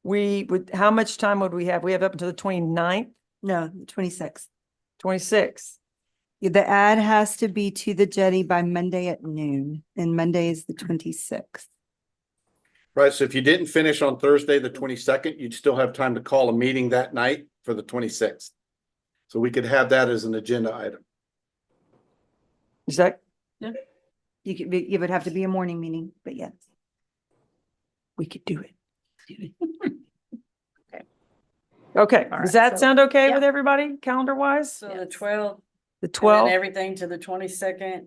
we would, how much time would we have? We have up until the 29th, no, the 26th. 26th. The ad has to be to the jetty by Monday at noon, and Monday is the 26th. Right, so if you didn't finish on Thursday, the 22nd, you'd still have time to call a meeting that night for the 26th. So we could have that as an agenda item. Is that, You could be, it would have to be a morning meeting, but yes. we could do it. Okay, All does right, that so- sound okay yeah. with everybody, calendar wise? So the 12th. The And 12th? then everything to the 22nd,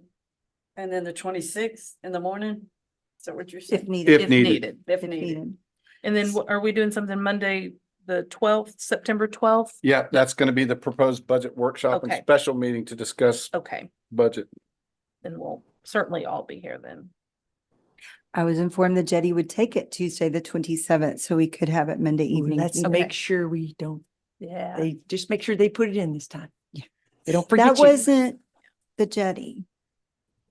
and then the 26th in the morning? Is that what you're saying? If needed. If needed. If If needed. needed. And then are we doing something Monday, the 12th, September 12th? Yeah, that's gonna be the proposed budget workshop and Okay. special meeting to discuss Okay, budget. then we'll certainly all be here then. I was informed the Jetty would take it Tuesday, the 27th, so we could have it Monday evening. Let's make sure we don't, Yeah. they just make sure they put it in this time. Yeah. They don't forget That you. wasn't the Jetty,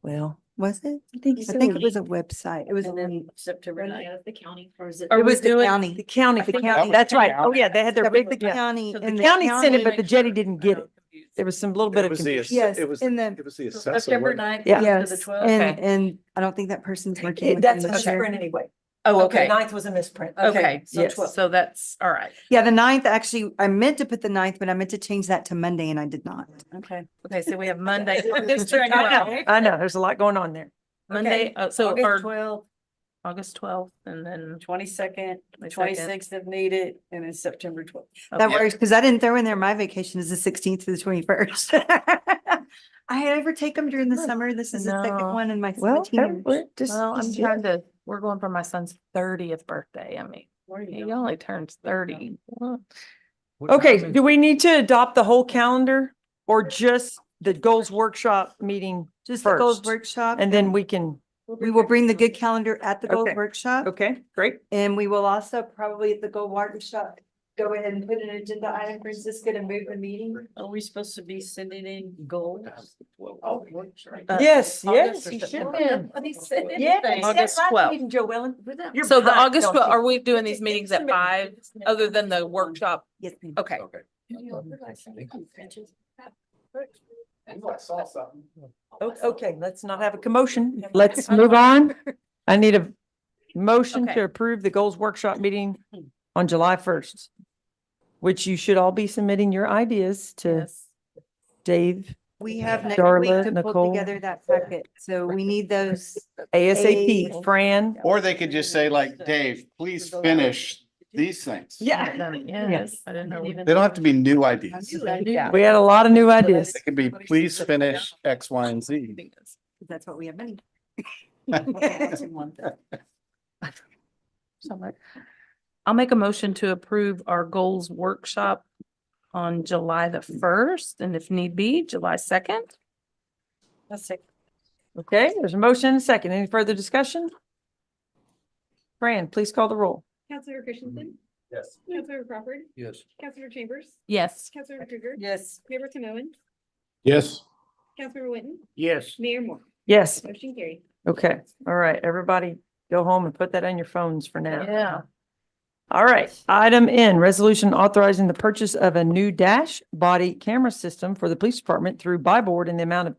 Well, was it? I think I think it was a website. It was. And then September 9th. The county, or is it? Are It we was the doing county. the county, The the county. county, that's right. Oh, yeah, they had their That was big, the yeah. county. So and The county sent it, but the make jetty sure didn't we're get not it. confused. There was some little bit It of was the, confusion. Yes, it was, in the- it was the assessor. September wasn't it? 9th Yeah. to Yes, the 12th? and, Okay. and I don't think that person's working. It- with That's them a this year. misprint anyway. Oh, The okay, 9th was a misprint. okay, So Yes. 12th. so that's, all right. Yeah, the 9th, actually, I meant to put the 9th, but I meant to change that to Monday and I did not. Okay, okay, so we have Monday. I know, there's a lot going on there. Monday, so August our 12th, August 12th and then 22nd, 22nd. 26th if needed, and then September 12th. That Okay. works, because I didn't throw in there my vacation is the 16th to the 21st. I ever take them during the summer. This is the second No. one in my Well, 17 years. just. Well, I'm just- trying to, we're going for my son's 30th birthday. I mean, he only turns 30. What? Okay, do we need to adopt the whole calendar or just the goals workshop meeting? Just the goals first? workshop. And then we can, We will bring the good calendar at the goals Okay. workshop. okay, great. And we will also probably at the goal workshop, go ahead and put an agenda item for Cisco to move the meeting. Are we supposed to be sending in goals? Yes, August yes, or you should. September? Yeah. August 12th. Joellen. So the August 12th, are we doing these meetings at 5 other than the workshop? Yes, ma'am. Okay. I saw something. Okay, let's not have a commotion. Let's move on. I need a motion Okay. to approve the goals workshop meeting on July 1st, which you should all be submitting your ideas to Yes. Dave We have next Darla, week to Nicole. pull together that packet. So we need those. ASAP, A- Fran. Or they could just say like, Dave, please finish these things. Yeah. Yes, I didn't know. They don't have to be new ideas. Yeah. We had a lot of new ideas. They could be, please finish X, Y, and Z. That's what we have money. So like, I'll make a motion to approve our goals workshop on July the 1st, and if need be, July 2nd. That's it. Okay, there's a motion and a second. Any further discussion? Fran, please call the roll. Councilor Christensen, Yes. Councilor Crawford, Yes. Councilor Chambers, Yes. Councilor Krueger. Yes. Mayor Tim Owen, Yes. Councilor Witten, Yes. Mayor Moore. Yes, Motion carried. okay, all right, everybody go home and put that on your phones for now. Yeah. All right, item N, resolution authorizing the purchase of a new dash body camera system for the police department through buy board in the amount of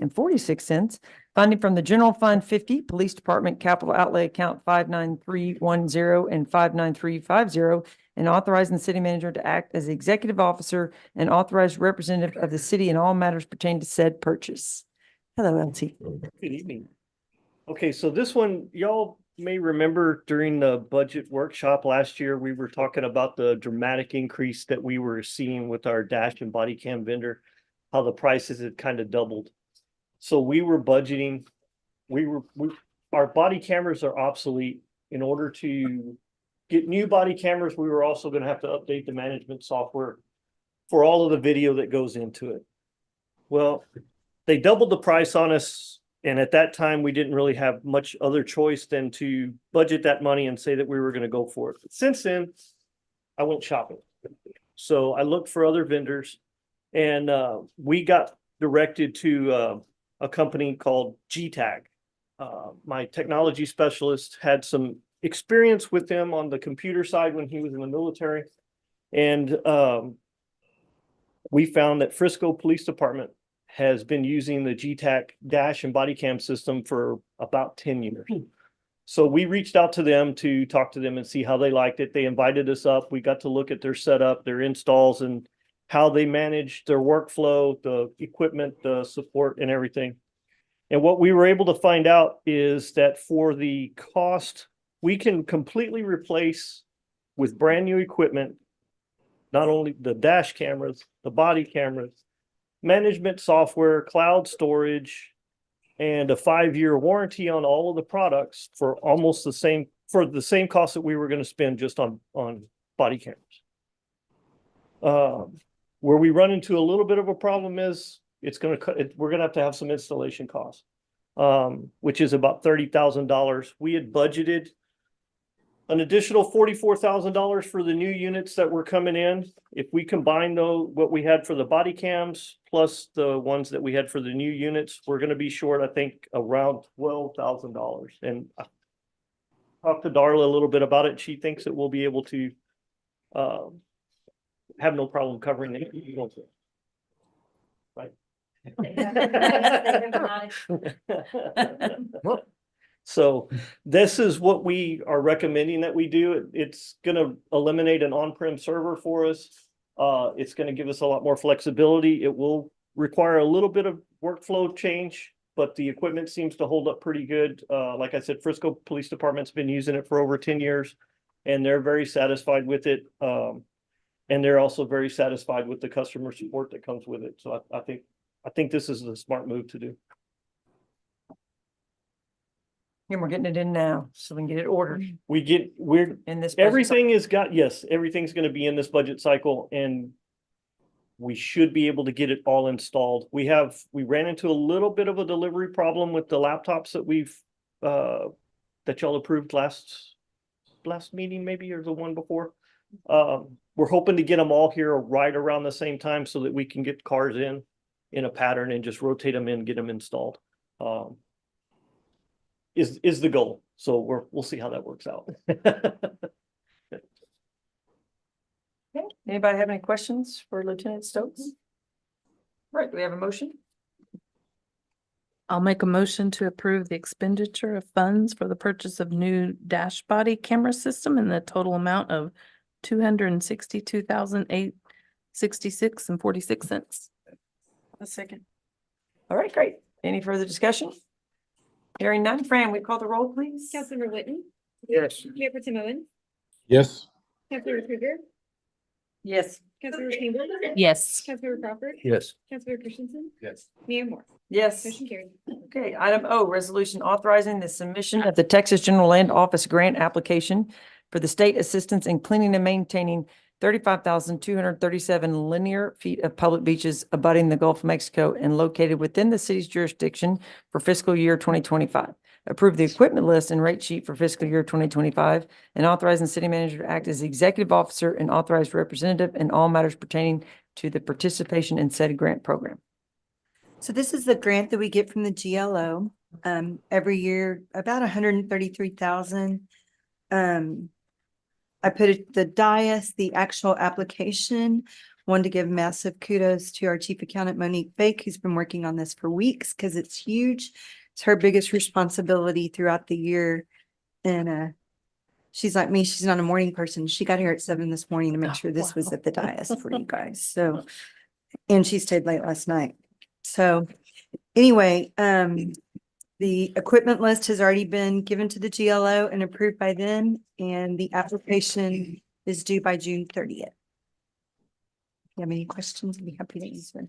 $262,866.46. Funding from the general fund 50, police department capital outlay account 59310 and 59350, and authorizing the city manager to act as the executive officer and authorized representative of the city in all matters pertaining to said purchase. Hello, LT. Good evening. Okay, so this one, y'all may remember during the budget workshop last year, we were talking about the dramatic increase that we were seeing with our dash and body cam vendor, how the prices had kind of doubled. So we were budgeting, our body cameras are obsolete. In order to get new body cameras, we were also gonna have to update the management software for all of the video that goes into it. Well, they doubled the price on us. And at that time, we didn't really have much other choice than to budget that money and say that we were going to go for it. But since then, I went shopping. So I looked for other vendors and we got directed to a company called G-Tag. My technology specialist had some experience with them on the computer side when he was in the military. And we found that Frisco Police Department has been using the GTAC dash and body cam system for about 10 years. So we reached out to them to talk to them and see how they liked it. They invited us up. We got to look at their setup, their installs, and how they manage their workflow, the equipment, the support and everything. And what we were able to find out is that for the cost, we can completely replace with brand new equipment, not only the dash cameras, the body cameras, management software, cloud storage, and a 5-year warranty on all of the products for almost the same cost that we were going to spend just on body cameras. Where we run into a little bit of a problem is we're going to have some installation costs, which is about $30,000. We had budgeted an additional $44,000 for the new units that were coming in. If we combine what we had for the body cams plus the ones that we had for the new units, we're going to be short, I think, around $12,000. And I talked to Darla a little bit about it. She thinks that we'll be able to have no problem covering it. Right. So this is what we are recommending that we do. It's going to eliminate an on-prem server for us. It's going to give us a lot more flexibility. It will require a little bit of workflow change, but the equipment seems to hold up pretty good. Like I said, Frisco Police Department's been using it for over 10 years, and they're very satisfied with it. And they're also very satisfied with the customer support that comes with it. So I think this is a smart move to do. And we're getting it in now, so we can get it ordered We're in this. everything everything's going to be in this budget cycle, and we should be able to get it all installed. We ran into a little bit of a delivery problem with the laptops that that y'all approved last meeting, maybe, or the one before. We're hoping to get them all here right around the same time so that we can get cars in a pattern and just rotate them in, get them installed. Is the goal. So we'll see how that works out. Okay. Anybody have any questions for Lieutenant Stokes? Right, do we have a motion? I'll make a motion to approve the expenditure of funds for the purchase of new dash body camera system in the total amount of $262,866.46. A second. All right, great. Any further discussion? Hearing none. Fran, we call the roll, please? Councilmember Whitten, Yes. Mayor Pro Tem Owens, Yes. Councilmember Krueger, Yes. Councilmember Chambers, Yes. Councilmember Crawford, Yes. Councilmember Christensen, Yes. Mayor Moore. Yes. Motion carried. Okay, item O, resolution authorizing the submission of the Texas General Land Office grant application for the state assistance in cleaning and maintaining 35,237 linear feet of public beaches abutting the Gulf of Mexico and located within the city's jurisdiction for fiscal year 2025. Approve the equipment list and rate sheet for fiscal year 2025 and authorizing the city manager to act as the executive officer and authorized representative in all matters pertaining to the participation in said grant program. So this is the grant that we get from the GLO, every year, about 133,000. I put the dais, the actual application. Wanted to give massive kudos to our chief accountant, Monique Fake, who's been working on this for weeks because it's huge. It's her biggest responsibility throughout the year. And she's like me, she's not a morning person. She got here at 7 this morning to make sure this was at the dais for you guys. So, and she stayed late last night. So anyway, the equipment list has already been given to the GLO and approved by them, and the application is due by June 30th. If you have any questions, I'd be happy to answer.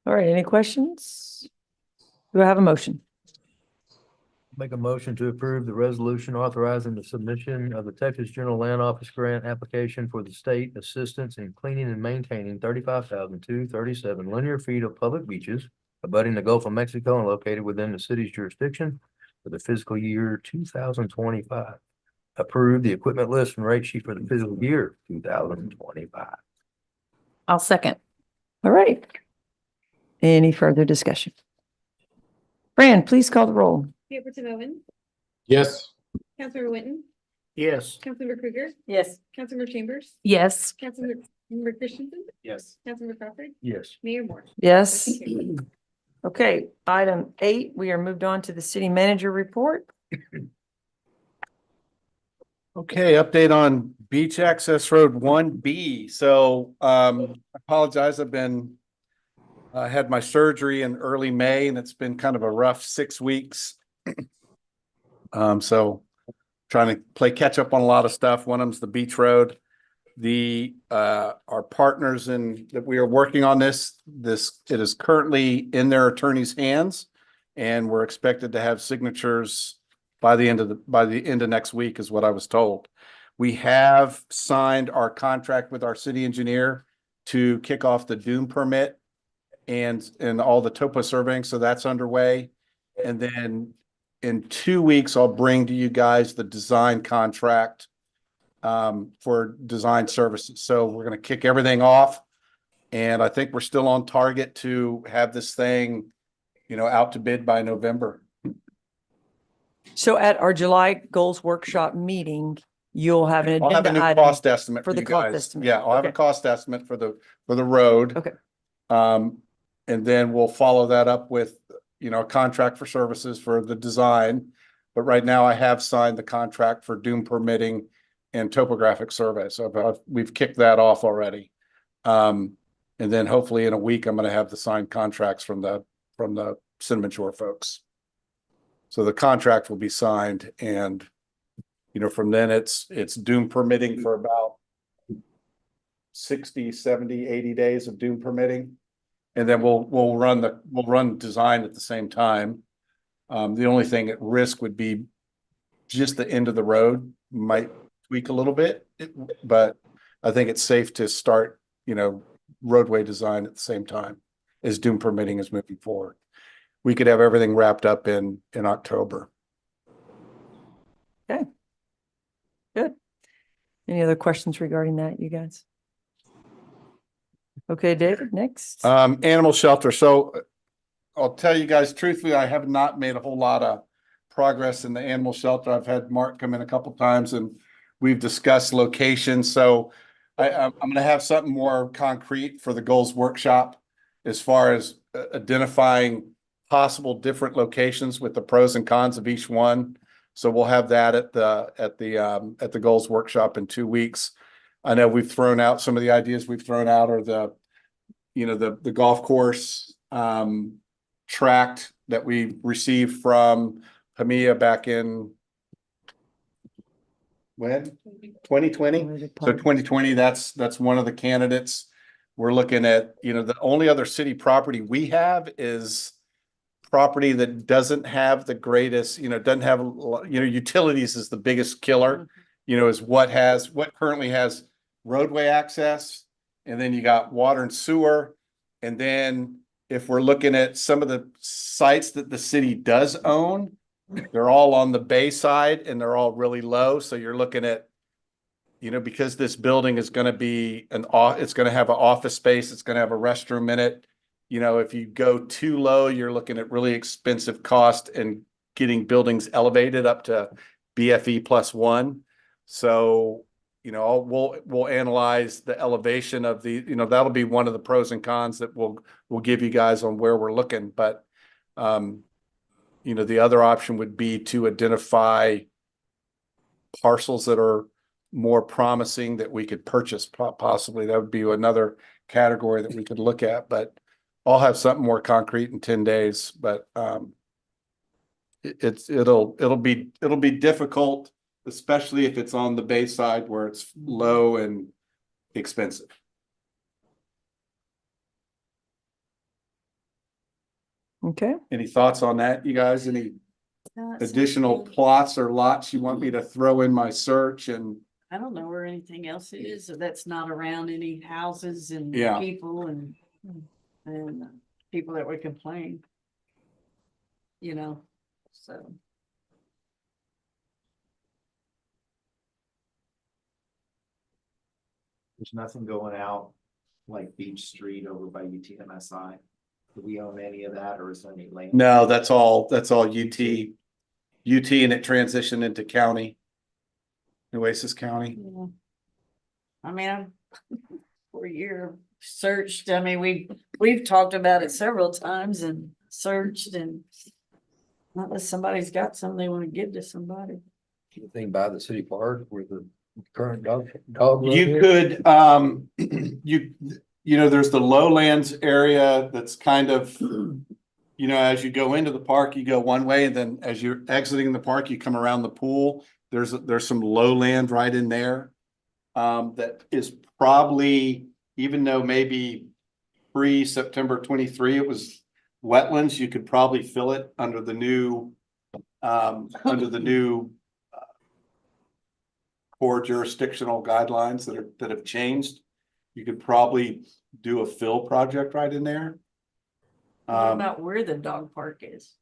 All right, any questions? Do I have a motion? Make a motion to approve the resolution authorizing the submission of the Texas General Land Office grant application for the state assistance in cleaning and maintaining 35,237 linear feet of public beaches abutting the Gulf of Mexico and located within the city's jurisdiction for the fiscal year 2025. Approve the equipment list and rate sheet for the fiscal year 2025. I'll second. All right. Any further discussion? Fran, please call the roll. Mayor Pro Tem Owens, Yes. Councilmember Whitten, Yes. Councilmember Krueger, Yes. Councilmember Chambers, Yes. Councilmember Councilmember Christensen, Yes. Councilmember Crawford, Yes. Mayor Moore. Yes. Motion carried. Okay, item 8, we are moved on to the city manager report. Okay, update on Beach Access Road 1B. So, I apologize. I had my surgery in early May and it's been kind of a rough 6 weeks. So trying to play catch up on a lot of stuff. One of them's the Beach Road. Our partners that we are working on this, it is currently in their attorney's hands. And we're expected to have signatures by the end of next week is what I was told. We have signed our contract with our city engineer to kick off the dune permit and all the topo surveying. So that's underway. And then in 2 weeks, I'll bring to you guys the design contract for design services. So we're going to kick everything off. And I think we're still on target to have this thing, out to bid by November. So at our July goals workshop meeting, you'll have an I'll have a agenda new item cost estimate for for the you cost guys. estimate. Yeah, I'll have a Okay. cost estimate for the road. Okay. And then we'll follow that up with, a contract for services for the design. But right now I have signed the contract for dune permitting and topographic survey. So we've kicked that off already. And then hopefully in a week, I'm going to have the signed contracts from the Cinnamon Shore folks. So the contract will be signed and, from then it's dune permitting for about 60, 70, 80 days of dune permitting. And then we'll run design at the same time. The only thing at risk would be just the end of the road might tweak a little bit, but I think it's safe to start, roadway design at the same time as dune permitting is moving forward. We could have everything wrapped up in October. Okay. Good. Any other questions regarding that, you guys? Okay, David, next. Animal shelter. So I'll tell you guys truthfully, I have not made a whole lot of progress in the animal shelter. I've had Mark come in a couple times and we've discussed locations. So I'm going to have something more concrete for the goals workshop as far as identifying possible different locations with the pros and cons of each one. So we'll have that at the goals workshop in 2 weeks. I know we've thrown out some of the ideas we've thrown out are the golf course tract that we received from Hamia back in when? 2020? So 2020, that's one of the candidates. We're looking at, the only other city property we have is property that doesn't have the greatest, doesn't have, utilities is the biggest killer, is what currently has roadway access. And then you got water and sewer. And then if we're looking at some of the sites that the city does own, they're all on the bay side and they're all really low. So you're looking at, because this building is going to be it's going to have an office space, it's going to have a restroom in it. If you go too low, you're looking at really expensive cost and getting buildings elevated up to BFE +1. So, we'll analyze the elevation of that'll be one of the pros and cons that we'll give you guys on where we're looking. But, the other option would be to identify parcels that are more promising that we could purchase possibly. That would be another category that we could look at, but I'll have something more concrete in 10 days, but it'll be difficult, especially if it's on the bay side where it's low and expensive. Okay. Any thoughts on that, you guys? Any additional plots or lots you want me to throw in my search? And I don't know where anything else is that's not around any houses and Yeah. people and people that would complain. So. There's nothing going out like Beach Street over by UTMSI. Do we own any of that or is there any land? no, that's all UT and it transitioned into county. Nueces County. I mean, 4-year searched. I mean, we've talked about it several times and searched and unless somebody's got some they want to give to somebody. Anything by the city park where the current dog. run You is? could, you know, there's the lowlands area that's kind of, you know, as you go into the park, you go one way, and then as you're exiting the park, you come around the pool. There's some lowland right in there. That is probably, even though maybe pre-September 23, it was wetlands, you could probably fill it under the new core jurisdictional guidelines that have changed. You could probably do a fill project right in there. What about where the dog park is?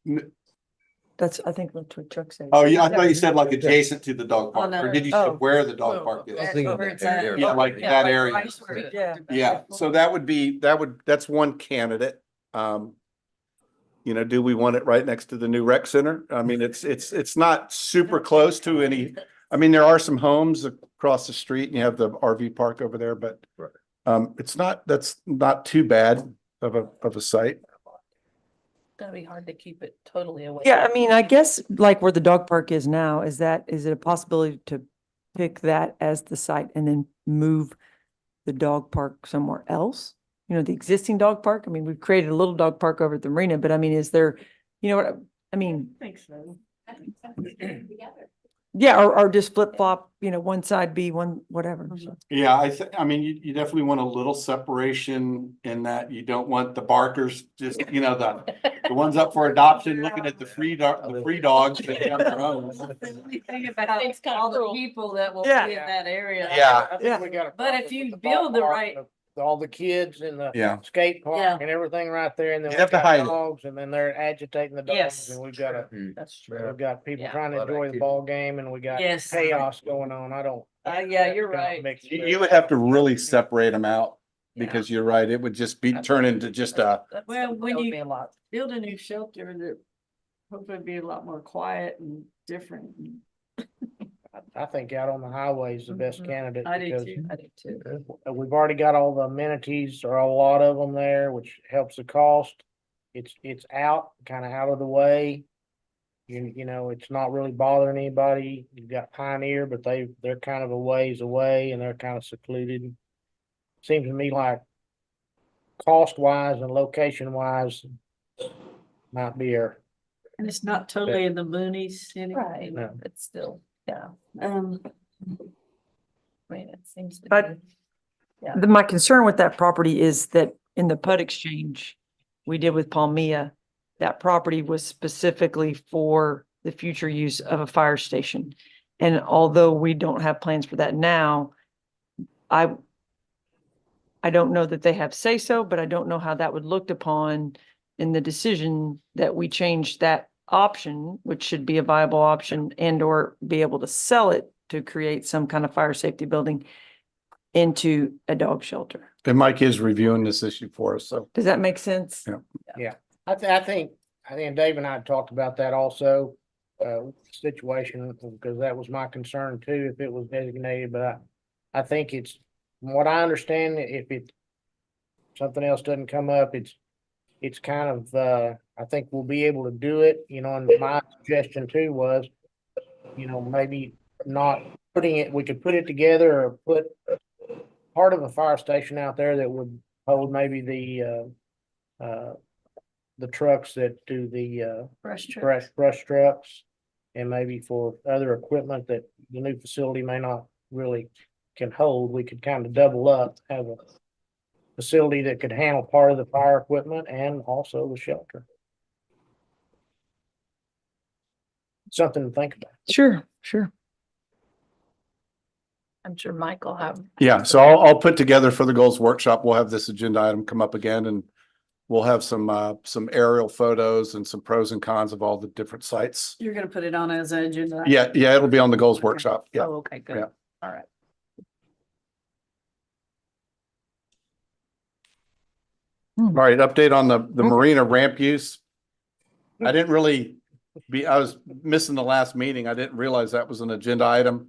That's, I think that's what Chuck said. Oh, yeah, I thought you said like adjacent to the dog Oh, park, no. or did you say Oh. where the dog park is? I was thinking of Where that it's at. area. Yeah, like that area. right where it- Yeah. Yeah, so that's one candidate. You know, do we want it right next to the new rec center? I mean, it's not super close to any, I mean, there are some homes across the street and you have the RV park over there, but that's not too bad of a site. Gonna be hard to keep it totally away. Yeah, I mean, I guess like where the dog park is now, is it a possibility to pick that as the site and then move the dog park somewhere else? You know, the existing dog park? I mean, we've created a little dog park over at the marina, but I mean, is there, you know what, I mean, I think so. yeah, or just flip flop, you know, one side be one, whatever. so. Yeah, I mean, you definitely want a little separation in that you don't want the barkers, just, you know, the ones up for adoption, looking at the free dogs that have their own. Think about all the people that will be Yeah. in that area. Yeah. I think we got a But if problem you with the build the ballpark, right- all the kids in the Yeah. skate Yeah. park and everything right there, and then You'd we've have to got hide it. dogs, and then they're agitating the dogs, Yes. and we've got That's true. we've got people Yeah. trying to Lot of enjoy the activity. ball game, and we got Yes. chaos going on. I don't. Yeah, you're kinda right. mix it You up. would have to really separate them out, Yeah. because you're right, it would just turn into just a, Well, when That would you be a lot. build a new shelter, that hopefully be a lot more quiet and different. I think out on the highway is the best Mhm. candidate. I do because too. I do too. We've already got all the amenities, or a lot of them there, which helps the cost. It's out, kind of out of the way. You know, it's not really bothering anybody. You've got Pioneer, but they're kind of a ways away and they're kind of secluded. Seems to me like cost wise and location wise might be our, And it's not totally in the boonies anyway. Right, No. but still, yeah, Um, I mean, it seems to But- be. Yeah. My concern with that property is that in the PUD exchange we did with Palmia, that property was specifically for the future use of a fire station. And although we don't have plans for that now, I don't know that they have say so, but I don't know how that would looked upon in the decision that we change that option, which should be a viable option, and or be able to sell it to create some kind of fire safety building into a dog shelter. and Mike is reviewing this issue for us, so. Does that make sense? Yeah. I think Dave and I talked about that also, situation, because that was my concern too, if it was designated, but I think it's, from what I understand, if something else doesn't come up, it's kind of, I think we'll be able to do it, you know, and my suggestion too was, you know, maybe not putting it, we could put it together or put part of a fire station out there that would hold maybe the trucks that do the, brush truck. brush trucks. And maybe for other equipment that the new facility may not really can hold, we could kind of double up, have a facility that could handle part of the fire equipment and also the shelter. Something to think about. Sure, sure. I'm sure Mike will have. Yeah, so I'll put together for the goals workshop, we'll have this agenda item come up again, and we'll have some aerial photos and some pros and cons of all the different sites. You're gonna put it on as an agenda. Yeah, it'll be on the goals workshop, yeah. Oh, okay, good. Yeah. All right. All right, update on the marina ramp use. I didn't really I was missing the last meeting. I didn't realize that was an agenda item.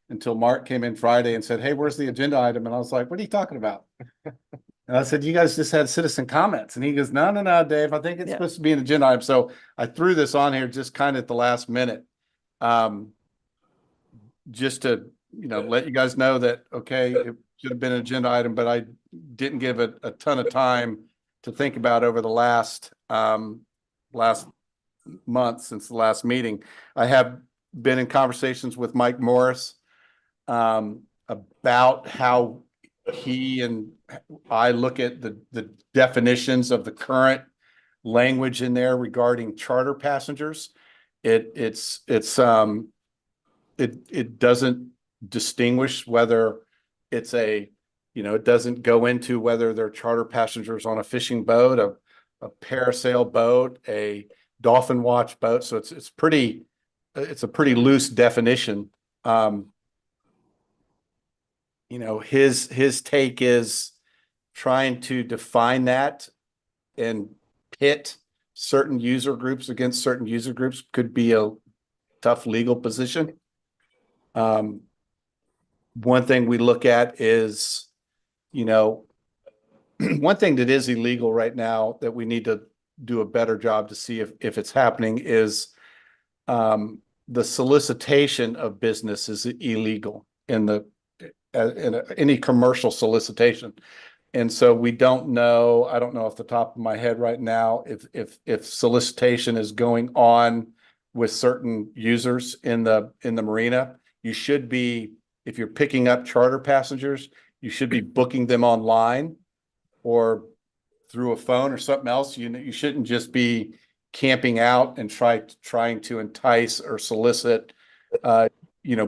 until Mark came in Friday and said, hey, where's the agenda item? And I was like, what are you talking about? And I said, you guys just had citizen comments. And he goes, no, Dave, I think it's Yeah. supposed to be an agenda item. So I threw this on here just kind of at the last minute. Just to, let you guys know that, okay, it should have been an agenda item, but I didn't give it a ton of time to think about over the last month since the last meeting. I have been in conversations with Mike Morris about how he and I look at the definitions of the current language in there regarding charter passengers. It doesn't distinguish whether it's it doesn't go into whether they're charter passengers on a fishing boat, a parasail boat, a dolphin watch boat. So it's a pretty loose definition. His take is trying to define that and pit certain user groups against certain user groups could be a tough legal position. One thing we look at is, one thing that is illegal right now that we need to do a better job to see if it's happening is the solicitation of business is illegal in any commercial solicitation. And so we don't know, I don't know off the top of my head right now, if solicitation is going on with certain users in the marina. You should be, if you're picking up charter passengers, you should be booking them online or through a phone or something else. You shouldn't just be camping out and trying to entice or solicit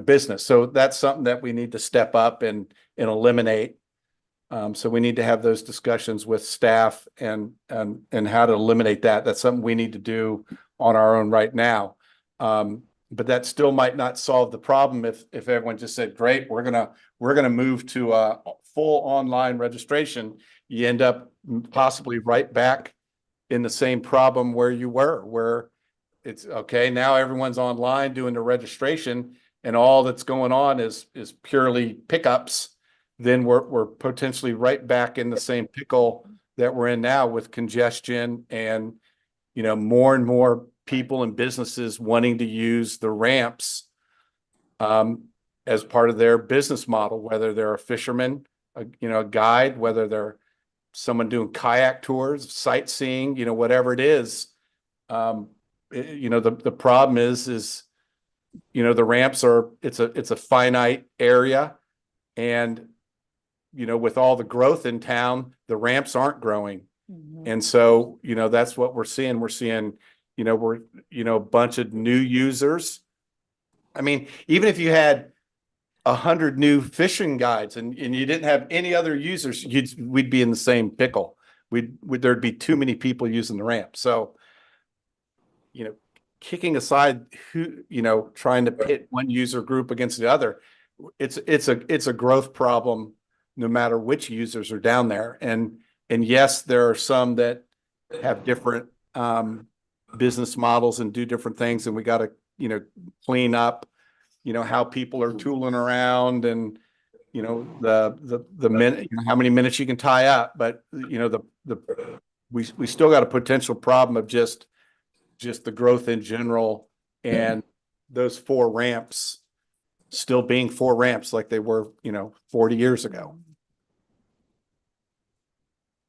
business. So that's something that we need to step up and eliminate. So we need to have those discussions with staff and how to eliminate that. That's something we need to do on our own right now. But that still might not solve the problem if everyone just said, great, we're gonna move to a full online registration. You end up possibly right back in the same problem where you were, where it's okay, now everyone's online doing the registration and all that's going on is purely pickups. Then we're potentially right back in the same pickle that we're in now with congestion and, more and more people and businesses wanting to use the ramps as part of their business model, whether they're a fisherman, a guide, whether they're someone doing kayak tours, sightseeing, whatever it is. The problem is the ramps it's a finite area, and with all the growth in town, the ramps aren't growing. And so, that's what we're seeing. We're seeing, a bunch of new users. I mean, even if you had 100 new fishing guides and you didn't have any other users, we'd be in the same pickle. There'd be too many people using the ramp. So, kicking aside trying to pit one user group against the other, it's a growth problem no matter which users are down there. And yes, there are some that have different business models and do different things, and we got to clean up how people are tooling around and the minute, how many minutes you can tie up. But we still got a potential problem of just the growth in general, and those 4 ramps still being 4 ramps like they were 40 years ago.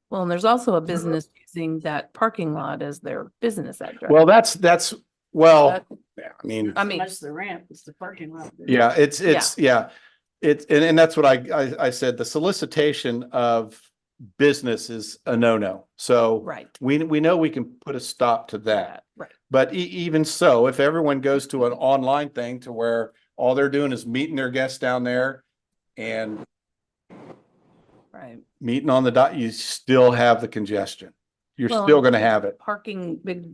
Well, and there's also a business using that parking lot as their business address. Well, that's well, yeah, I mean, That's the ramp, it's the parking lot. yeah, it's and that's what I said. The solicitation of business is a no-no. So Right. we know we can put a stop to that. Right. But even so, if everyone goes to an online thing to where all they're doing is meeting their guests down there and Right. meeting on the dot, you still have the congestion. You're Well, still going to have it. Parking big.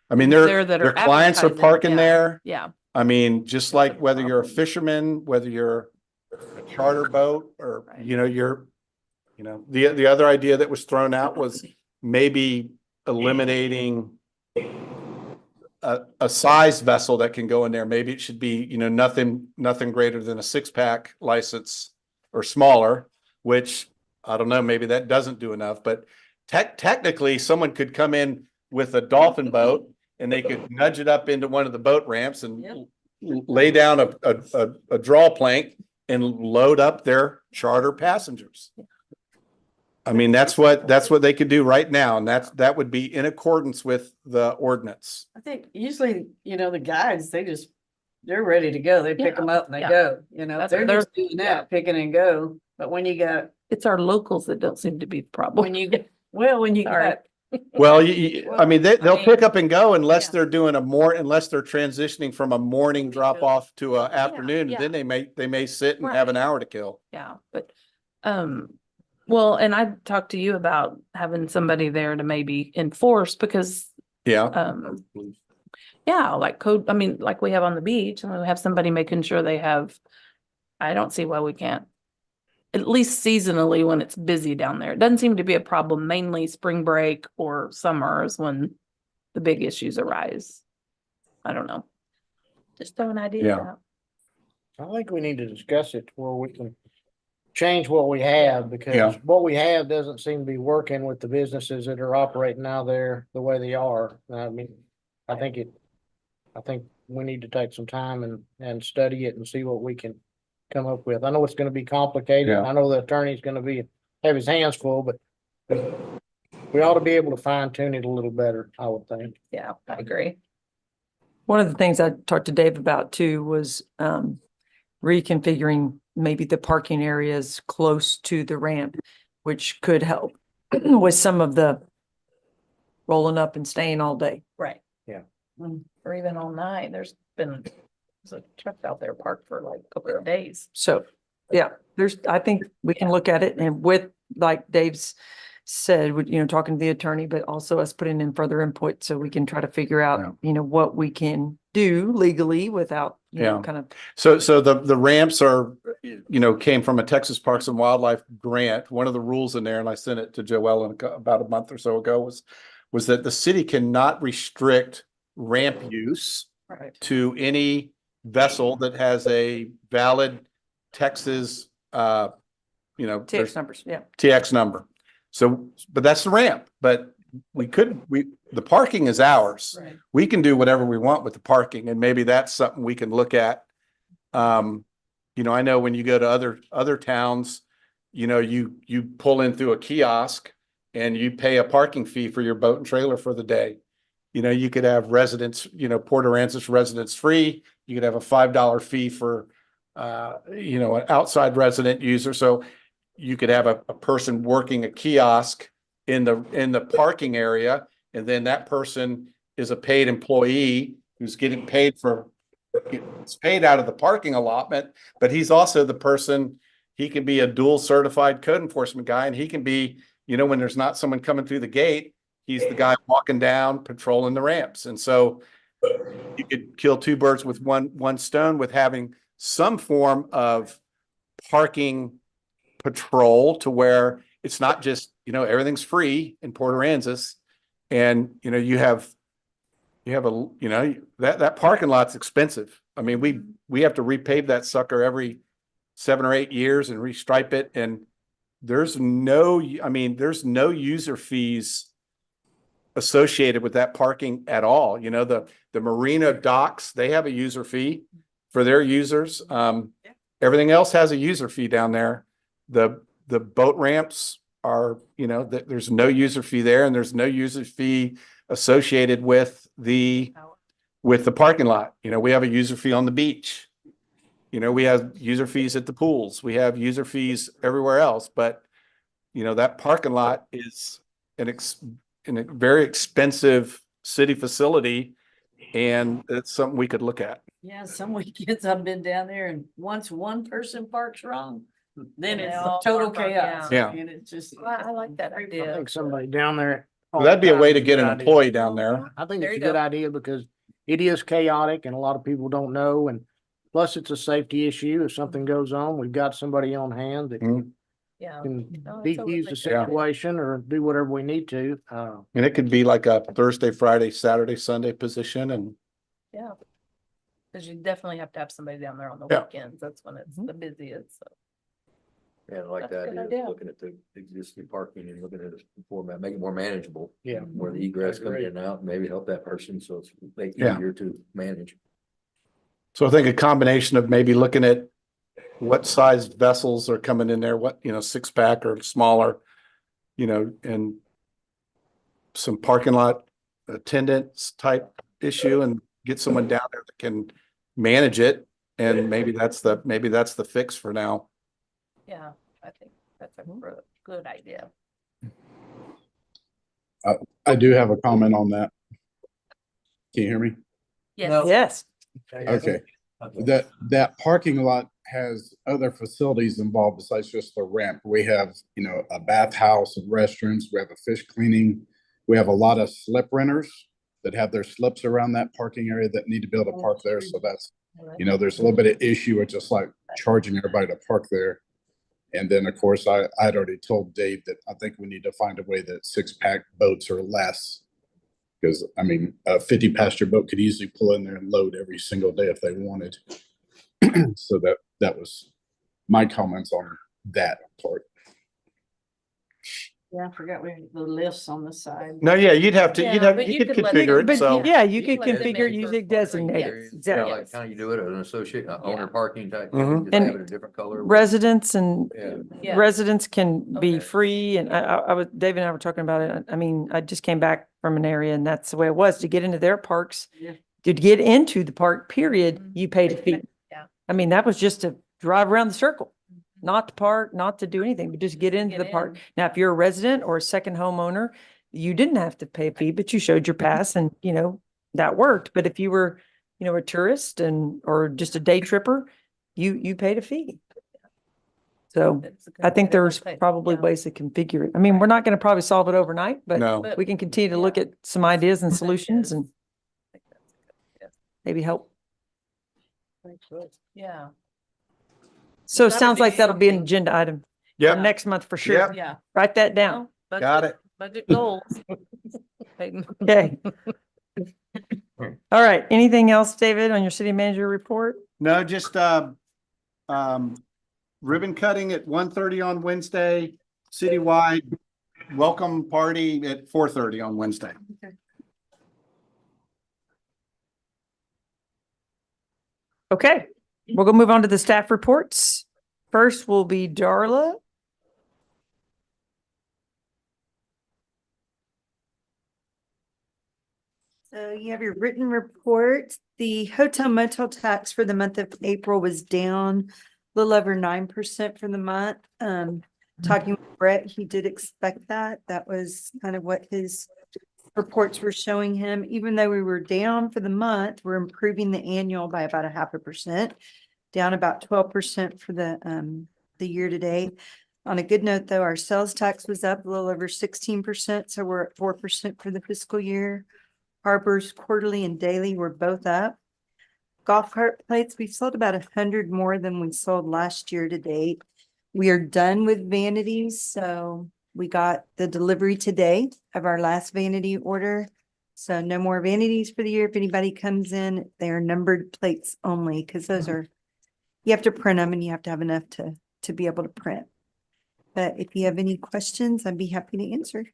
I mean, there that their are clients are advertising, parking yeah, there. Yeah. I mean, just like whether you're a fisherman, whether you're a charter boat or, the other idea that was thrown out was maybe eliminating a size vessel that can go in there. Maybe it should be, nothing greater than a 6-pack license or smaller, which I don't know, maybe that doesn't do enough, but technically someone could come in with a dolphin boat and they could nudge it up into one of the boat ramps and lay down a draw plank and load up their charter passengers. I mean, that's what they could do right now, and that would be in accordance with the ordinance. I think usually, the guides, they're ready to go. They pick them up and they Yeah. go, they're they're- just doing that, picking and go. But when you got, It's our locals that don't seem to be the problem. when you get, when you Sorry. got, Well, I mean, they'll mean, pick up and go unless yeah. they're doing unless they're transitioning from a morning drop off to a afternoon, yeah. and then they may sit and Right. have an hour to kill. Yeah, but, well, and I talked to you about having somebody there to maybe enforce because, Yeah. yeah, like code, I mean, like we have on the beach and we have somebody making sure they have, I don't see why we can't. At least seasonally when it's busy down there. It doesn't seem to be a problem, mainly spring break or summers when the big issues arise. I don't know. Just throw an idea Yeah. out. I think we need to discuss it where we can change what we have, because Yeah. what we have doesn't seem to be working with the businesses that are operating now there the way they are. I mean, I think we need to take some time and study it and see what we can come up with. I know it's gonna be complicated. Yeah. I know the attorney's gonna have his hands full, but we ought to be able to fine tune it a little better, I would think. Yeah, I agree. One of the things I talked to Dave about too was reconfiguring maybe the parking areas close to the ramp, which could help with some of the rolling up and staying all day. Right. Yeah. Or even all night. There's a truck out there parked for like a couple of days. So, yeah, I think we can look at it and with, like Dave's said, talking to the attorney, but also us putting in further input so we can try to figure out, what we can do legally without, Yeah. kind of. So the ramps are, came from a Texas Parks and Wildlife grant. One of the rules in there, and I sent it to Joellen about a month or so ago, was that the city cannot restrict ramp use Right. to any vessel that has a valid Texas, TX numbers, yeah. TX number. So, but that's the ramp, but the parking is ours. Right. We can do whatever we want with the parking, and maybe that's something we can look at. I know when you go to other towns, you pull in through a kiosk and you pay a parking fee for your boat and trailer for the day. You could have residents, Port Aransas residents free. You could have a $5 fee for, an outside resident user. So you could have a person working a kiosk in the parking area, and then that person is a paid employee who's getting paid it's paid out of the parking allotment, but he's also the person, he can be a dual certified code enforcement guy, and he can be, when there's not someone coming through the gate, he's the guy walking down, patrolling the ramps. And so you could kill two birds with one stone with having some form of parking patrol to where it's not just, everything's free in Port Aransas. And, you have that parking lot's expensive. I mean, we have to repave that sucker every 7 or 8 years and restripe it. And there's no user fees associated with that parking at all. The marina docks, they have a user fee for their users. Everything else has a user fee down there. The boat ramps are, there's no user fee there, and there's no user fee associated with the parking lot. We have a user fee on the beach. We have user fees at the pools. We have user fees everywhere else, but that parking lot is in a very expensive city facility, and it's something we could look at. yeah, some weekends I've been down there and once one person parks wrong, then They it's all total park wrong, chaos. yeah. And it's just. I like that I idea. think somebody down there. Well, that'd be a way to all the get time an is a good employee idea. down there. I think There it's a you good go. idea because it is chaotic and a lot of people don't know, and plus it's a safety issue. If something goes on, we've got somebody on hand that can Yeah. can No, it's a defuse the really- situation or do whatever we need to. And it could be like a Thursday, Friday, Saturday, Sunday position and Yeah. Cause you definitely have to have somebody down there on the Yeah. weekends. That's when it's the busiest, so. Yeah, I like That's a that, good is idea. looking at the existing parking and looking at it format, make it more manageable. Yeah. Where the egress comes in and out, maybe help that person, so it's make it Yeah. easier to manage. so I think a combination of maybe looking at what size vessels are coming in there, what, 6-pack or smaller, and some parking lot attendance type issue and get someone down there that can manage it. And maybe that's the fix for now. Yeah, I think that's a good idea. I do have a comment on that. Can you hear me? Yes. Yes. Okay. That parking lot has other facilities involved besides just the ramp. We have, a bathhouse and restrooms. We have a fish cleaning. We have a lot of slip renters that have their slips around that parking area that need to be able to park there. So that's, there's a little bit of issue with just like charging everybody to park there. And then, of course, I'd already told Dave that I think we need to find a way that 6-pack boats are less. Because, I mean, a 50-passenger boat could easily pull in there and load every single day if they wanted. So that was my comments on that part. Yeah, I forgot we had the lifts on the side. No, yeah, you'd have to, Yeah, but you you could could let configure them- it, so. but Yeah, you could let them configure in using for- designated. Yes. Yeah, Exactly. like kind of you do it as an associate, owner Yeah. parking type, Mhm. just And have it a different color. Residents and Yeah. Yeah. residents can be Okay. free and I was, Dave and I were talking about it. I mean, I just came back from an area and that's the way it was to get into their parks. Yeah. To get into the park, period, Mhm. you paid a fee. Yeah. I mean, that was just to drive around the circle, not to park, not to do anything, but just get into Get the park. in. Now, if you're a resident or a second homeowner, you didn't have to pay a fee, but you showed your pass and, that worked. But if you were, a tourist or just a day tripper, you paid a fee. So It's a good I think idea. there's Okay, probably yeah. ways to configure it. I mean, we're not going to probably solve it overnight, but No, But- we can continue to look yeah. at some ideas and Ideas. solutions and I think that's a good idea. maybe help. Yeah. So it Gotta sounds do like that'll be an something. agenda item Yep. next month for sure. Yep. Yeah. Write that down. Well, Got it. Budget goals. Peyton. Okay. All right. Anything else, David, on your city manager report? No, just, ribbon cutting at 1:30 on Wednesday, citywide welcome party at 4:30 on Wednesday. Okay, we're gonna move on to the staff reports. First will be Darla. So you have your written report. The hotel motel tax for the month of April was down a little over 9% for the month. Talking with Brett, he did expect that. That was kind of what his reports were showing him. Even though we were down for the month, we're improving the annual by about 0.5%, down about 12% for the year to date. On a good note, though, our sales tax was up a little over 16%, so we're at 4% for the fiscal year. Harbor's quarterly and daily were both up. Golf cart plates, we've sold about 100 more than we sold last year to date. We are done with vanities, so we got the delivery today of our last vanity order. So no more vanities for the year. If anybody comes in, they are numbered plates only, because those are, you have to print them and you have to have enough to be able to print. But if you have any questions, I'd be happy to answer.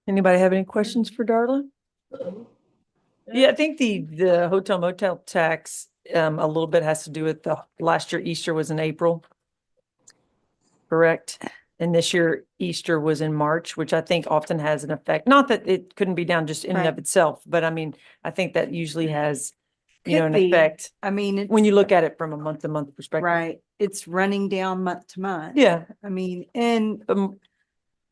Anybody have any questions for Darla? Yeah, I think the hotel motel tax, a little bit has to do with the last year Easter was in April. Correct? And this year Easter was in March, which I think often has an effect. Not that it couldn't be down just in and of Right. itself, but I mean, I think that usually has, an Could be. effect I mean, it's when you look at it from a month to month perspective. right. It's running down month to month. Yeah. I mean, and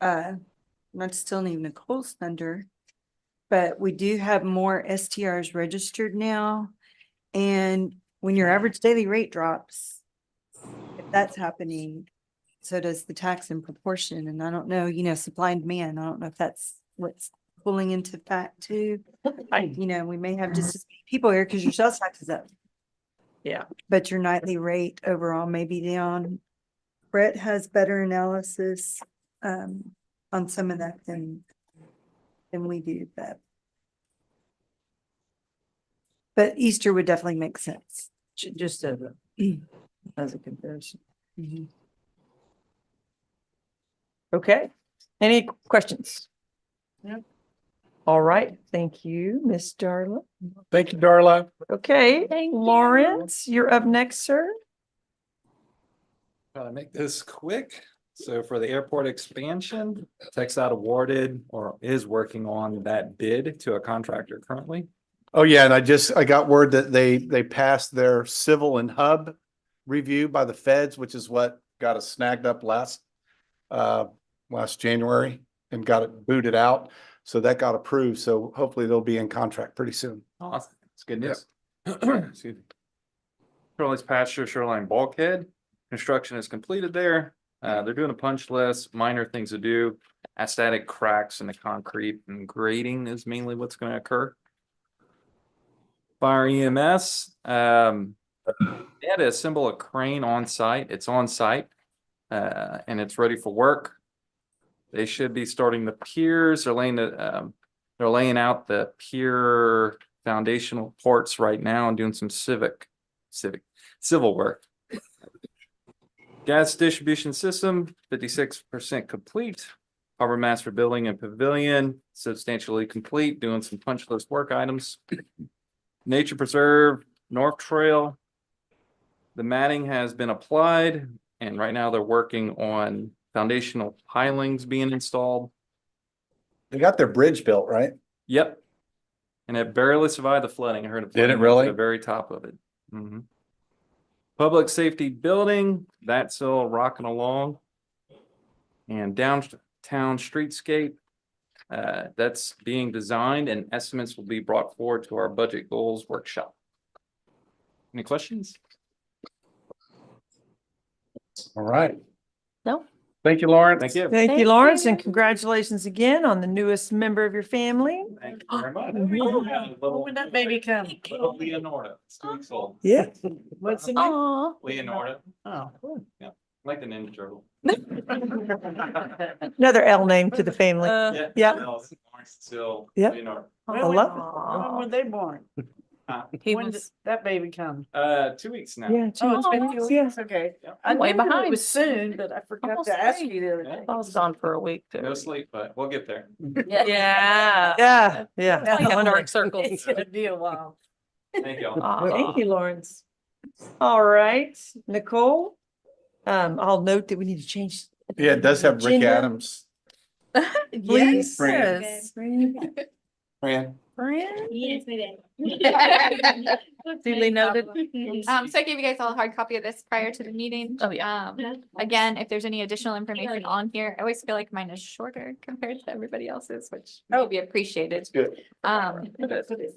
not stealing Nicole's thunder, but we do have more STRs registered now. And when your average daily rate drops, if that's happening, so does the tax in proportion. And I don't know, supply and demand. I don't know if that's what's pulling into fact too. We may have just as many people here because your sales tax is up. Yeah. but your nightly rate overall may be down. Brett has better analysis on some of that than we do, but Easter would definitely make sense. Just as a comparison. Okay, any questions? No. All right, thank you, Miss Darla. Thank you, Darla. Okay, Thank you. Lawrence, you're up next, sir. Try to make this quick. So for the airport expansion, TxDOT awarded or is working on that bid to a contractor currently. Oh, yeah, and I got word that they passed their civil and hub review by the feds, which is what got us snagged up last January and got it booted out. So that got approved. So hopefully they'll be in contract pretty soon. Awesome. It's good news. Excuse me. Shirley's Pasture Shoreline Bulkhead. Construction is completed there. They're doing a punch list, minor things to do. Aesthetic cracks in the concrete and grading is mainly what's going to occur. Fire EMS, they had to assemble a crane on site. It's on site, and it's ready for work. They should be starting the piers. They're laying out the pier foundational parts right now and doing some civil work. Gas distribution system, 56% complete. Harbor master building and pavilion, substantially complete, doing some punch list work items. Nature Preserve, North Trail. The matting has been applied, and right now they're working on foundational pilings being installed. They got their bridge built, right? Yep. And it barely survived the flooding. I heard it. Did it flooding really? to the very top of it. Mhm. Public safety building, that's still rocking along. And downtown streetscape, that's being designed and estimates will be brought forward to our budget goals workshop. Any questions? All right. No. Thank you, Lawrence. Thank you. Thank you, Thank Lawrence, you. and congratulations again on the newest member of your family. Thank you very much. When that baby come? Little Leonardo, it's 2 weeks old. Yeah. What's the name? Aw. Leonardo, Oh. like the Ninja Turtle. Another L name to the family. Yeah. No, Lawrence Still. Yeah. Leonardo. When I was- love when were they born? He When did was that baby come? 2 weeks now. Yeah. Oh, it's been Aw, 2 weeks, yeah. okay. Yep. I Way knew it behind. was soon, but I forgot Almost to ask three. you the other Yeah. day. I was gone for a week too. No sleep, but we'll get there. Yeah. Yeah, yeah. Like a Wonder- dark circles. It's gonna be a while. Thank y'all. Aw. Thank you, Lawrence. All right, Nicole. I'll note that we need to change. Yeah, it does have Rick Agenda. Adams. Please. Yes. Fran. Fran? Yes, we did. Duly noted. So I gave you guys all a hard copy of this prior to the meeting. Oh, yeah. Again, if there's any additional information on here, I always feel like mine is shorter compared to everybody else's, which will be appreciated. Good.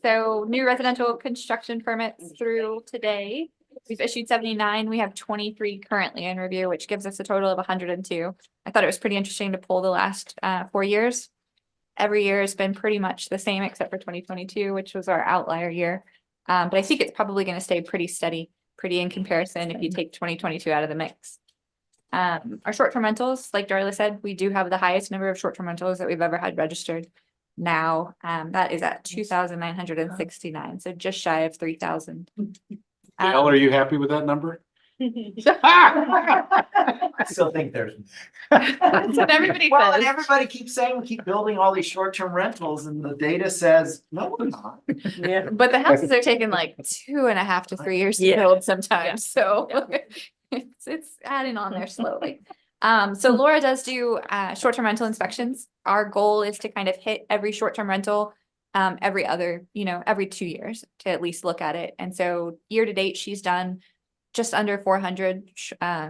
So new residential construction permits through today. We've issued 79. We have 23 currently in review, which gives us a total of 102. I thought it was pretty interesting to pull the last 4 years. Every year has been pretty much the same except for 2022, which was our outlier year. But I think it's probably going to stay pretty steady, pretty in comparison if you take 2022 out of the mix. Our short-term rentals, like Darla said, we do have the highest number of short-term rentals that we've ever had registered. Now, that is at 2,969, so just shy of 3,000. Gail, are you happy with that number? I still think there's. That's what everybody Well, and says. everybody keeps saying we keep building all these short-term rentals and the data says, no, we're not. Yeah. But the houses are taking like 2.5 to 3 years to Yeah. build sometimes, so it's adding on there slowly. So Laura does do short-term rental inspections. Our goal is to kind of hit every short-term rental every other, every 2 years to at least look at it. And so year to date, she's done just under 400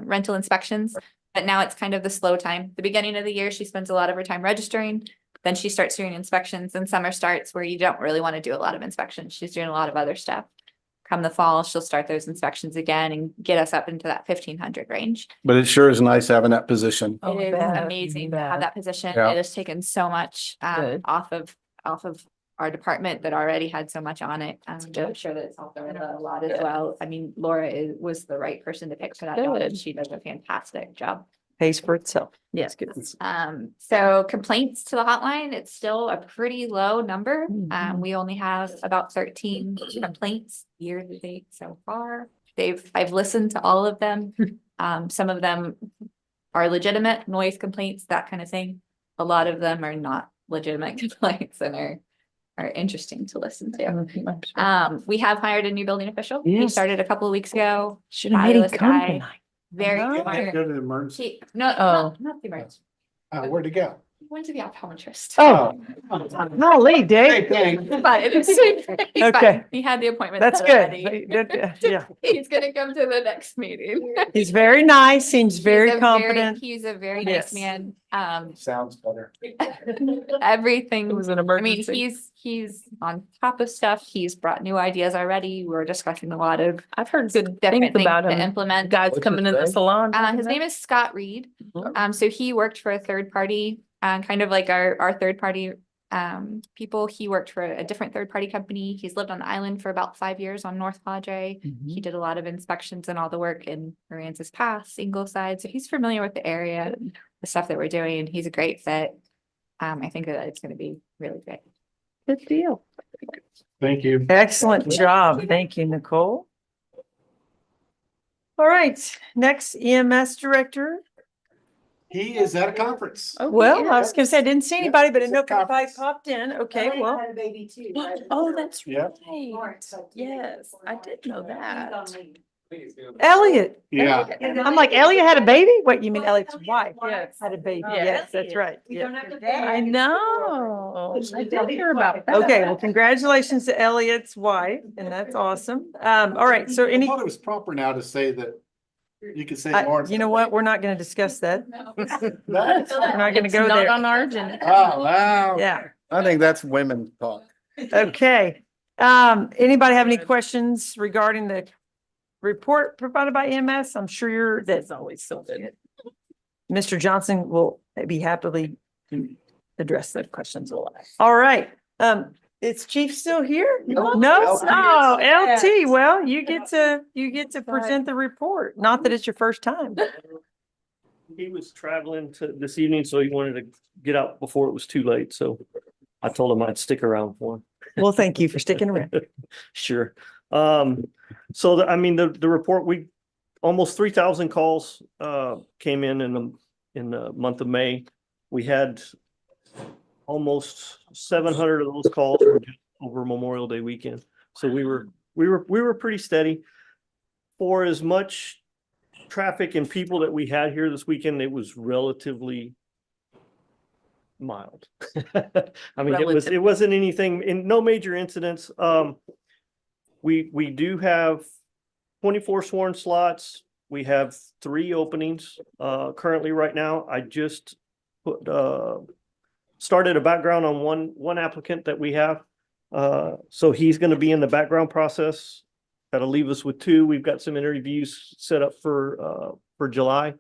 rental inspections, but now it's kind of the slow time. The beginning of the year, she spends a lot of her time registering. Then she starts doing inspections, and summer starts where you don't really want to do a lot of inspections. She's doing a lot of other stuff. Come the fall, she'll start those inspections again and get us up into that 1,500 range. But it sure is nice having that position. It is amazing to have that position. Yeah. It has taken so much Good. off of our department that already had so much on it, to ensure that it's helped a lot as well. I mean, Laura was the right person to pick for that job. Good. She does a fantastic job. Pays for itself. Yes. So complaints to the hotline, it's still a pretty low number. We only have about 13 complaints year to date so far. I've listened to all of them. Some of them are legitimate noise complaints, that kind of thing. A lot of them are not legitimate complaints and are interesting to listen to. We have hired a new building official. He Yes. started a couple of weeks ago. Should have made him Fabulous come guy. tonight. Very know. smart. Go to the emergency. No, not the emergency. Where'd he go? He went to the optometrist. Oh, golly, Dave. But it's Okay. He had the appointment. That's set good. already. Yeah. He's gonna come to the next meeting. He's very nice, seems He's very a confident. He's a very Yes. nice man. Sounds better. Everything. It was an I mean, emergency. he's on top of stuff. He's brought new ideas already. We're discussing a lot of. I've heard good things different things about to him. implement. Guys What's coming his in the name? salon. His name is Scott Reed. Mhm. So he worked for a third party, kind of like our third party people. He worked for a different third party company. He's lived on the island for about 5 years on North Padre. He did a lot of inspections and all the work in Aransas Pass, Ingleside. So he's familiar with the area, the stuff that we're doing. He's a great fit. I think that it's going to be really great. Good deal. Thank you. Excellent job. Thank you, Nicole. All right, next EMS director. He is at a conference. Well, I was gonna say, I didn't see anybody, but I he's know at conference. everybody popped in. Okay, well. Had a baby too, right? Oh, that's Yeah. right. Yes, I did know that. Elliot. Yeah. I'm like, Elliot had a baby? What, you mean Elliot's wife? Yes, had a baby. Yes, that's right. We Yeah. don't have to I beg. know. I did hear about that. Okay, well, congratulations to Elliot's wife, and that's awesome. All right, so I any, thought it was proper now to say that you could say Lawrence. you know what? We're not gonna discuss that. That's- We're not gonna go there. on our agenda. Oh, wow. Yeah, I think that's women talk. okay. Anybody have any questions regarding the report provided by EMS? I'm sure that's always so good. Mr. Johnson will be happily address those questions. All right, is Chief still here? No, oh, LT, well, you get to present the report. Not that it's your first time. He was traveling this evening, so he wanted to get out before it was too late, so I told him I'd stick around for him. Well, thank you for sticking around. Sure. So the report, almost 3,000 calls came in the month of May. We had almost 700 of those calls were just over Memorial Day weekend. So we were pretty steady. For as much traffic and people that we had here this weekend, it was relatively mild. I mean, it wasn't anything, no major incidents. We do have 24 sworn slots. We have 3 openings currently right now. I just started a background on one applicant that we have. So he's going to be in the background process. That'll leave us with 2. We've got some interviews set up for July.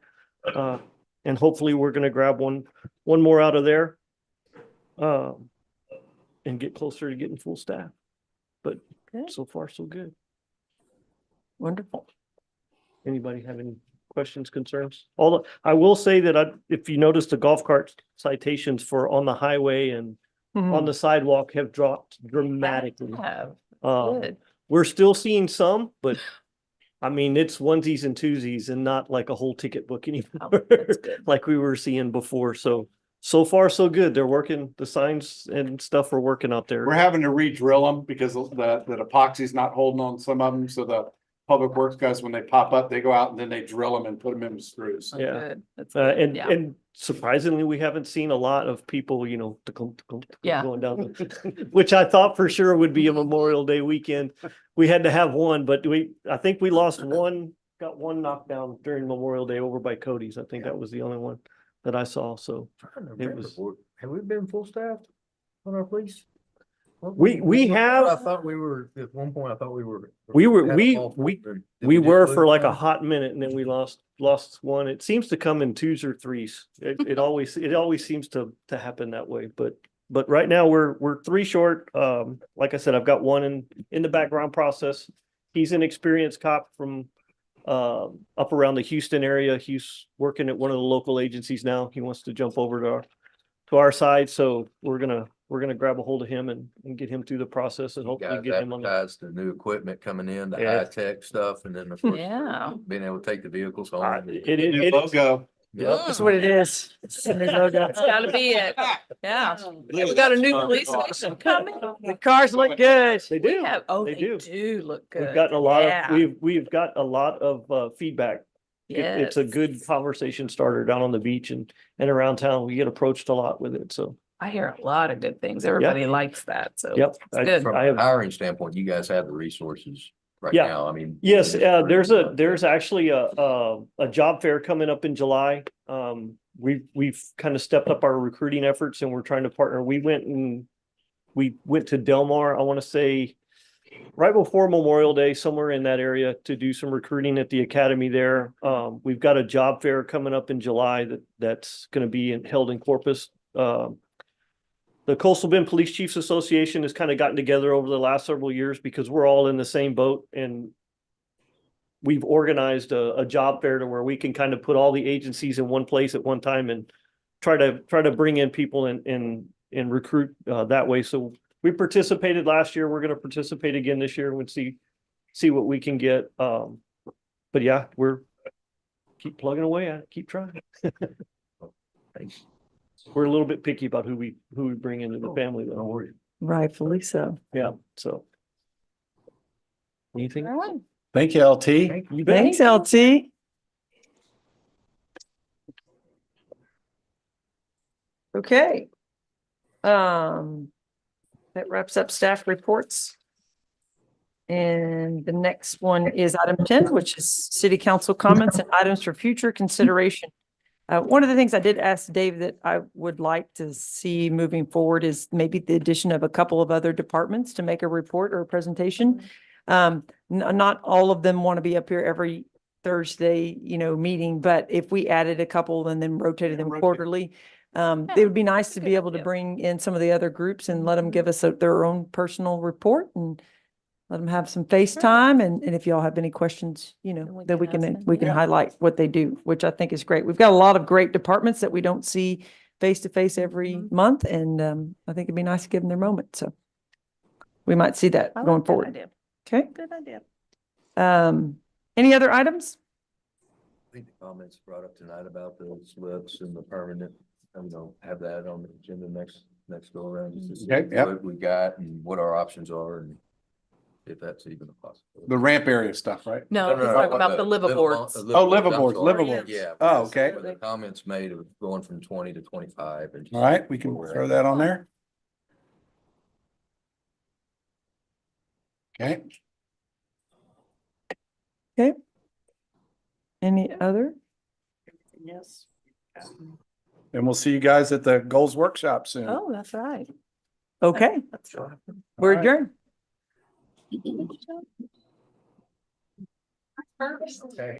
And hopefully we're going to grab one more out of there. And get closer to getting full staff. But so far, so good. Wonderful. Anybody have any questions, concerns? I will say that if you notice, the golf cart citations for on the highway and on the sidewalk have dropped dramatically. Good. We're still seeing some, but I mean, it's onesies and twosies and not like a whole ticket book anymore, like we were seeing before. So far, so good. They're working, the signs and stuff are working out there. We're having to re-drill them because the epoxy's not holding on some of them. So the public works guys, when they pop up, they go out and then they drill them and put them into screws. Yeah. That's And surprisingly, we haven't seen a lot of people, Yeah. going down, which I thought for sure would be a Memorial Day weekend. We had to have one, but I think we got one knockdown during Memorial Day over by Cody's. I think that was the only one that I saw. So Have we been full staffed on our police? we have. I thought we were, at one point, I thought we were. We were just for lose like a one? hot minute and then we lost one. It seems to come in 2s or 3s. It always seems to happen that way, but but right now we're three short. Like I said, I've got one in the background process. He's an experienced cop from up around the Houston area. He's working at one of the local agencies now. He wants to jump over to our side, so we're gonna grab a hold of him and get him through the process and hopefully Guys get him on. advertised the new equipment coming in, the Yeah. high tech stuff, and then of course, Yeah. being able to take the vehicles home. It Logo. Yep. That's what it is. It's a new logo. That's gotta be it. Yeah. We got a new police station coming. The cars look good. They do. Oh, They they do. do look good. We've gotten a lot Yeah. of, we've got a lot of feedback. It's a Yes. good conversation starter down on the beach and around town. We get approached a lot with it, so. I hear a lot of good things. Everybody likes that, so. Yep. It's good. From I a have- hiring standpoint, you guys have the resources right Yeah. now. I mean. Yes, there's actually a job fair coming up in July. We've kind of stepped up our recruiting efforts and we're trying to partner. We went to Del Mar, I want to say, right before Memorial Day, somewhere in that area to do some recruiting at the academy there. We've got a job fair coming up in July that's going to be held in Corpus. The Coastal Bend Police Chiefs Association has kind of gotten together over the last several years because we're all in the same boat, and we've organized a job fair to where we can kind of put all the agencies in one place at one time and try to bring in people and recruit that way. So we participated last year. We're going to participate again this year and see what we can get. But yeah, keep plugging away at it, keep trying. Thanks. We're a little bit picky about who we bring into the family though. Rightfully so. Yeah, so. Anything? Thank you, LT. You bet. Thanks, LT. Okay. That wraps up staff reports. And the next one is item 10, which is city council comments and items for future consideration. One of the things I did ask Dave that I would like to see moving forward is maybe the addition of a couple of other departments to make a report or a presentation. Not all of them want to be up here every Thursday, meeting, but if we added a couple and then rotated them quarterly, it would be nice to be able to bring in some of the other groups and let them give us their own personal report and let them have some FaceTime. And if y'all have any questions, that we can highlight what they do, which I think is great. We've got a lot of great departments that we don't see face to face every month. And I think it'd be nice to give them their moment. So we might see that going forward. Okay. Good idea. Any other items? I think the comments brought up tonight about the slips and the permanent, have that on the agenda next go around. Just to see Okay, yep. what we got and what our options are and if that's even a possibility. The ramp area stuff, right? No, he's talking about the liveaboards. Liveaboards. Yeah. Oh, okay. The comments made of going from 20 to 25 and. All right, we can throw that on there. Okay. Okay. Any other? Yes. And we'll see you guys at the goals workshop soon. Oh, that's right. Okay. That's right. We're adjourned. Okay.